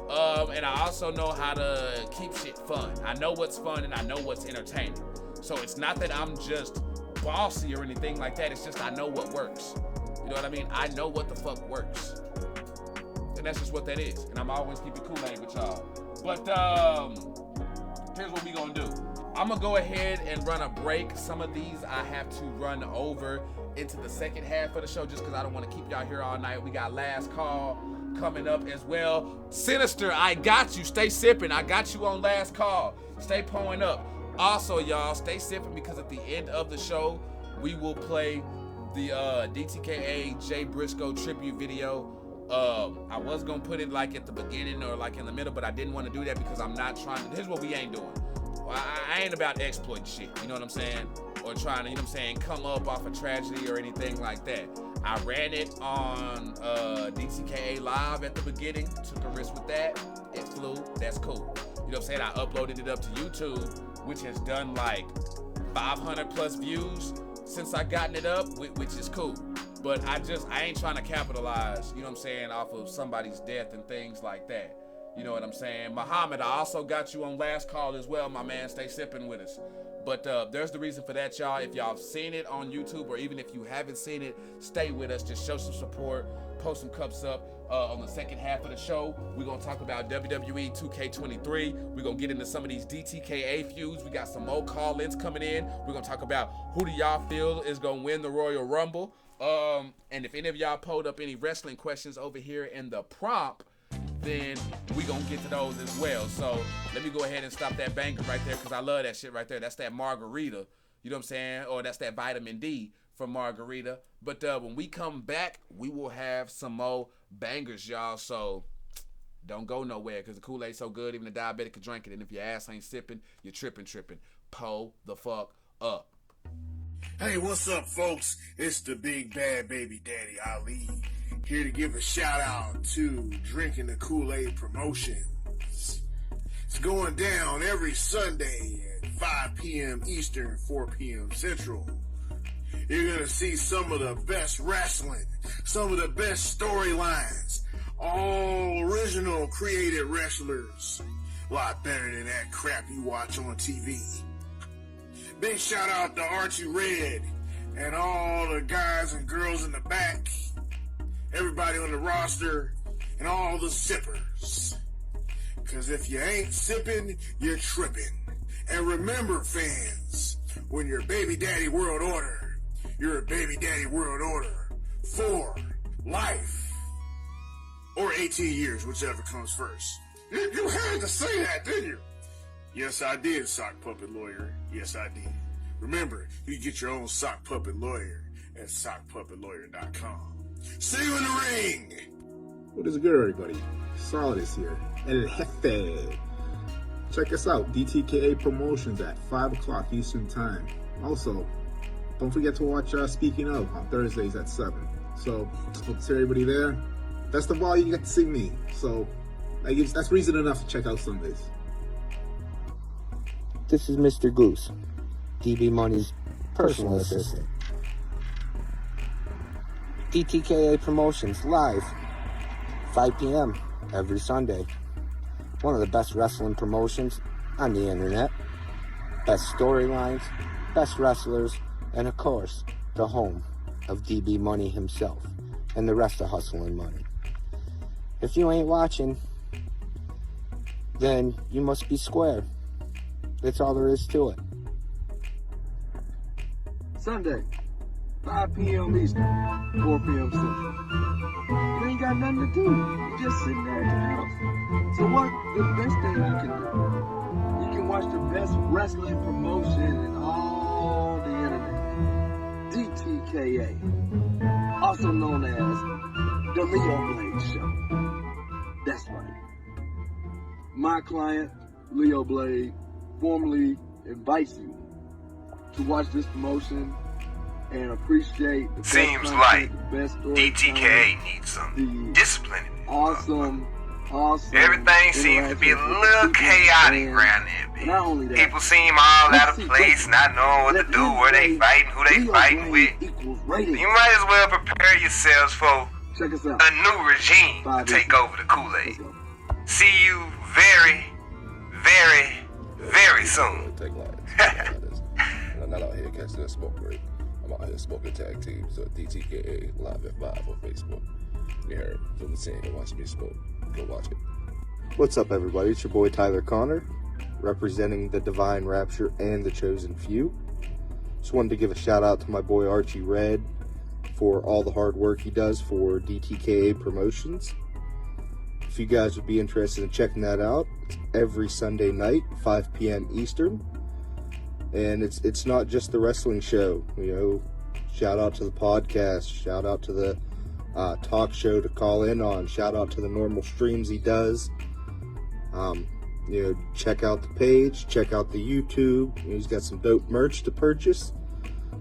And I also know how to keep shit fun. I know what's fun and I know what's entertaining. So it's not that I'm just bossy or anything like that. It's just I know what works. You know what I mean? I know what the fuck works. And that's just what that is. And I'm always keeping Kool-Aid with y'all. But here's what we gonna do. I'm gonna go ahead and run a break. Some of these I have to run over into the second half of the show just because I don't want to keep y'all here all night. We got Last Call coming up as well. Sinister, I got you. Stay sipping. I got you on Last Call. Stay pulling up. Also, y'all, stay sipping because at the end of the show, we will play the DTKA Jay Briscoe tribute video. I was gonna put it like at the beginning or like in the middle, but I didn't want to do that because I'm not trying to. Here's what we ain't doing. I ain't about exploiting shit, you know what I'm saying? Or trying to, you know what I'm saying, come up off a tragedy or anything like that. I ran it on DTKA Live at the beginning, took a risk with that. It flew, that's cool. You know what I'm saying? I uploaded it up to YouTube, which has done like 500 plus views since I gotten it up, which is cool. But I ain't trying to capitalize, you know what I'm saying, off of somebody's death and things like that. You know what I'm saying? Muhammad, I also got you on Last Call as well, my man. Stay sipping with us. But there's the reason for that, y'all. If y'all have seen it on YouTube or even if you haven't seen it, stay with us. Just show some support. Post some cups up. On the second half of the show, we're going to talk about WWE 2K23. We're going to get into some of these DTKA feuds. We got some more call-ins coming in. We're going to talk about who do y'all feel is going to win the Royal Rumble. And if any of y'all pulled up any wrestling questions over here in the prompt, then we gonna get to those as well. So let me go ahead and stop that banger right there, because I love that shit right there. That's that margarita, you know what I'm saying? Or that's that vitamin D from margarita. But when we come back, we will have some more bangers, y'all. So don't go nowhere, because the Kool-Aid's so good, even a diabetic can drink it. And if your ass ain't sipping, you're tripping. Pull the fuck up. Hey, what's up, folks? It's the big bad baby daddy Ali, here to give a shout out to Drinking the Kool-Aid Promotions. It's going down every Sunday at 5 p.m. Eastern, 4 p.m. Central. You're going to see some of the best wrestling, some of the best storylines, all original created wrestlers. A lot better than that crap you watch on TV. Big shout out to Archie Red and all the guys and girls in the back, everybody on the roster, and all the sippers. Because if you ain't sipping, you're tripping. And remember, fans, when you're baby daddy world order, you're a baby daddy world order for life. Or 18 years, whichever comes first. You had to say that, didn't you? Yes, I did, sock puppet lawyer. Yes, I did. Remember, you can get your own sock puppet lawyer at sockpuppetlawyer.com. See you in the ring! What is good, everybody? Solid is here. El Jefe. Check us out, DTKA Promotions at 5 o'clock Eastern Time. Also, don't forget to watch Speaking Of on Thursdays at 7. So, hope to see everybody there. Best of all, you get to see me. So, that's reason enough to check out Sundays. This is Mr. Goose, DB Money's personal assistant. DTKA Promotions live, 5 p.m. every Sunday. One of the best wrestling promotions on the internet. Best storylines, best wrestlers, and of course, the home of DB Money himself and the rest of Hustling Money. If you ain't watching, then you must be square. That's all there is to it. Sunday, 5 p.m. Eastern, 4 p.m. Central. You ain't got nothing to do. You're just sitting there at the house. So what the best thing you can do? You can watch the best wrestling promotion in all the internet. DTKA, also known as the Leo Blade Show. That's right. My client, Leo Blade, formally invites you to watch this promotion and appreciate the Seems best like content, the best DTKA needs some discipline. Awesome. Everything seems to be a little chaotic around there. Not only that, people seem all out of place, not knowing what to do, where they fighting, who they fighting with. You might as well prepare yourselves for a new regime to take over the Kool-Aid. See you very, very, very soon. I'm not out here catching a smoke break. I'm out here smoking tag teams at DTKA Live at 5 on Facebook. You heard from the scene and watch me smoke. Go watch it. What's up, everybody? It's your boy Tyler Connor, representing the Divine Rapture and the Chosen Few. Just wanted to give a shout out to my boy Archie Red for all the hard work he does for DTKA Promotions. If you guys would be interested in checking that out, it's every Sunday night, 5 p.m. Eastern. And it's not just the wrestling show, you know. Shout out to the podcast, shout out to the talk show to call in on, shout out to the normal streams he does. You know, check out the page, check out the YouTube. He's got some dope merch to purchase.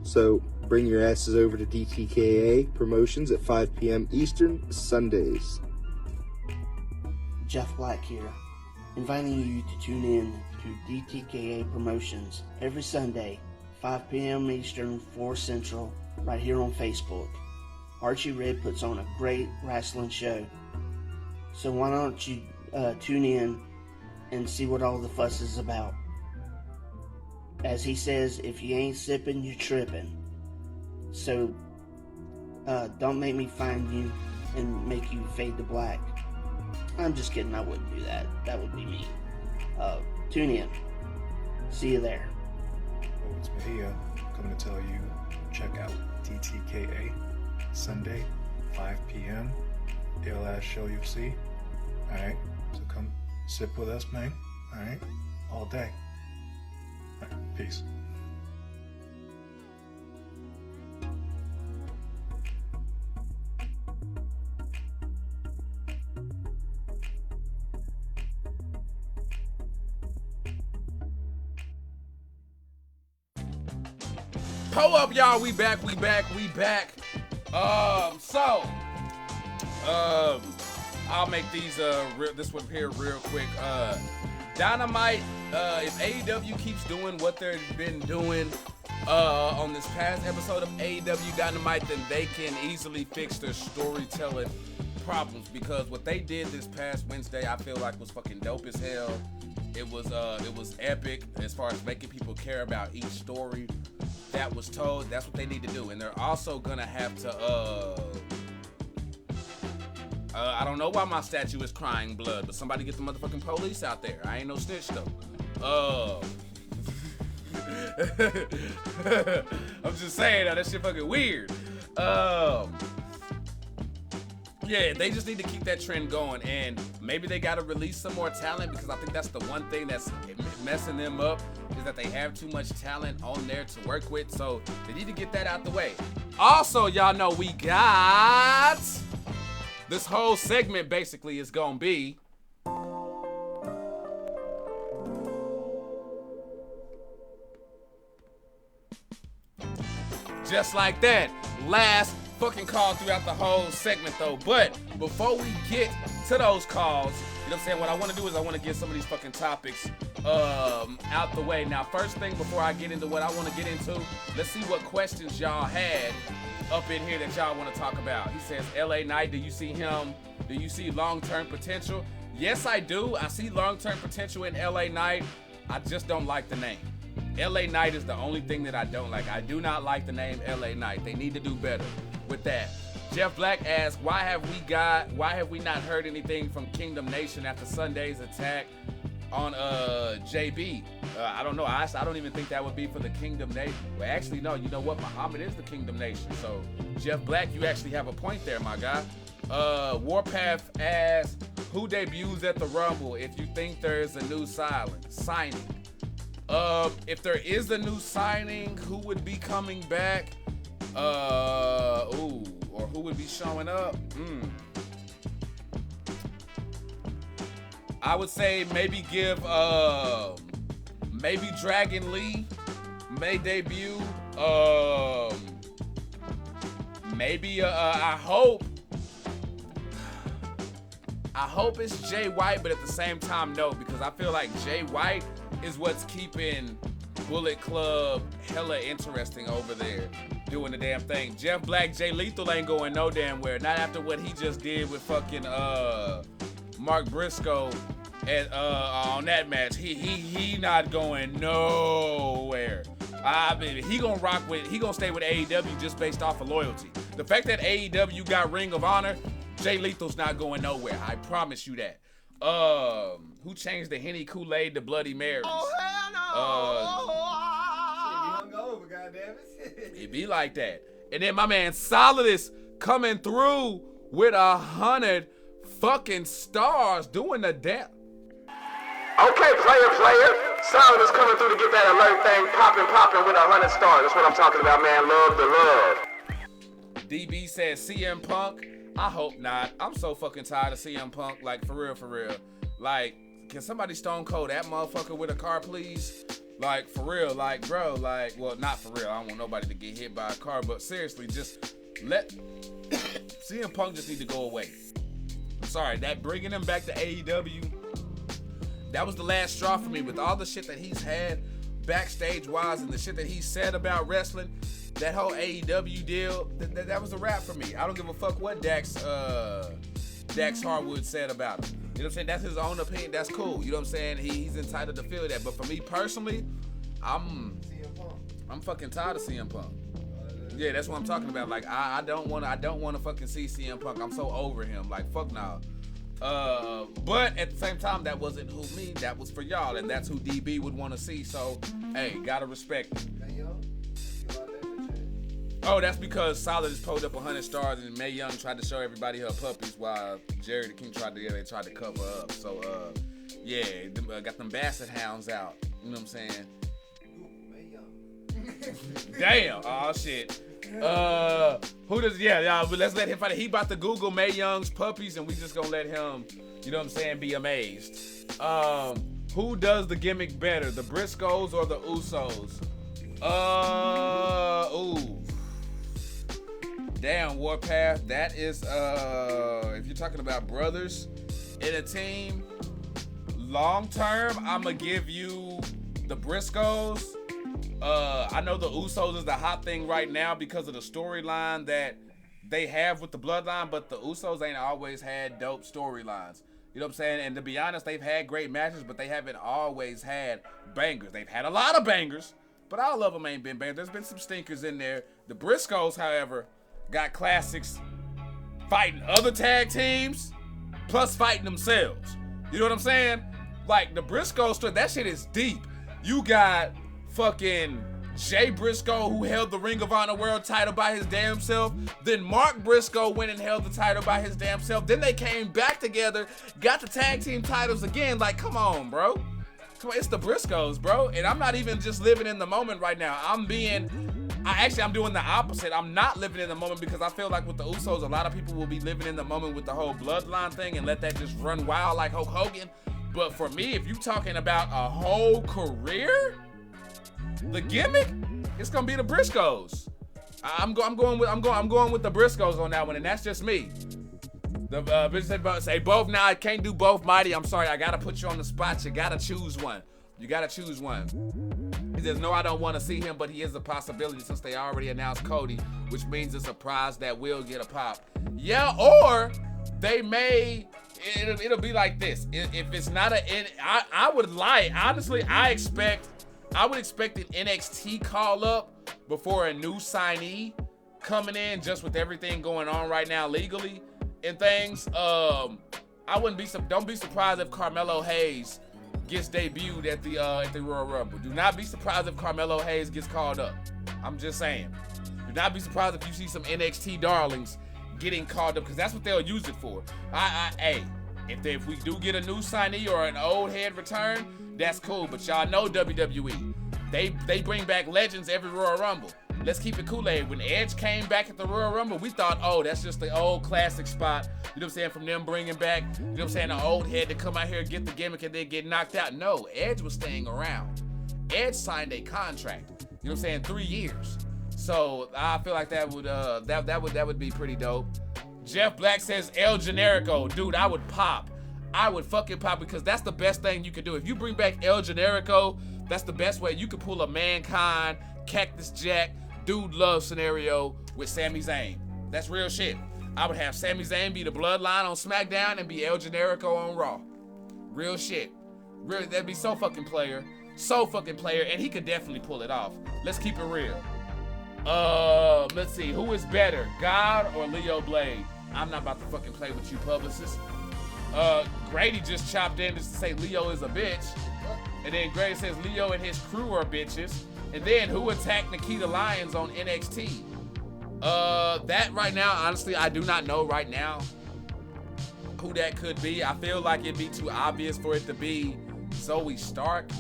So bring your asses over to DTKA Promotions at 5 p.m. Eastern, Sundays. Jeff Black here, inviting you to tune in to DTKA Promotions every Sunday, 5 p.m. Eastern, 4 Central, right here on Facebook. Archie Red puts on a great wrestling show, so why don't you tune in and see what all the fuss is about. As he says, if you ain't sipping, you're tripping. So don't make me find you and make you fade to black. I'm just kidding, I wouldn't do that. That would be mean. Tune in. See you there. Oh, it's Bahia coming to tell you, check out DTKA Sunday, 5 p.m. Ill ass show you'll see. Alright, so come sit with us, man. Alright, all day. All right, peace. Pull up, y'all. We back. I'll make these this one here real quick. Dynamite, if AEW keeps doing what they've been doing on this past episode of AEW Dynamite, then they can easily fix their storytelling problems, because what they did this past Wednesday, I feel like was fucking dope as hell. It was epic as far as making people care about each story that was told. That's what they need to do. And they're also gonna have to I don't know why my statue is crying blood, but somebody get the motherfucking police out there. I ain't no snitch though. I'm just saying that shit fucking weird. Yeah, they just need to keep that trend going, and maybe they gotta release some more talent, because I think that's the one thing that's messing them up, is that they have too much talent on there to work with, so they need to get that out the way. Also, y'all know we got this whole segment basically is gonna be just like that. Last fucking call throughout the whole segment though. But before we get to those calls, you know what I'm saying, what I want to do is I want to get some of these fucking topics out the way. Now, first thing before I get into what I want to get into, let's see what questions y'all had up in here that y'all want to talk about. He says, LA Knight, do you see long-term potential? Yes, I do. I see long-term potential in LA Knight. I just don't like the name. LA Knight is the only thing that I don't like. I do not like the name LA Knight. They need to do better with that. Jeff Black asks, why have we not heard anything from Kingdom Nation after Sunday's attack on JB? I don't know. I don't even think that would be for the Kingdom Nation. Well, actually, no. You know what? Muhammad is the Kingdom Nation. So, Jeff Black, you actually have a point there, my guy. Warpath asks, who debuts at the Rumble if you think there is a new signing? If there is a new signing, who would be coming back? Or who would be showing up? I would say maybe give maybe Dragon Lee may debut. Maybe I hope it's Jay White, but at the same time, no, because I feel like Jay White is what's keeping Bullet Club hella interesting over there, doing the damn thing. Jeff Black, Jay Lethal ain't going no damn where. Not after what he just did with fucking Mark Briscoe at on that match. He not going nowhere. I mean, he gonna stay with AEW just based off of loyalty. The fact that AEW got Ring of Honor, Jay Lethal's not going nowhere. I promise you that. Who changed the Henny Kool-Aid to Bloody Marys? Oh, hell no! Shit, you hung over, goddammit. It be like that. And then my man Solidus coming through with 100 fucking stars doing the damn. Okay, player. Solidus coming through to get that alert thing popping with 100 stars. That's what I'm talking about, man. Love the love. DB says CM Punk. I hope not. I'm so fucking tired of CM Punk. Like, for real. Like, can somebody stone cold that motherfucker with a car, please? Like, for real. Like, bro, like, well, not for real. I don't want nobody to get hit by a car, but seriously, just let CM Punk just need to go away. I'm sorry, that bringing him back to AEW, that was the last straw for me. With all the shit that he's had backstage-wise and the shit that he said about wrestling, that whole AEW deal, that was a wrap for me. I don't give a fuck what Dax Harwood said about him. You know what I'm saying? That's his own opinion. That's cool. You know what I'm saying? He's entitled to feel that. But for me personally, I'm fucking tired of CM Punk. Yeah, that's what I'm talking about. Like, I don't want to fucking see CM Punk. I'm so over him. Like, fuck nah. But at the same time, that wasn't who me. That was for y'all, and that's who DB would want to see. So, hey, gotta respect it. Oh, that's because Solid has pulled up 100 stars, and Mae Young tried to show everybody her puppies while Jerry the King tried to cover up. So, yeah, got them Basset Hounds out. You know what I'm saying? Damn. Oh shit. Who does? Yeah. But let's let him fight it. He about to Google Mae Young's puppies, and we just gonna let him. You know what I'm saying? Be amazed. Who does the gimmick better, the Briscoes or the Usos? Ooh. Damn, Warpath. That is if you're talking about brothers in a team, long term, I'ma give you the Briscoes. I know the Usos is the hot thing right now because of the storyline that they have with the Bloodline, but the Usos ain't always had dope storylines. You know what I'm saying? And to be honest, they've had great matches, but they haven't always had bangers. They've had a lot of bangers, but all of them ain't been bangers. There's been some stinkers in there. The Briscoes, however, got classics fighting other tag teams, plus fighting themselves. You know what I'm saying? Like, the Briscoe story, that shit is deep. You got fucking Jay Briscoe, who held the Ring of Honor World title by his damn self. Then Mark Briscoe went and held the title by his damn self. Then they came back together, got the tag team titles again. Like, come on, bro. Come on, it's the Briscoes, bro. And I'm not even just living in the moment right now. I'm doing the opposite. I'm not living in the moment because I feel like with the Usos, a lot of people will be living in the moment with the whole Bloodline thing and let that just run wild like Hulk Hogan. But for me, if you're talking about a whole career, the gimmick, it's gonna be the Briscoes. I'm going with the Briscoes on that one, and that's just me. The bitch say both. Now I can't do both, Mighty. I'm sorry, I gotta put you on the spot. You gotta choose one. You gotta choose one. He says no, I don't want to see him, but he is a possibility since they already announced Cody, which means it's a prize that will get a pop. Yeah, or they may. It'll be like this. If it's not I would lie. Honestly, I would expect an NXT call up before a new signee coming in, just with everything going on right now legally and things. Don't be surprised if Carmelo Hayes gets debuted at the Royal Rumble. Do not be surprised if Carmelo Hayes gets called up. I'm just saying. Do not be surprised if you see some NXT darlings getting called up, because that's what they'll use it for. Hey, if we do get a new signee or an old head return, that's cool. But y'all know WWE, they bring back legends every Royal Rumble. Let's keep it Kool-Aid. When Edge came back at the Royal Rumble, we thought, oh, that's just the old classic spot. You know what I'm saying? From them bringing back, you know what I'm saying, the old head to come out here, get the gimmick, and then get knocked out. No, Edge was staying around. Edge signed a contract. You know what I'm saying? 3 years. So I feel like that would be pretty dope. Jeff Black says El Generico. Dude, I would pop. I would fucking pop, because that's the best thing you could do. If you bring back El Generico, that's the best way. You could pull a Mankind, Cactus Jack, Dude Love scenario with Sami Zayn. That's real shit. I would have Sami Zayn be the Bloodline on SmackDown and be El Generico on Raw. Real shit. Really, that'd be so fucking player. So fucking player, and he could definitely pull it off. Let's keep it real. Let's see. Who is better, God or Leo Blade? I'm not about to fucking play with you, publicists. Grady just chopped in just to say Leo is a bitch. And then Grady says Leo and his crew are bitches. And then who attacked Nikita Lyons on NXT? That right now, honestly, I do not know right now who that could be. I feel like it'd be too obvious for it to be Zoe Stark.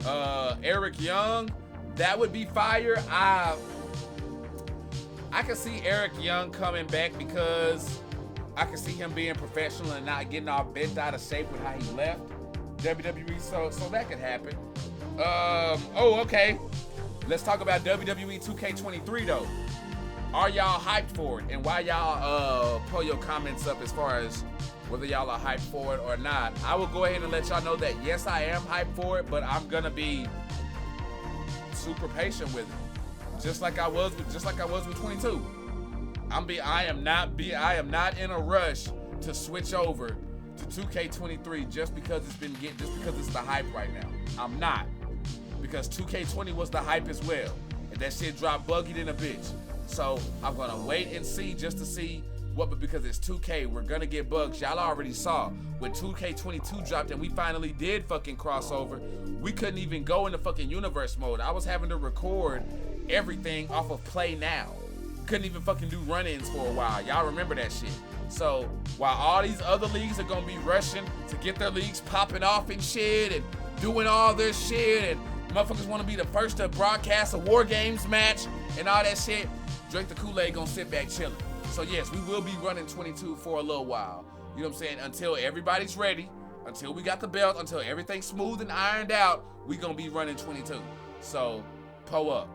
Eric Young, that would be fire. I can see Eric Young coming back because I can see him being professional and not getting all bent out of shape with how he left WWE. So that could happen. Okay. Let's talk about WWE 2K23 though. Are y'all hyped for it? And why y'all pull your comments up as far as whether y'all are hyped for it or not. I will go ahead and let y'all know that yes, I am hyped for it, but I'm gonna be super patient with it. Just like I was with 22. I am not in a rush to switch over to 2K23 just because it's the hype right now. I'm not. Because 2K20 was the hype as well. and that shit dropped buggy than a bitch. So I'm gonna wait and see just to see what, but because it's 2K, we're gonna get bugs. Y'all already saw when 2K22 dropped and we finally did fucking crossover, we couldn't even go into fucking universe mode. I was having to record everything off of Play Now. Couldn't even fucking do run-ins for a while. Y'all remember that shit. So while all these other leagues are gonna be rushing to get their leagues popping off and shit and doing all this shit, and motherfuckers wanna be the first to broadcast a War Games match and all that shit, Drink the Kool-Aid gonna sit back chilling. So yes, we will be running 22 for a little while. You know what I'm saying? Until everybody's ready, until we got the belt, until everything's smooth and ironed out, we gonna be running 22. So, pull up.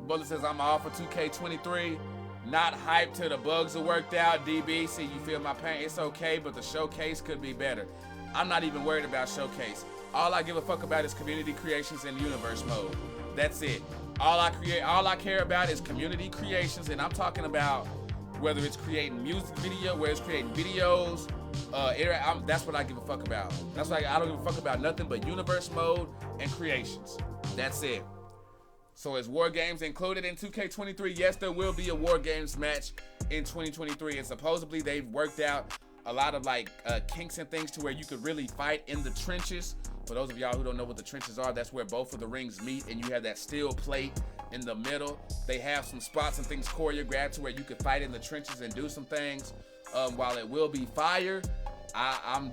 Bullet says, I'm all for 2K23. Not hyped till the bugs are worked out. DB, see, you feel my pain. It's okay, but the showcase could be better. I'm not even worried about showcase. All I give a fuck about is community creations and universe mode. That's it. All I care about is community creations, and I'm talking about whether it's creating music video, whether it's creating videos, that's what I give a fuck about. That's why I don't give a fuck about nothing but universe mode and creations. That's it. So is War Games included in 2K23? Yes, there will be a War Games match in 2023, and supposedly they've worked out a lot of like kinks and things to where you could really fight in the trenches. For those of y'all who don't know what the trenches are, that's where both of the rings meet and you have that steel plate in the middle. They have some spots and things choreographed to where you could fight in the trenches and do some things. While it will be fire, I'm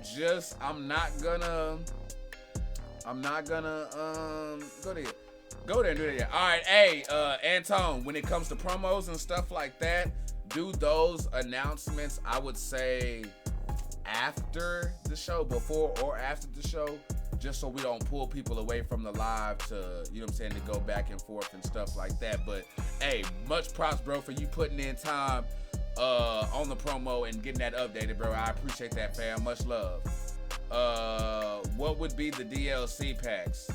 not gonna go there and do that. All right, hey, Antone, when it comes to promos and stuff like that, do those announcements, I would say, after the show, before or after the show, just so we don't pull people away from the live to, you know what I'm saying, to go back and forth and stuff like that. But, hey, much props, bro, for you putting in time on the promo and getting that updated, bro. I appreciate that, fam. Much love. What would be the DLC packs?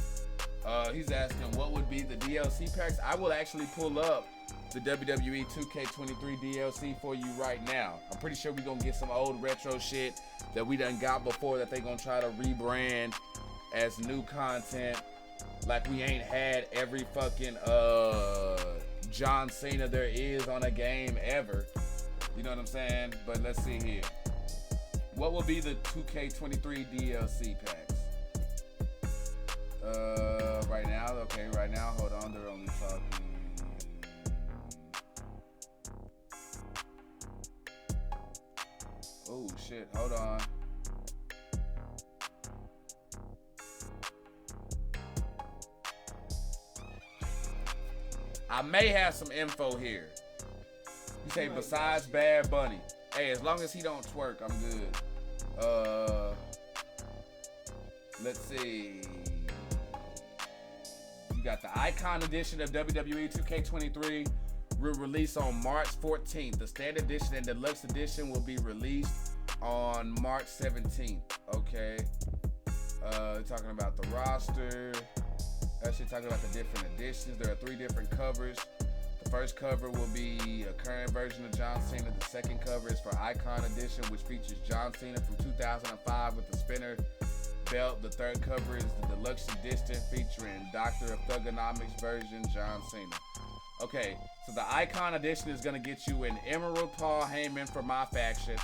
He's asking what would be the DLC packs. I will actually pull up the WWE 2K23 DLC for you right now. I'm pretty sure we're gonna get some old retro shit that we done got before that they gonna try to rebrand as new content, like we ain't had every fucking John Cena there is on a game ever. You know what I'm saying? But let's see here. What will be the 2K23 DLC packs? Right now, okay, right now, hold on, they're only talking. Oh shit, hold on. I may have some info here. You say besides Bad Bunny. Hey, as long as he don't twerk, I'm good. Let's see. You got the Icon Edition of WWE 2K23 will release on March 14th. The Standard Edition and Deluxe Edition will be released on March 17th. Okay. Talking about the roster. Actually talking about the different editions. There are 3 different covers. The first cover will be a current version of John Cena. The second cover is for Icon Edition, which features John Cena from 2005 with the spinner belt. The third cover is the Deluxe Edition featuring Doctor of Thugonomics version John Cena. Okay, so the Icon Edition is gonna get you an Emerald Paul Heyman for My Faction,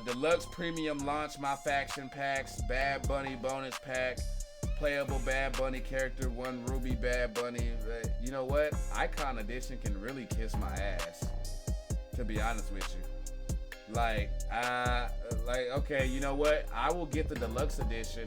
Deluxe Premium Launch My Faction packs, Bad Bunny bonus pack, playable Bad Bunny character, 1 Ruby Bad Bunny. You know what? Icon Edition can really kiss my ass, to be honest with you. Okay, you know what? I will get the Deluxe Edition,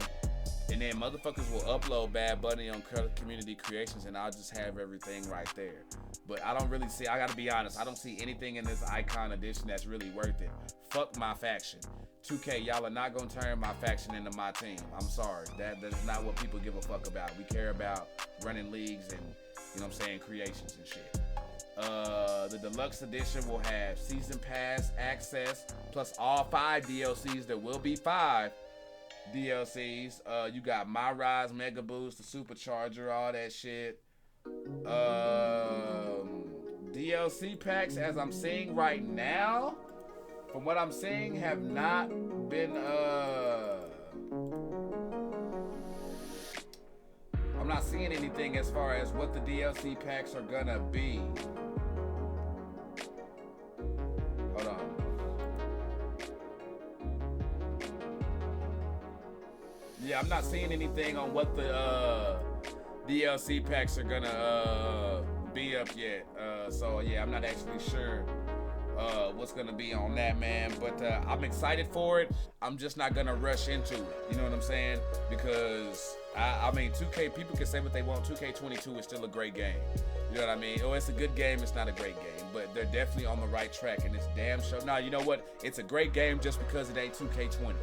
and then motherfuckers will upload Bad Bunny on Community Creations, and I'll just have everything right there. But I don't really see, I gotta be honest, I don't see anything in this Icon Edition that's really worth it. Fuck My Faction. 2K, y'all are not gonna turn My Faction into my team. I'm sorry. That's not what people give a fuck about. We care about running leagues and, you know what I'm saying, creations and shit. The Deluxe Edition will have Season Pass access, plus all 5 DLCs. There will be 5 DLCs. You got My Rise, Mega Boost, the Supercharger, all that shit. DLC packs, as I'm seeing right now, from what I'm seeing, have not been I'm not seeing anything as far as what the DLC packs are gonna be. Hold on. Yeah, I'm not seeing anything on what the DLC packs are gonna be up yet. So yeah, I'm not actually sure what's gonna be on that, man. But I'm excited for it. I'm just not gonna rush into it. You know what I'm saying? Because I mean, 2K, people can say what they want. 2K22 is still a great game. You know what I mean? Oh, it's a good game. It's not a great game, but they're definitely on the right track, and it's damn sure. Now, you know what? It's a great game just because it ain't 2K20.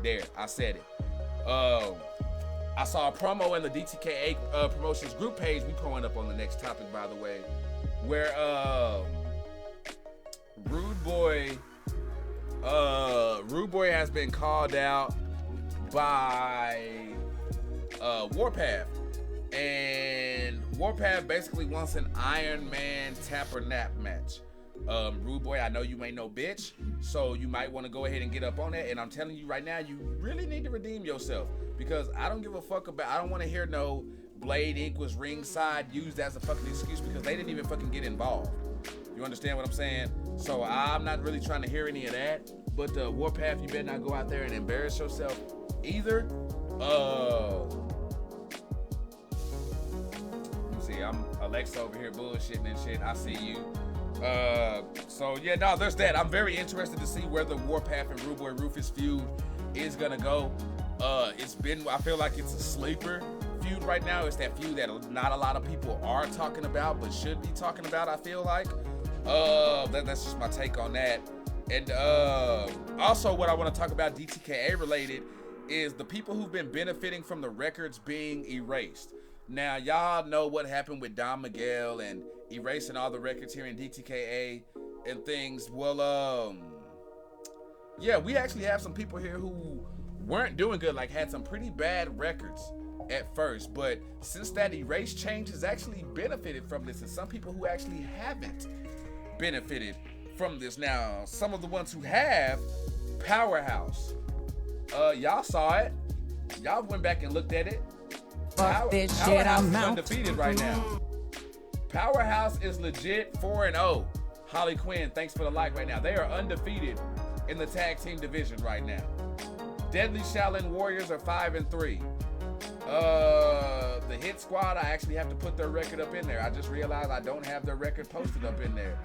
There, I said it. I saw a promo in the DTKA promotions group page. We pulling up on the next topic, by the way, where Rude Boy has been called out by Warpath, and Warpath basically wants an Iron Man Tapper Nap match. Rude Boy, I know you ain't no bitch, so you might want to go ahead and get up on that. And I'm telling you right now, you really need to redeem yourself, because I don't give a fuck about. I don't want to hear no Blade Inc. was ringside used as a fucking excuse, because they didn't even fucking get involved. You understand what I'm saying? So I'm not really trying to hear any of that. But Warpath, you better not go out there and embarrass yourself either. Let me see. I'm Alexa over here bullshitting and shit. I see you. So yeah, no, there's that. I'm very interested to see where the Warpath and Rude Boy Rufus feud is gonna go. I feel like it's a sleeper feud right now. It's that feud that not a lot of people are talking about, but should be talking about, I feel like. That's just my take on that. And also what I want to talk about DTKA related is the people who've been benefiting from the records being erased. Now, y'all know what happened with Don Miguel and erasing all the records here in DTKA and things. Well, yeah, we actually have some people here who weren't doing good, like had some pretty bad records at first, but since that erase change has actually benefited from this, and some people who actually haven't benefited from this. Now, some of the ones who have, Powerhouse, y'all saw it, y'all went back and looked at it. Powerhouse is undefeated right now. Powerhouse is legit 4-0. Holly Quinn, thanks for the like right now. They are undefeated in the tag team division right now. Deadly Shaolin Warriors are 5-3. The Hit Squad, I actually have to put their record up in there. I just realized I don't have their record posted up in there.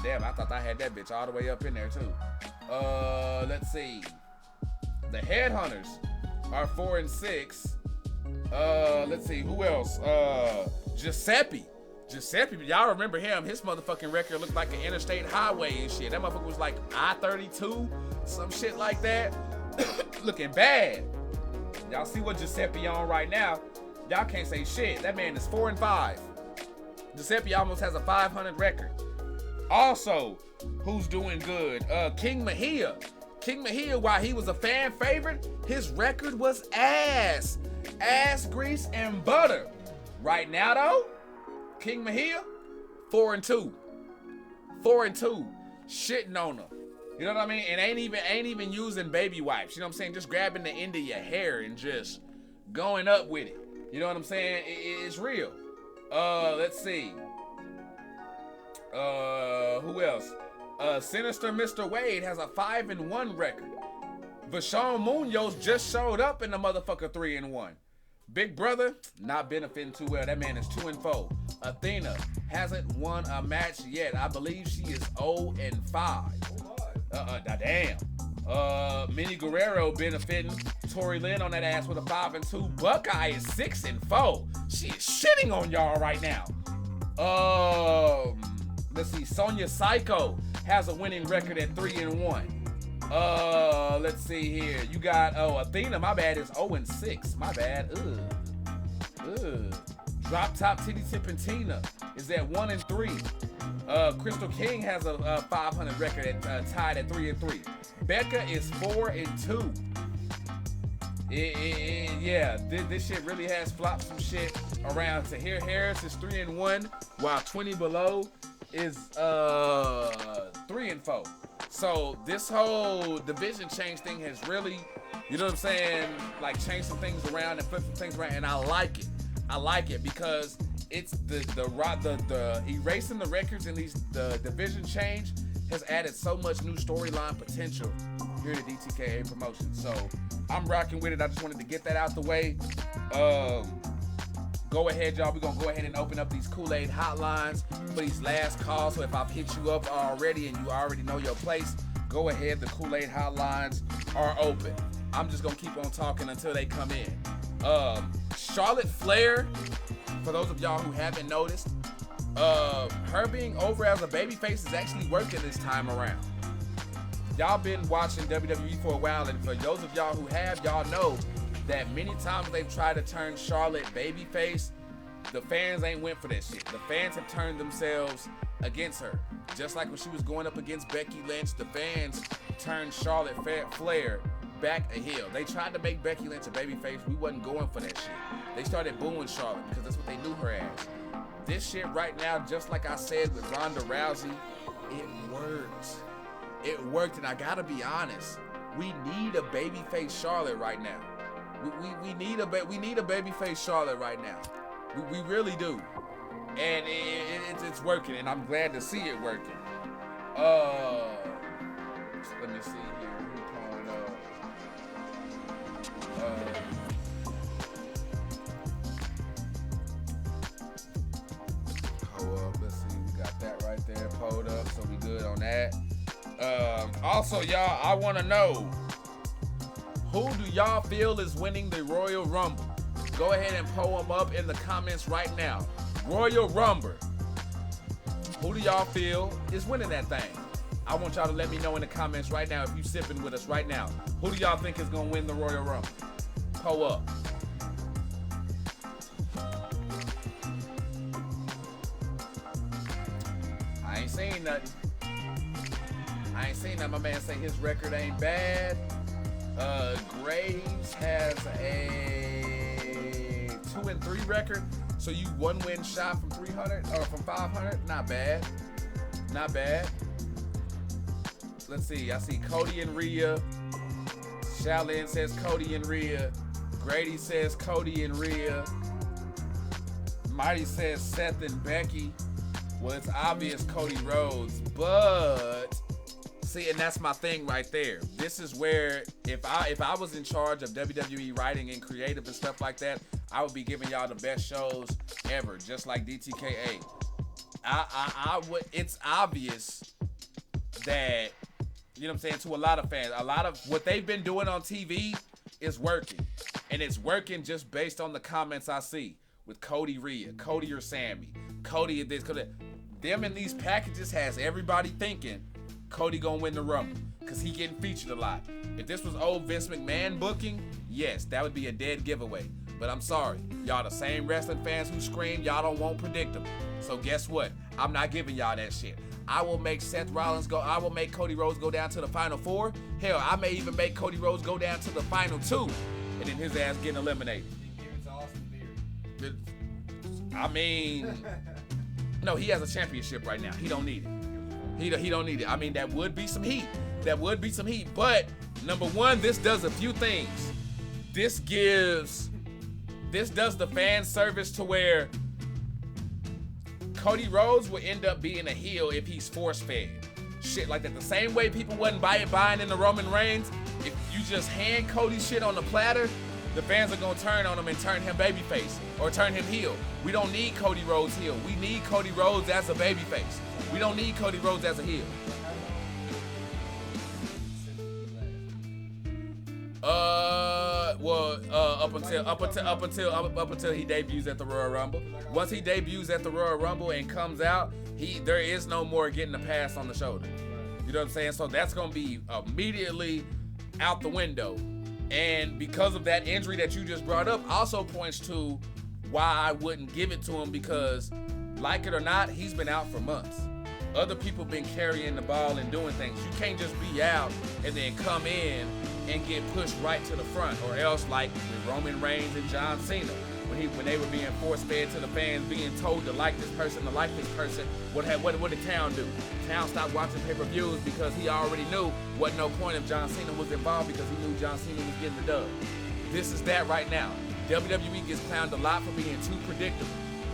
Damn, I thought I had that bitch all the way up in there too. Let's see. The Headhunters are 4-6. Let's see, who else? Giuseppe, y'all remember him? His motherfucking record looked like an interstate highway and shit. That motherfucker was like I-32, some shit like that. Looking bad. Y'all see what Giuseppe on right now? Y'all can't say shit. That man is 4-5. Giuseppe almost has a 500 record. Also, who's doing good? King Mejia. King Mejia, while he was a fan favorite, his record was ass grease and butter. Right now though, King Mejia, 4-2. 4-2. Shitting on her. You know what I mean? And ain't even using baby wipes. You know what I'm saying? Just grabbing the end of your hair and just going up with it. You know what I'm saying? It's real. Let's see. Who else? Sinister Mr. Wade has a 5-1 record. Vashon Munoz just showed up in the motherfucker 3-1. Big Brother, not benefiting too well. That man is 2-4. Athena hasn't won a match yet. I believe she is 0-5. Damn. Minnie Guerrero benefiting. Tori Lynn on that ass with a 5-2. Buckeye is 6-4. She is shitting on y'all right now. Let's see. Sonya Psycho has a winning record at 3-1. Let's see here. You got Athena, my bad, is 0-6. My bad. Drop Top Titty Tippin' Tina is at 1-3. Crystal King has a 500 record at tied at 3-3. Becca is 4-2. Yeah, this shit really has flopped some shit around. Tahir Harris is 3-1, while 20 Below is 3-4. So this whole division change thing has really, you know what I'm saying, like changed some things around and flipped some things around, and I like it. I like it because it's the erasing the records and the division change has added so much new storyline potential here to DTKA Promotions. So I'm rocking with it. I just wanted to get that out the way. Go ahead, y'all. We're going to go ahead and open up these Kool-Aid hotlines for these last calls. So if I've hit you up already and you already know your place, go ahead. The Kool-Aid hotlines are open. I'm just going to keep on talking until they come in. Charlotte Flair, for those of y'all who haven't noticed, her being over as a babyface is actually working this time around. Y'all been watching WWE for a while, and for those of y'all who have, y'all know that many times they've tried to turn Charlotte babyface, the fans ain't went for that shit. The fans have turned themselves against her. Just like when she was going up against Becky Lynch, the fans turned Charlotte Flair back a heel. They tried to make Becky Lynch a babyface. We wasn't going for that shit. They started booing Charlotte because that's what they knew her as. This shit right now, just like I said with Ronda Rousey, it works. It worked, and I gotta be honest. We need a babyface Charlotte right now. We need a babyface Charlotte right now. We really do, and it's working, and I'm glad to see it working. Let me see here. Who's calling let's see. We got that right there pulled up, so we good on that. Also, y'all, I want to know, who do y'all feel is winning the Royal Rumble? Go ahead and pull them up in the comments right now. Royal Rumble. Who do y'all feel is winning that thing? I want y'all to let me know in the comments right now if you sipping with us right now. Who do y'all think is going to win the Royal Rumble? Pull up. I ain't seen nothing. My man say his record ain't bad. Graves has a 2-3 record. So you 1 win shot from 300 or from 500. Not bad. Not bad. Let's see. I see Cody and Rhea. Shaolin says Cody and Rhea. Grady says Cody and Rhea. Mighty says Seth and Becky. Well, it's obvious Cody Rhodes, but see, and that's my thing right there. This is where if I was in charge of WWE writing and creative and stuff like that, I would be giving y'all the best shows ever, just like DTKA. I would. It's obvious that, you know what I'm saying, to a lot of fans, a lot of what they've been doing on TV is working, and it's working just based on the comments I see with Cody Rhea, Cody or Sammy, Cody and this, Cody. Them in these packages has everybody thinking Cody gonna win the Rumble because he getting featured a lot. If this was old Vince McMahon booking, yes, that would be a dead giveaway. But I'm sorry, y'all the same wrestling fans who scream y'all won't predict them. So guess what? I'm not giving y'all that shit. I will make Seth Rollins go. I will make Cody Rhodes go down to the final 4. Hell, I may even make Cody Rhodes go down to the final 2, and then his ass getting eliminated. I mean, no, he has a championship right now. He don't need it. He don't need it. I mean, that would be some heat. That would be some heat. But number one, this does a few things. This does the fan service to where Cody Rhodes will end up being a heel if he's force fed. Shit like that. The same way people wasn't buying in the Roman Reigns. If you just hand Cody shit on the platter, the fans are gonna turn on him and turn him babyface or turn him heel. We don't need Cody Rhodes heel. We need Cody Rhodes as a babyface. We don't need Cody Rhodes as a heel. Up until he debuts at the Royal Rumble. Once he debuts at the Royal Rumble and comes out, there is no more getting a pass on the shoulder. You know what I'm saying? So that's gonna be immediately out the window. And because of that injury that you just brought up, also points to why I wouldn't give it to him, because like it or not, he's been out for months. Other people been carrying the ball and doing things. You can't just be out and then come in and get pushed right to the front, or else like with Roman Reigns and John Cena, when they were being force-fed to the fans, being told to like this person, what did Town do? Town stopped watching pay-per-views because he already knew wasn't no point if John Cena was involved, because he knew John Cena was getting the dub. This is that right now. WWE gets clowned a lot for being too predictable.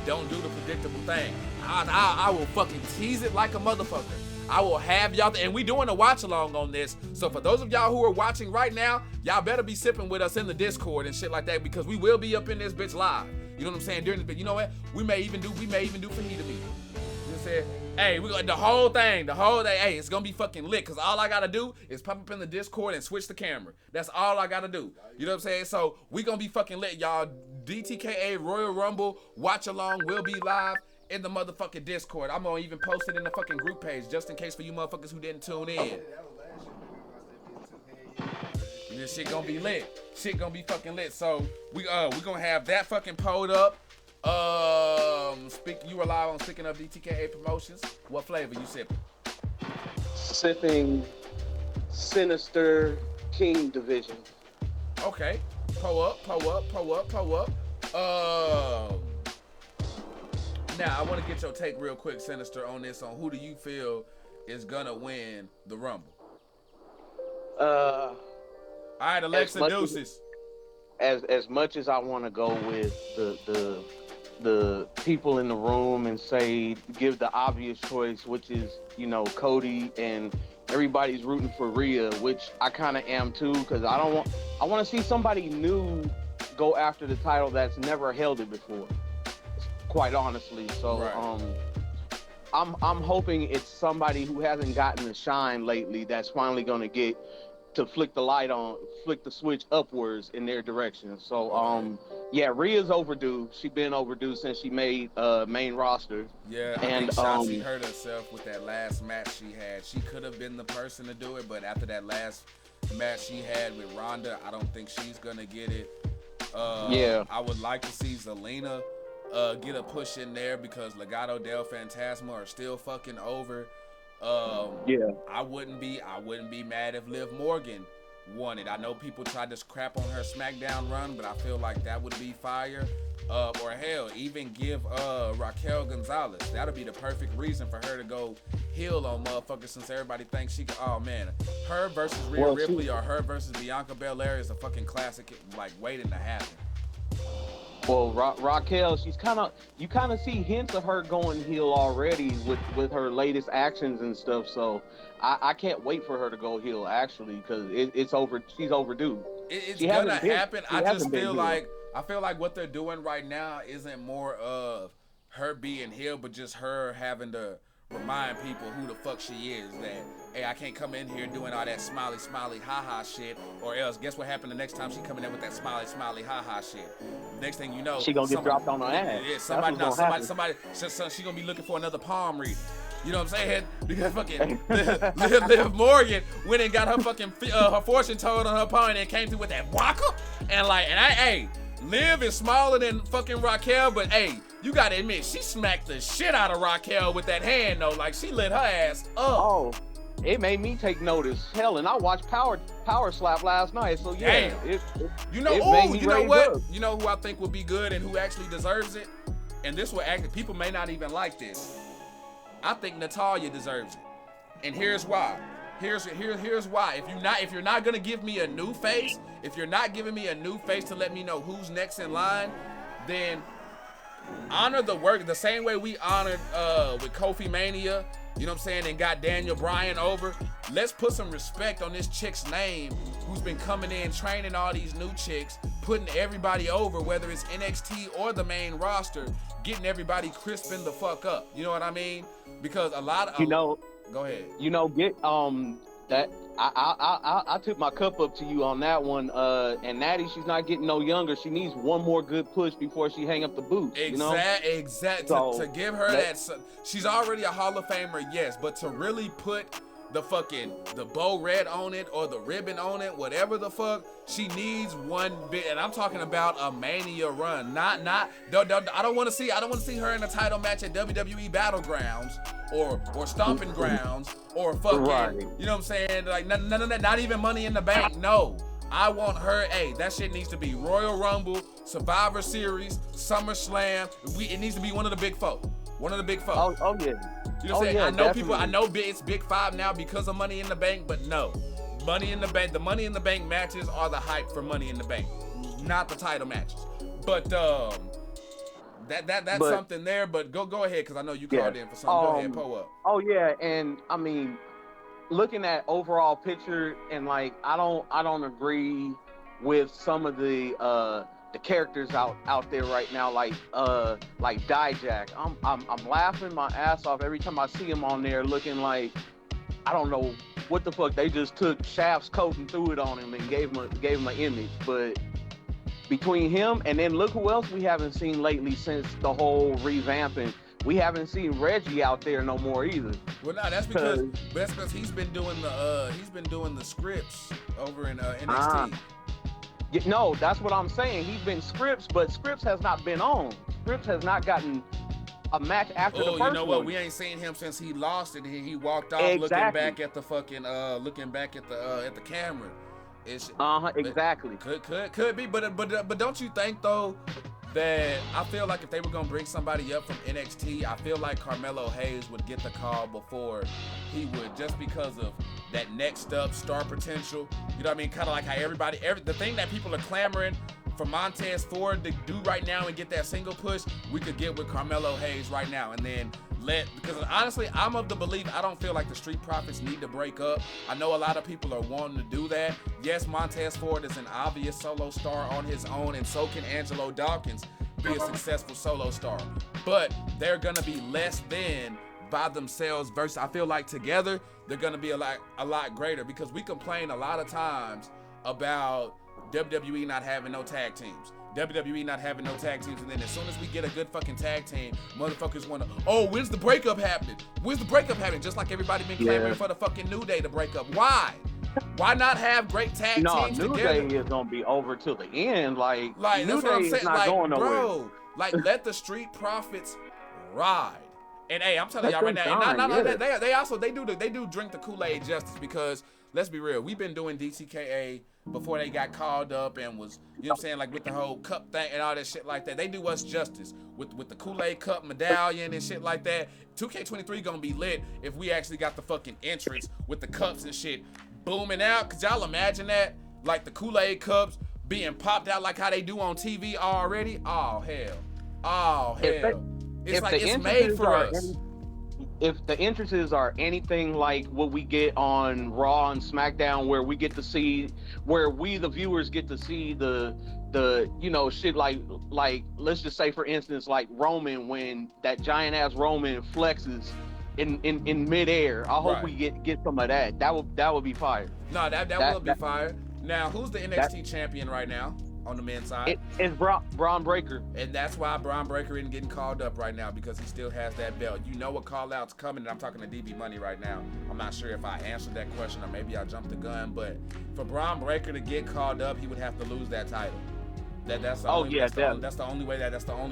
Don't do the predictable thing. I will fucking tease it like a motherfucker. I will have y'all, and we doing a watch along on this. So for those of y'all who are watching right now, y'all better be sipping with us in the Discord and shit like that, because we will be up in this bitch live. You know what I'm saying? During this, but you know what? We may even do Fajita meeting. You know what I'm saying? Hey, we got the whole thing. Hey, it's gonna be fucking lit. Cause all I gotta do is pop up in the Discord and switch the camera. That's all I gotta do. You know what I'm saying? So we gonna be fucking lit, y'all. DTKA Royal Rumble watch along will be live in the motherfucking Discord. I'm gonna even post it in the fucking group page just in case for you motherfuckers who didn't tune in. This shit gonna be lit. Shit gonna be fucking lit. So we gonna have that fucking pulled up. You were live on Speaking of DTKA Promotions. What flavor you sipping? Sipping Sinister King Division. Okay. Pull up. Now I want to get your take real quick, Sinister, on this. On who do you feel is gonna win the Rumble? All right, Alexa, deuces. As much as I want to go with the people in the room and say give the obvious choice, which is, you know, Cody, and everybody's rooting for Rhea, which I kind of am too, because I want to see somebody new go after the title that's never held it before, quite honestly. So right. I'm hoping it's somebody who hasn't gotten the shine lately that's finally going to get to flick the switch upwards in their direction. So yeah, Rhea's overdue. She's been overdue since she made main roster. Yeah, I think Shotzi hurt herself with that last match she had. She could have been the person to do it, but after that last match she had with Ronda, I don't think she's gonna get it. Yeah, I would like to see Zelina get a push in there, because Legado del Fantasma are still fucking over. Yeah, I wouldn't be mad if Liv Morgan won it. I know people tried to crap on her SmackDown run, but I feel like that would be fire. Or hell, even give Raquel Gonzalez. That'll be the perfect reason for her to go heel on motherfuckers, since everybody thinks she could. Oh man, her versus Rhea Ripley or her versus Bianca Belair is a fucking classic, like waiting to happen. Well, Raquel, you kind of see hints of her going heel already with her latest actions and stuff. So I can't wait for her to go heel, actually, because it's over. She's overdue. It's gonna happen. I just feel like what they're doing right now isn't more of her being heel, but just her having to remind people who the fuck she is. That, hey, I can't come in here doing all that smiley, ha-ha shit, or else guess what happened the next time she coming in with that smiley, ha-ha shit. Next thing you know, she gonna get dropped on her ass. Yeah, somebody, she gonna be looking for another palm reader. You know what I'm saying? Because fucking Liv Morgan went and got her fucking her fortune told on her palm and came through with that waka, hey, Liv is smaller than fucking Raquel, but hey, you gotta admit, she smacked the shit out of Raquel with that hand though. Like, she lit her ass up. Oh, it made me take notice. Hell, and I watched Power Slap last night. So yeah, you know what? You know who I think would be good and who actually deserves it? And this will actually, people may not even like this. I think Natalya deserves it. And here's why. Here's why. If you're not gonna give me a new face, if you're not giving me a new face to let me know who's next in line, then honor the work the same way we honored with Kofi Mania, you know what I'm saying, and got Daniel Bryan over. Let's put some respect on this chick's name who's been coming in, training all these new chicks, putting everybody over, whether it's NXT or the main roster, getting everybody crisping the fuck up. You know what I mean? Because a lot of go ahead. That I took my cup up to you on that one. And Natty, she's not getting no younger. She needs one more good push before she hang up the boots. Exactly. So, to give her that, she's already a Hall of Famer, yes, but to really put the bow red on it or the ribbon on it, whatever the fuck, she needs one bit. And I'm talking about a Mania run. I don't want to see her in a title match at WWE Battlegrounds or Stomping Grounds or fucking, right. You know what I'm saying? Like none of that, not even Money in the Bank. No. I want her, that shit needs to be Royal Rumble, Survivor Series, SummerSlam. It needs to be one of the big four. One of the big four. Oh yeah. You know what I'm saying? Yeah, I know it's Big Five now because of Money in the Bank, but no. Money in the Bank, the Money in the Bank matches are the hype for Money in the Bank. not the title matches. But that's But- something there. But go ahead, because I know you called in for something. Go ahead, pull up. Oh yeah, and I mean, looking at overall picture, and like I don't agree with some of the characters out there right now, like Dijak. I'm laughing my ass off every time I see him on there, looking like I don't know what the fuck. They just took Shaft's coat and threw it on him and gave him an image, but. Between him and then look who else we haven't seen lately since the whole revamping. We haven't seen Reggie out there no more either. Well, no, that's because he's been doing the scripts over in NXT. No, that's what I'm saying. He's been Scripps, but Scripps has not been on. Scripps has not gotten a match after the first one. You know what? We ain't seen him since he lost it. He walked off looking back at the fucking looking back at the camera. Exactly. Could be, but don't you think though that I feel like if they were gonna bring somebody up from NXT, I feel like Carmelo Hayes would get the call before he would, just because of that next up star potential. You know what I mean? Kind of like how the thing that people are clamoring for Montez Ford to do right now and get that single push, we could get with Carmelo Hayes right now, and then because honestly, I'm of the belief, I don't feel like the Street Profits need to break up. I know a lot of people are wanting to do that. Yes, Montez Ford is an obvious solo star on his own, and so can Angelo Dawkins be a successful solo star. But they're gonna be less than by themselves versus I feel like together they're gonna be a lot greater, because we complain a lot of times about WWE not having no tag teams. WWE not having no tag teams, and then as soon as we get a good fucking tag team, motherfuckers wanna, oh, when's the breakup happening? When's the breakup happening? Just like everybody been clamoring for the fucking New Day to break up. Why? Why not have great tag teams New together? Day is gonna be over till the end. Like New that's what I'm Day saying. is not Like, going nowhere. bro, like let the Street Profits ride. And hey, I'm telling y'all right now, they do drink the Kool-Aid justice, because let's be real, we've been doing DTKA before they got called up and was, you know what I'm saying, like with the whole cup thing and all that shit like that. They do us justice with the Kool-Aid cup medallion and shit like that. 2K23 gonna be lit if we actually got the fucking entrance with the cups and shit booming out. Cause y'all imagine that, like the Kool-Aid cups being popped out like how they do on TV already. Oh hell, it's like it's made for us. If the entrances are anything like what we get on Raw and SmackDown, where we get to see, where we the viewers get to see the you know, shit like let's just say for instance like Roman, when that giant ass Roman flexes in midair. I hope we get some of that. That would be fire. No, that would be fire. Now, who's the NXT champion right now on the men's side? It's Braun Breaker. And that's why Braun Breaker isn't getting called up right now, because he still has that belt. You know what call out's coming, and I'm talking to DB Money right now. I'm not sure if I answered that question or maybe I jumped the gun, but for Braun Breaker to get called up, he would have to lose that title. That's the only way that's gonna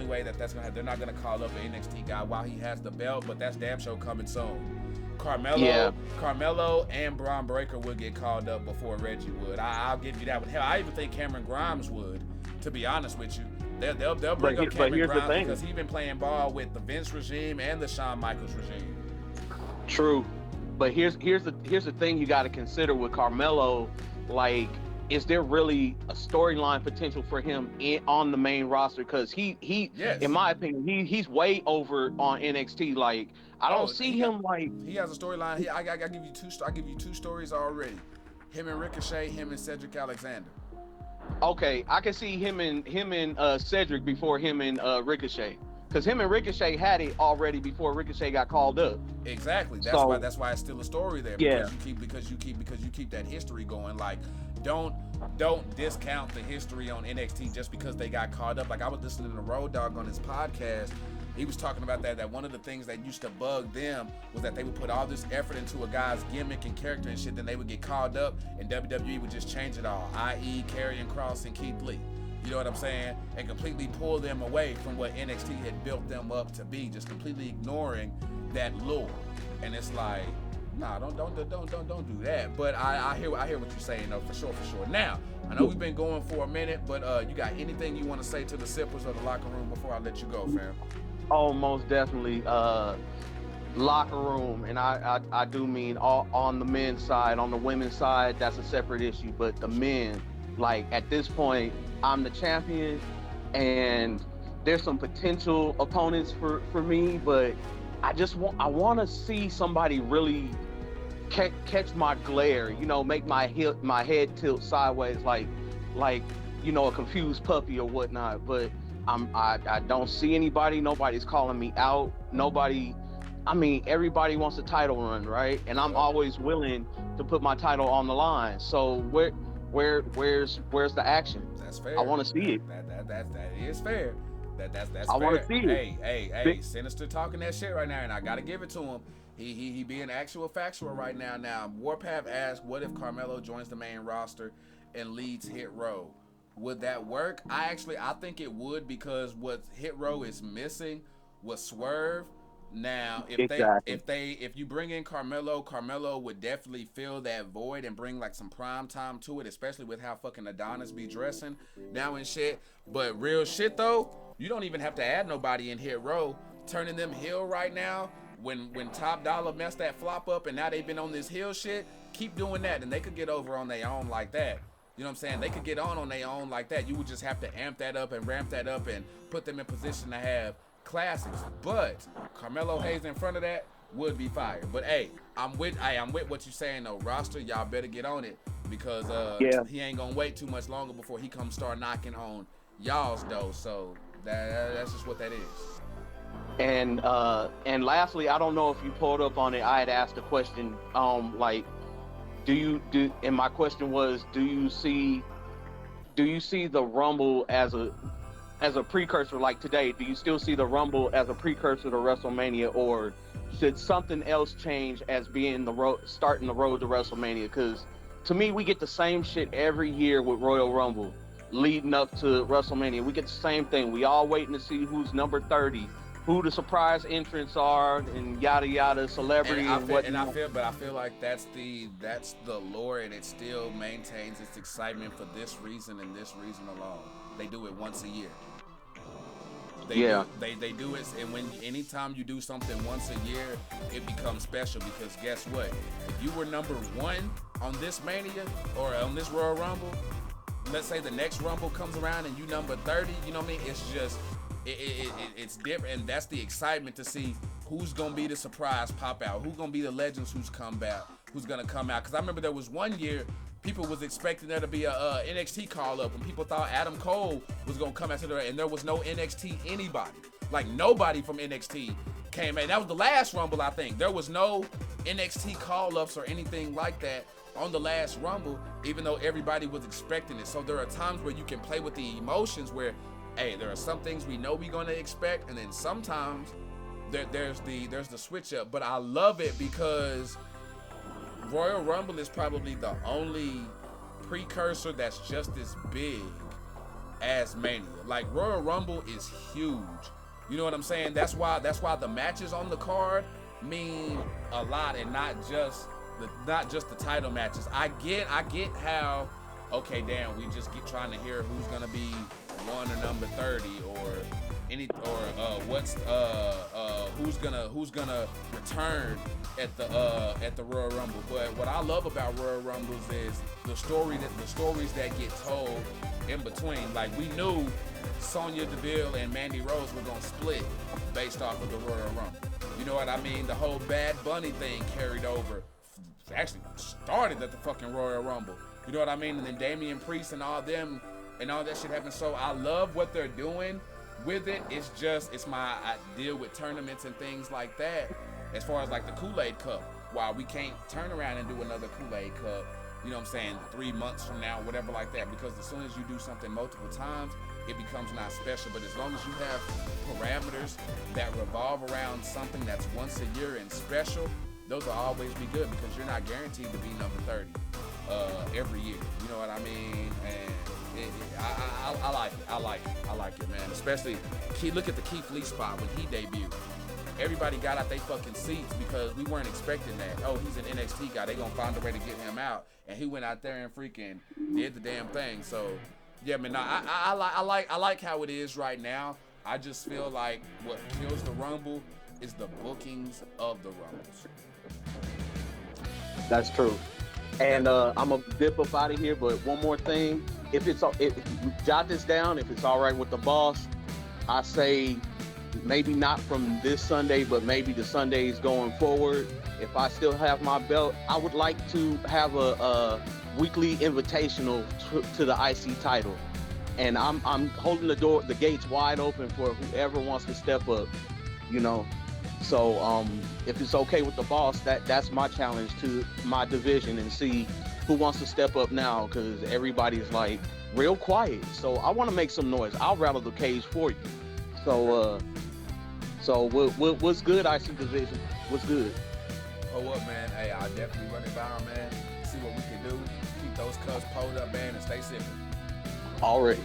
happen. They're not gonna call up an NXT guy while he has the belt, but that's damn sure coming soon. Carmelo and Braun Breaker would get called up before Reggie would. I'll give you that one. Hell, I even think Cameron Grimes would, to be honest with you. They'll bring up Cameron Grimes because he's been playing ball with the Vince regime and the Shawn Michaels regime. True. But here's the thing you got to consider with Carmelo. Like, is there really a storyline potential for him on the main roster? Because he in my opinion, he's way over on NXT. Like, I don't see him like he has a storyline. I give you two stories already. Him and Ricochet, him and Cedric Alexander. Okay, I can see him and Cedric before him and Ricochet. Because him and Ricochet had it already before Ricochet got called up. Exactly. That's why it's still a story there. Because you keep that history going. Like, don't discount the history on NXT just because they got called up. Like, I was listening to Road Dogg on his podcast. He was talking about that one of the things that used to bug them was that they would put all this effort into a guy's gimmick and character and shit, then they would get called up and WWE would just change it all, i.e. Karrion Kross and Keith Lee. You know what I'm saying? And completely pull them away from what NXT had built them up to be, just completely ignoring that lore. And it's like, nah, don't do that. But I hear what you're saying though, for sure. Now, I know we've been going for a minute, but you got anything you want to say to the sippers of the locker room before I let you go, fam? Oh, most definitely. Locker room, and I do mean all on the men's side. On the women's side, that's a separate issue. But the men, Like at this point, I'm the champion, and there's some potential opponents for me, but I want to see somebody really catch my glare, you know, make my head tilt sideways like you know, a confused puppy or whatnot. But I don't see anybody. Nobody's calling me out. Nobody. I mean, everybody wants a title run, right? And I'm always willing to put my title on the line. So where's the action? That's fair. I want to see it. That is fair. That's I want to fair. see it. Hey, Sinister talking that shit right now, and I gotta give it to him. He being actual factual right now. Now, Warpath asked, what if Carmelo joins the main roster and leads Hit Row? Would that work? I think it would, because what Hit Row is missing was Swerve. Now, if you bring in Carmelo would definitely fill that void and bring like some prime time to it, especially with how fucking Adonis be dressing now and shit. But real shit though, you don't even have to add nobody in Hit Row. Turning them heel right now, when Top Dollar messed that flop up and now they've been on this heel shit, keep doing that and they could get over on their own like that. You know what I'm saying? They could get on their own like that. You would just have to amp that up and ramp that up and put them in position to have classics. But Carmelo Hayes in front of that would be fire. But hey, I'm with what you're saying though. Roster, y'all better get on it, because he ain't gonna wait too much longer before he comes start knocking on y'all's door. So that's just what that is. And lastly, I don't know if you pulled up on it. I had asked a question, like, and my question was, do you see the Rumble as a precursor, like today? Do you still see the Rumble as a precursor to WrestleMania, or should something else change as being starting the road to WrestleMania? Because to me, we get the same shit every year with Royal Rumble leading up to WrestleMania. We get the same thing. We all waiting to see who's number 30, who the surprise entrants are, and yada yada, celebrity and whatnot. I feel like that's the lore, and it still maintains its excitement for this reason and this reason alone. They do it once a year. They do it, and anytime you do something once a year, it becomes special, because guess what? If you were number 1 on this Mania or on this Royal Rumble, let's say the next Rumble comes around and you number 30, you know what I mean? It's just it's different, and that's the excitement to see who's gonna be the surprise pop out, who's gonna be the legends who's gonna come out. Because I remember there was one year people was expecting there to be a NXT call up, and people thought Adam Cole was gonna come out to and there was no NXT anybody. Like nobody from NXT came in. That was the last Rumble, I think. There was no NXT call ups or anything like that on the last Rumble, even though everybody was expecting it. So there are times where you can play with the emotions where, hey, there are some things we know we're gonna expect, and then sometimes there's the switch up. But I love it because Royal Rumble is probably the only precursor that's just as big as Mania. Like Royal Rumble is huge. You know what I'm saying? That's why the matches on the card mean a lot, and not just the title matches. I get how, okay, damn, we just keep trying to hear who's gonna be 1 or number 30 who's gonna return at the Royal Rumble. But what I love about Royal Rumbles is the stories that get told in between. Like we knew Sonya Deville and Mandy Rose were gonna split based off of the Royal Rumble. You know what I mean? The whole Bad Bunny thing carried over. Actually started at the fucking Royal Rumble. You know what I mean? And then Damian Priest and all them and all that shit happened. So I love what they're doing with it. It's my idea with tournaments and things like that. As far as like the Kool-Aid Cup, while we can't turn around and do another Kool-Aid Cup, you know what I'm saying, 3 months from now, whatever like that, because as soon as you do something multiple times, it becomes not special. But as long as you have parameters that revolve around something that's once a year and special, those will always be good, because you're not guaranteed to be number 30 every year. You know what I mean? And I like it, man. Especially, look at the Keith Lee spot when he debuted. Everybody got out their fucking seats because we weren't expecting that. Oh, he's an NXT guy. They gonna find a way to get him out, and he went out there and freaking did the damn thing. So, yeah, man. I like how it is right now. I just feel like what kills the Rumble is the bookings of the Rumbles. That's true. And I'm gonna dip up out of here, but one more thing. jot this down, if it's all right with the boss, I say maybe not from this Sunday, but maybe the Sundays going forward. If I still have my belt, I would like to have a weekly invitational to the IC title, and I'm holding the gates wide open for whoever wants to step up, you know. So if it's okay with the boss, that's my challenge to my division, and see who wants to step up now, because everybody's like real quiet. So I want to make some noise. I'll rattle the cage for you. So what's good, IC division? What's good? Oh, what, man? Hey, I'll definitely run it down, man. See what we can do. Keep those cups pulled up, man, and stay simple. Already.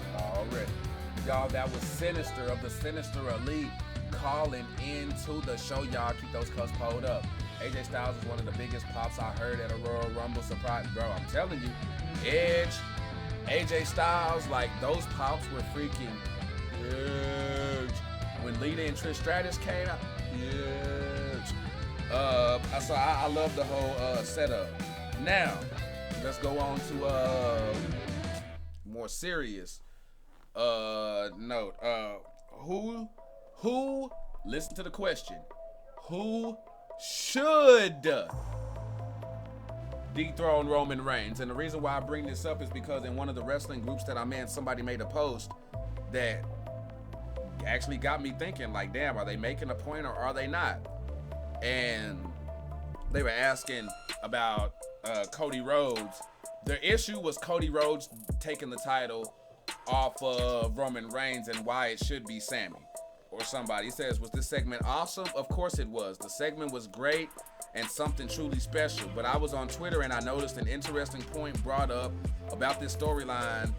Y'all, that was Sinister of the Sinister Elite calling into the show, y'all. Keep those cups pulled up. AJ Styles is one of the biggest pops I heard at a Royal Rumble. Surprise, bro, I'm telling you. Edge, AJ Styles, like, those pops were freaking huge. When Lita and Trish Stratus came out, huge. So I love the whole setup. Now, let's go on to more serious note. Who? Listen to the question. Who should dethrone Roman Reigns? And the reason why I bring this up is because in one of the wrestling groups that I'm in, somebody made a post that actually got me thinking, like, damn, are they making a point or are they not? And they were asking about Cody Rhodes. Their issue was Cody Rhodes taking the title off of Roman Reigns and why it should be Sammy or somebody. He says, was this segment awesome? Of course it was. The segment was great and something truly special. But I was on Twitter and I noticed an interesting point brought up about this storyline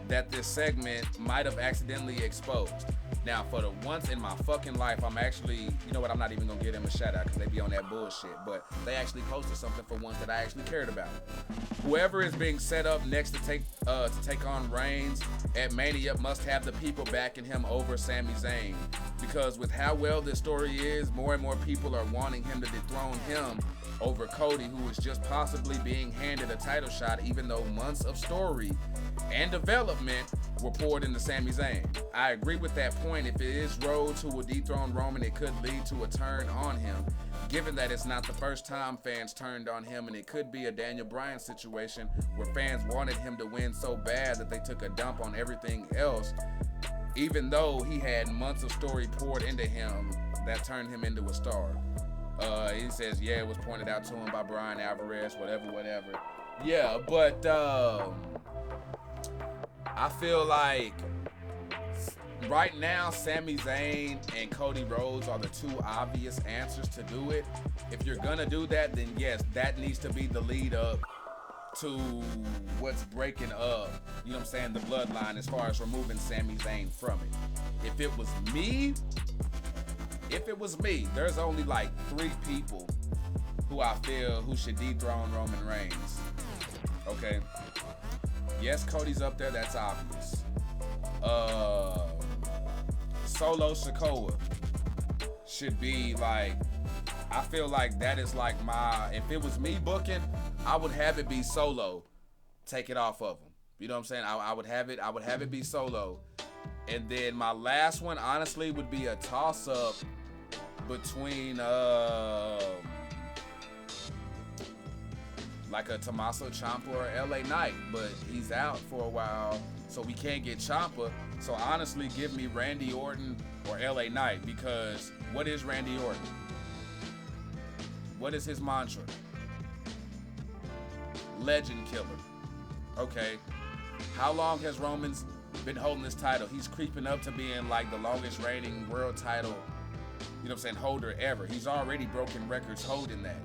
that this segment might have accidentally exposed. Now, for the once in my fucking life, I'm actually, you know what, I'm not even gonna give them a shout out because they be on that bullshit, but they actually posted something for once that I actually cared about. Whoever is being set up next to take on Reigns at Mania must have the people backing him over Sami Zayn, because with how well this story is, more and more people are wanting him to dethrone him over Cody, who is just possibly being handed a title shot, even though months of story and development were poured into Sami Zayn. I agree with that point. If it is Rhodes who will dethrone Roman, it could lead to a turn on him, given that it's not the first time fans turned on him, and it could be a Daniel Bryan situation where fans wanted him to win so bad that they took a dump on everything else, even though he had months of story poured into him that turned him into a star. He says, yeah, it was pointed out to him by Brian Alvarez, whatever. Yeah, but I feel like right now, Sami Zayn and Cody Rhodes are the two obvious answers to do it. If you're gonna do that, then yes, that needs to be the lead up to what's breaking up, you know what I'm saying, the bloodline as far as removing Sami Zayn from it. If it was me, there's only like 3 people who I feel who should dethrone Roman Reigns. Okay. Yes, Cody's up there, that's obvious. Solo Sikoa should be like, I feel like that is like if it was me booking, I would have it be Solo. Take it off of him. You know what I'm saying? I would have it be Solo. And then my last one, honestly, would be a toss-up between like a Tommaso Ciampa or LA Knight, but he's out for a while, so we can't get Ciampa. So honestly, give me Randy Orton or LA Knight, because what is Randy Orton? What is his mantra? Legend killer. Okay. How long has Roman's been holding this title? He's creeping up to being like the longest reigning world title, you know what I'm saying, holder ever. He's already broken records holding that.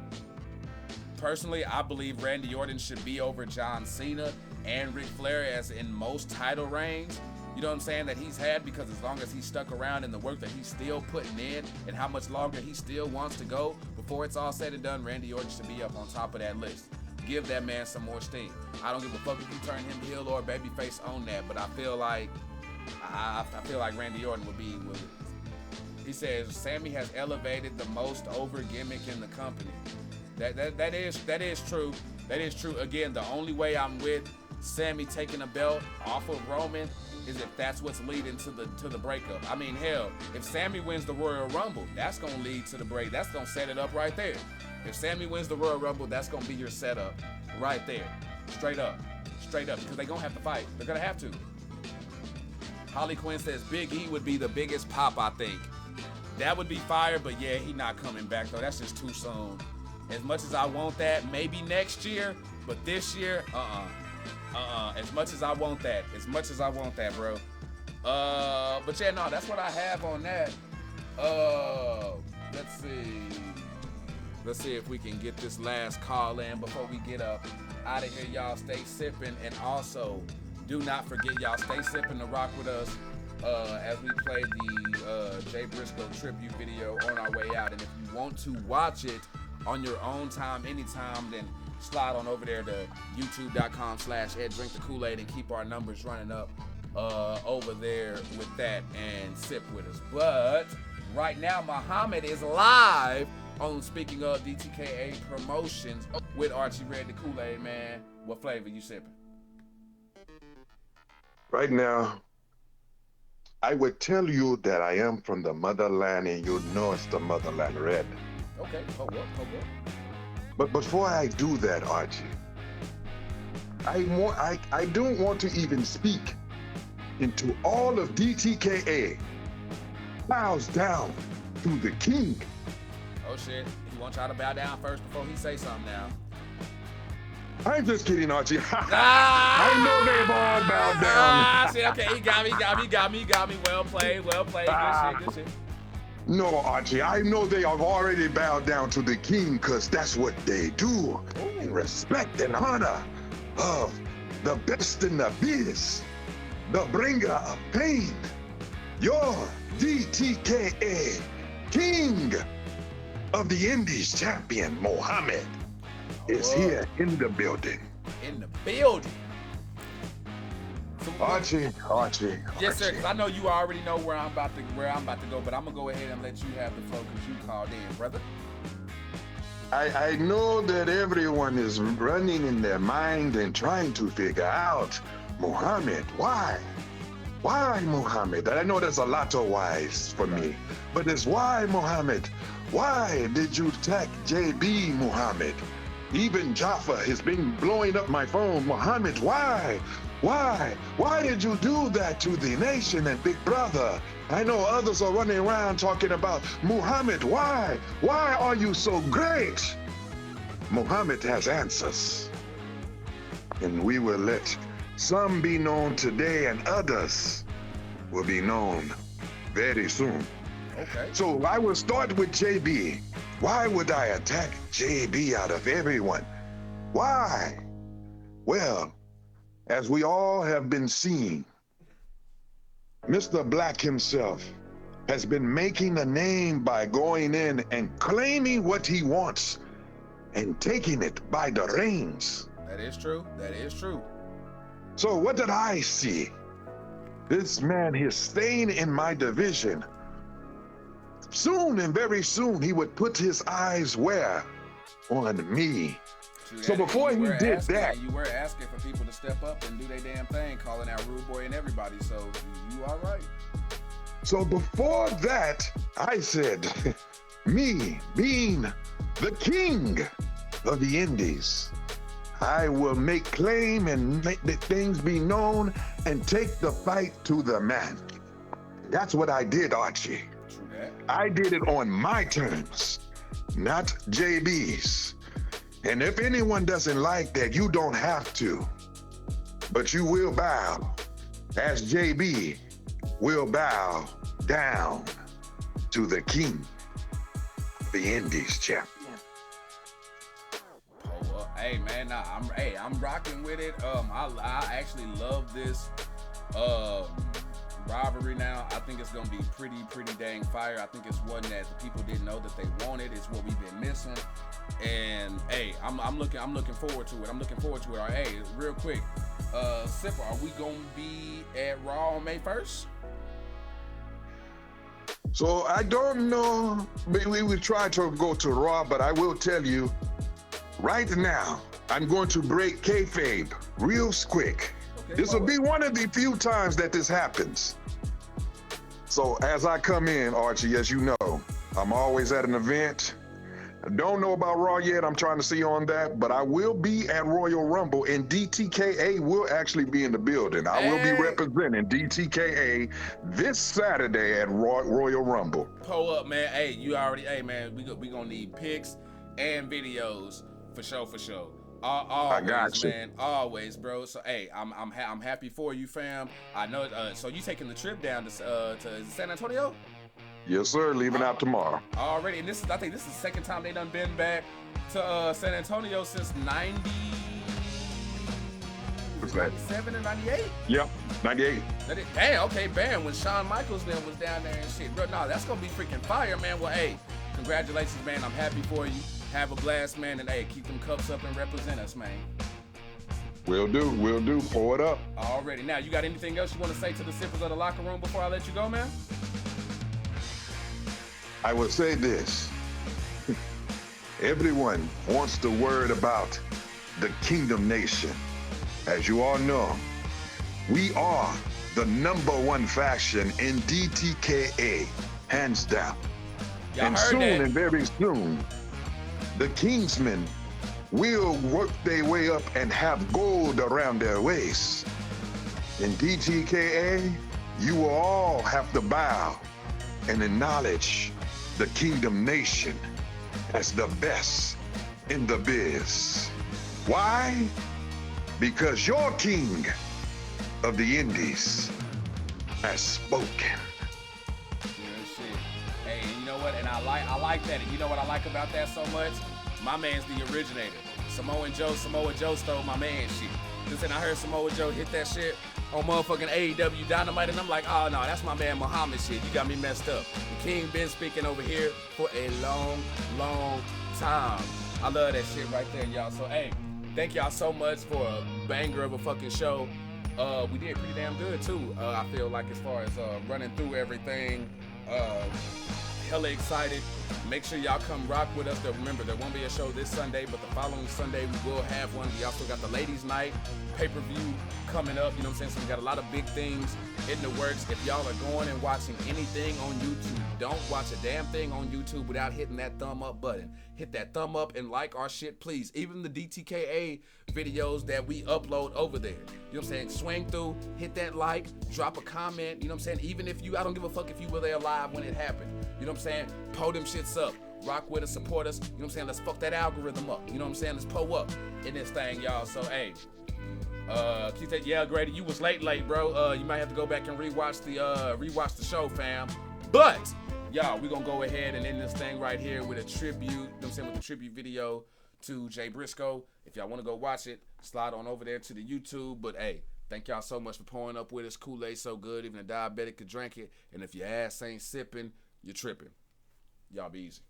Personally, I believe Randy Orton should be over John Cena and Ric Flair as in most title reigns, you know what I'm saying, that he's had, because as long as he's stuck around in the work that he's still putting in and how much longer he still wants to go before it's all said and done, Randy Orton should be up on top of that list. Give that man some more steam. I don't give a fuck if you turn him heel or babyface on that, but I feel like Randy Orton would be with it. He says Sammy has elevated the most over gimmick in the company. That is true. That is true. Again, the only way I'm with Sammy taking a belt off of Roman is if that's what's leading to the breakup. I mean, hell, if Sammy wins the Royal Rumble, that's gonna lead to the break. That's gonna set it up right there. If Sammy wins the Royal Rumble, that's gonna be your setup right there. Straight up, because they're gonna have to fight. They're gonna have to. Holly Quinn says Big E would be the biggest pop, I think. That would be fire, but yeah, he not coming back though. That's just too soon. As much as I want that, maybe next year, but this year, as much as I want that, bro. But yeah, no, that's what I have on that. Let's see if we can get this last call in before we get up out of here. Y'all stay sipping, and also do not forget, y'all stay sipping to rock with us as we play the Jay Briscoe tribute video on our way out. And if you want to watch it on your own time, anytime, then slide on over there to youtube.com/EdDrinkTheKool-Aid and keep our numbers running up over there with that and sip with us. But right now, Muhammad is live on Speaking of DTKA Promotions with Archie Red, the Kool-Aid man. What flavor you sipping? Right now, I would tell you that I am from the motherland, and you know it's the motherland red. Okay, hold up. But before I do that, Archie, I don't want to even speak into all of DTKA bows down to the king. Oh shit, he wants y'all to bow down first before he say something now. I'm just kidding, Archie. I know they've all bowed down. Shit, okay, he got me. Well played. Good shit. No, Archie, I know they have already bowed down to the king, because that's what they do. In respect and honor of the best in the biz, the bringer of pain, your DTKA king of the Indies champion, Muhammad, is here in the building. Archie. Yes, sir. Because I know you already know where I'm about to go, but I'm gonna go ahead and let you have the flow because you called in, brother. I know that everyone is running in their mind and trying to figure out, Muhammad, why? Why, Muhammad? I know there's a lot of whys for me, but it's why, Muhammad? Why did you attack JB, Muhammad? Even Jaffa has been blowing up my phone. Muhammad, why? Why? Why did you do that to the nation and Big Brother? I know others are running around talking about, Muhammad, why? Why are you so great? Muhammad has answers. And we will let some be known today and others will be known very soon. Okay. So I will start with JB. Why would I attack JB out of everyone? Why? Well, as we all have been seeing, Mr. Black himself has been making a name by going in and claiming what he wants and taking it by the reins. That is true. So what did I see? This man is staying in my division. Soon and very soon, he would put his eyes where? On me. So before he did that, you were asking for people to step up and do their damn thing, calling out Rude Boy and everybody. So you all right? So before that, I said, me being the king of the Indies, I will make claim and make the things be known and take the fight to the man. That's what I did, Archie. True that. I did it on my terms, not JB's. And if anyone doesn't like that, you don't have to. But you will bow, as JB will bow down to the king, the Indies champion. Hey man, I'm rocking with it. I actually love this rivalry now. I think it's gonna be pretty dang fire. I think it's one that the people didn't know that they wanted. It's what we've been missing. And hey, I'm looking forward to it. All right, hey, real quick, Sipper, are we gonna be at Raw on May 1st? So I don't know. We will try to go to Raw, but I will tell you, right now, I'm going to break kayfabe real quick. This will be one of the few times that this happens. So as I come in, Archie, as you know, I'm always at an event. I don't know about Raw yet. I'm trying to see on that, but I will be at Royal Rumble, and DTKA will actually be in the building. I will be representing DTKA this Saturday at Royal Rumble. Pull up, man. Hey, you already, hey, man, we gonna need pics and videos for sure. Always, I got you, man. Always, bro. So, hey, I'm happy for you, fam. I know. So you taking the trip down to San Antonio? Yes, sir. Leaving out tomorrow. Already, and I think this is the second time they done been back to San Antonio since 97 and 98. Yep, 98. Damn. Okay, bam. When Shawn Michaels then was down there and shit, bro. No, that's gonna be freaking fire, man. Well, hey, congratulations, man. I'm happy for you. Have a blast, man, and hey, keep them cups up and represent us, man. Will do. Pour it up. Already. Now, you got anything else you want to say to the sippers of the locker room before I let you go, man? I will say this. Everyone wants the word about the Kingdom Nation. As you all know, we are the #1 faction in DTKA, hands down. And soon and very soon, the Kingsmen will work their way up and have gold around their waists. In DTKA, you will all have to bow and acknowledge the Kingdom Nation as the best in the biz. Why? Because your king of the Indies has spoken. Hey, you know what? And I like that. And you know what I like about that so much? My man's the originator. Samoa Joe stole my man shit. Listen, I heard Samoa Joe hit that shit on motherfucking AEW Dynamite, and I'm like, oh no, that's my man Muhammad shit. You got me messed up. The King been speaking over here for a long time. I love that shit right there, y'all. So hey, thank y'all so much for a banger of a fucking show. We did pretty damn good too. I feel like as far as running through everything. Hella excited. Make sure y'all come rock with us. Remember, there won't be a show this Sunday, but the following Sunday we will have one. We also got the ladies' night pay-per-view coming up. You know what I'm saying? So we got a lot of big things in the works. If y'all are going and watching anything on YouTube, don't watch a damn thing on YouTube without hitting that thumb up button. Hit that thumb up and like our shit, please. Even the DTKA videos that we upload over there. You know what I'm saying? Swing through, hit that like, drop a comment. You know what I'm saying? Even if I don't give a fuck if you were there live when it happened. You know what I'm saying? Pull them shits up. Rock with us, support us. You know what I'm saying? Let's fuck that algorithm up. You know what I'm saying? Let's pull up in this thing, y'all. So, hey. Keith said, yeah, Grady, you was late, bro. You might have to go back and rewatch the show, fam. But, y'all, we're gonna go ahead and end this thing right here with a tribute, you know what I'm saying, with a tribute video to Jay Briscoe. If y'all want to go watch it, slide on over there to the YouTube. But, hey, thank y'all so much for pouring up with us. Kool-Aid so good, even a diabetic could drink it. And if your ass ain't sipping, you're tripping. Y'all be easy.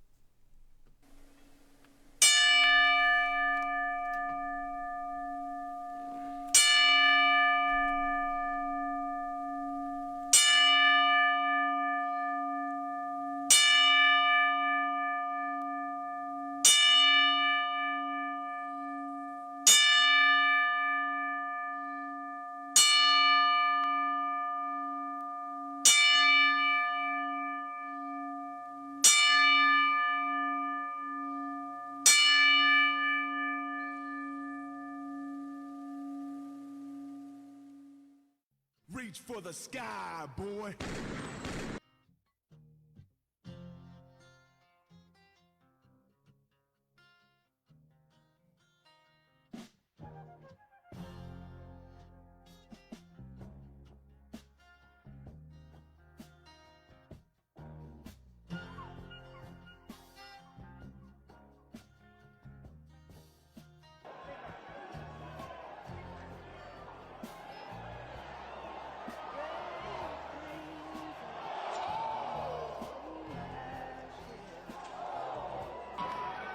Reach for the sky, boy.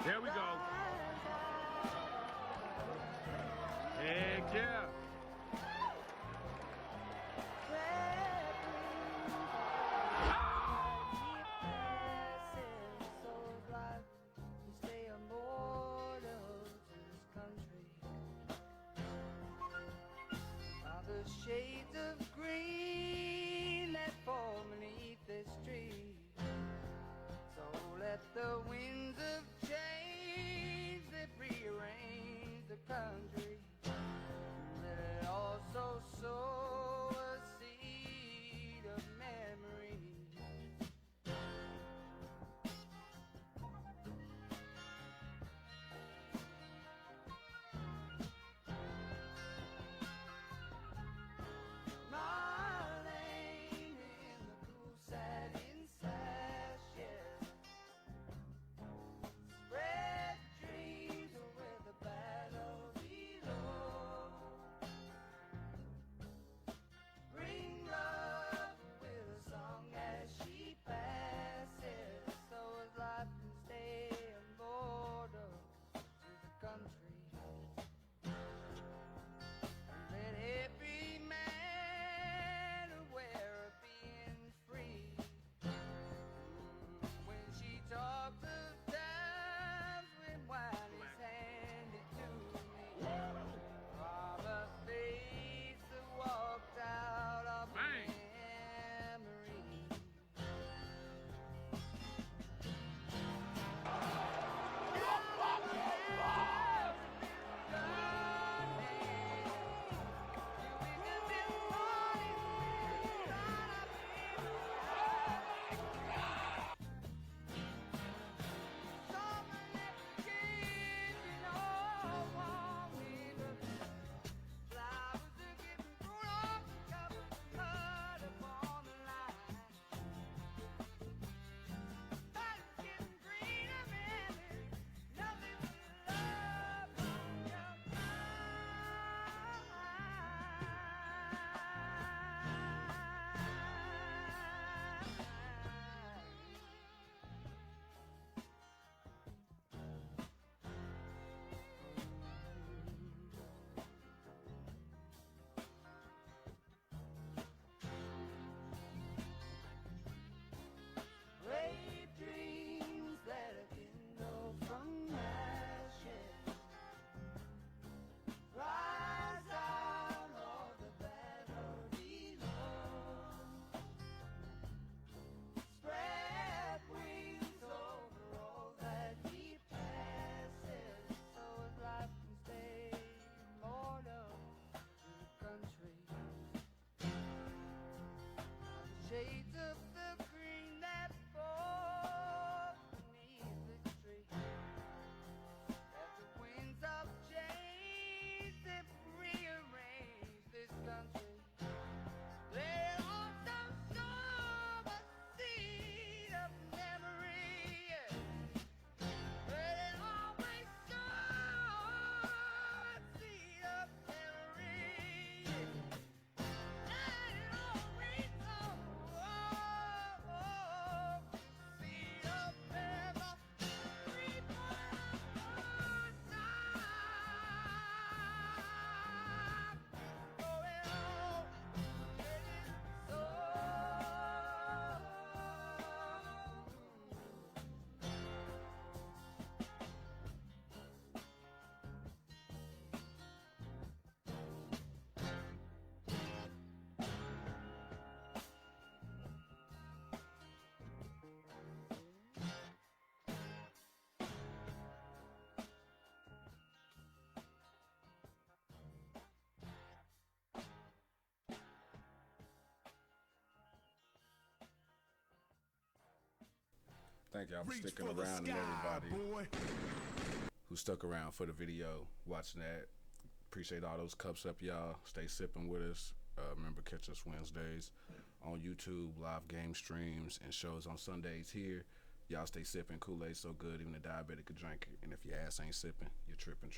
There we go. Heck yeah. Thank y'all for Reach sticking for the around, and sky, everybody boy. who stuck around for the video, watching that. Appreciate all those cups up, y'all. Stay sipping with us. Remember, catch us Wednesdays on YouTube, live game streams, and shows on Sundays here. Y'all stay sipping. Kool-Aid so good, even a diabetic could drink it. And if your ass ain't sipping, you're tripping.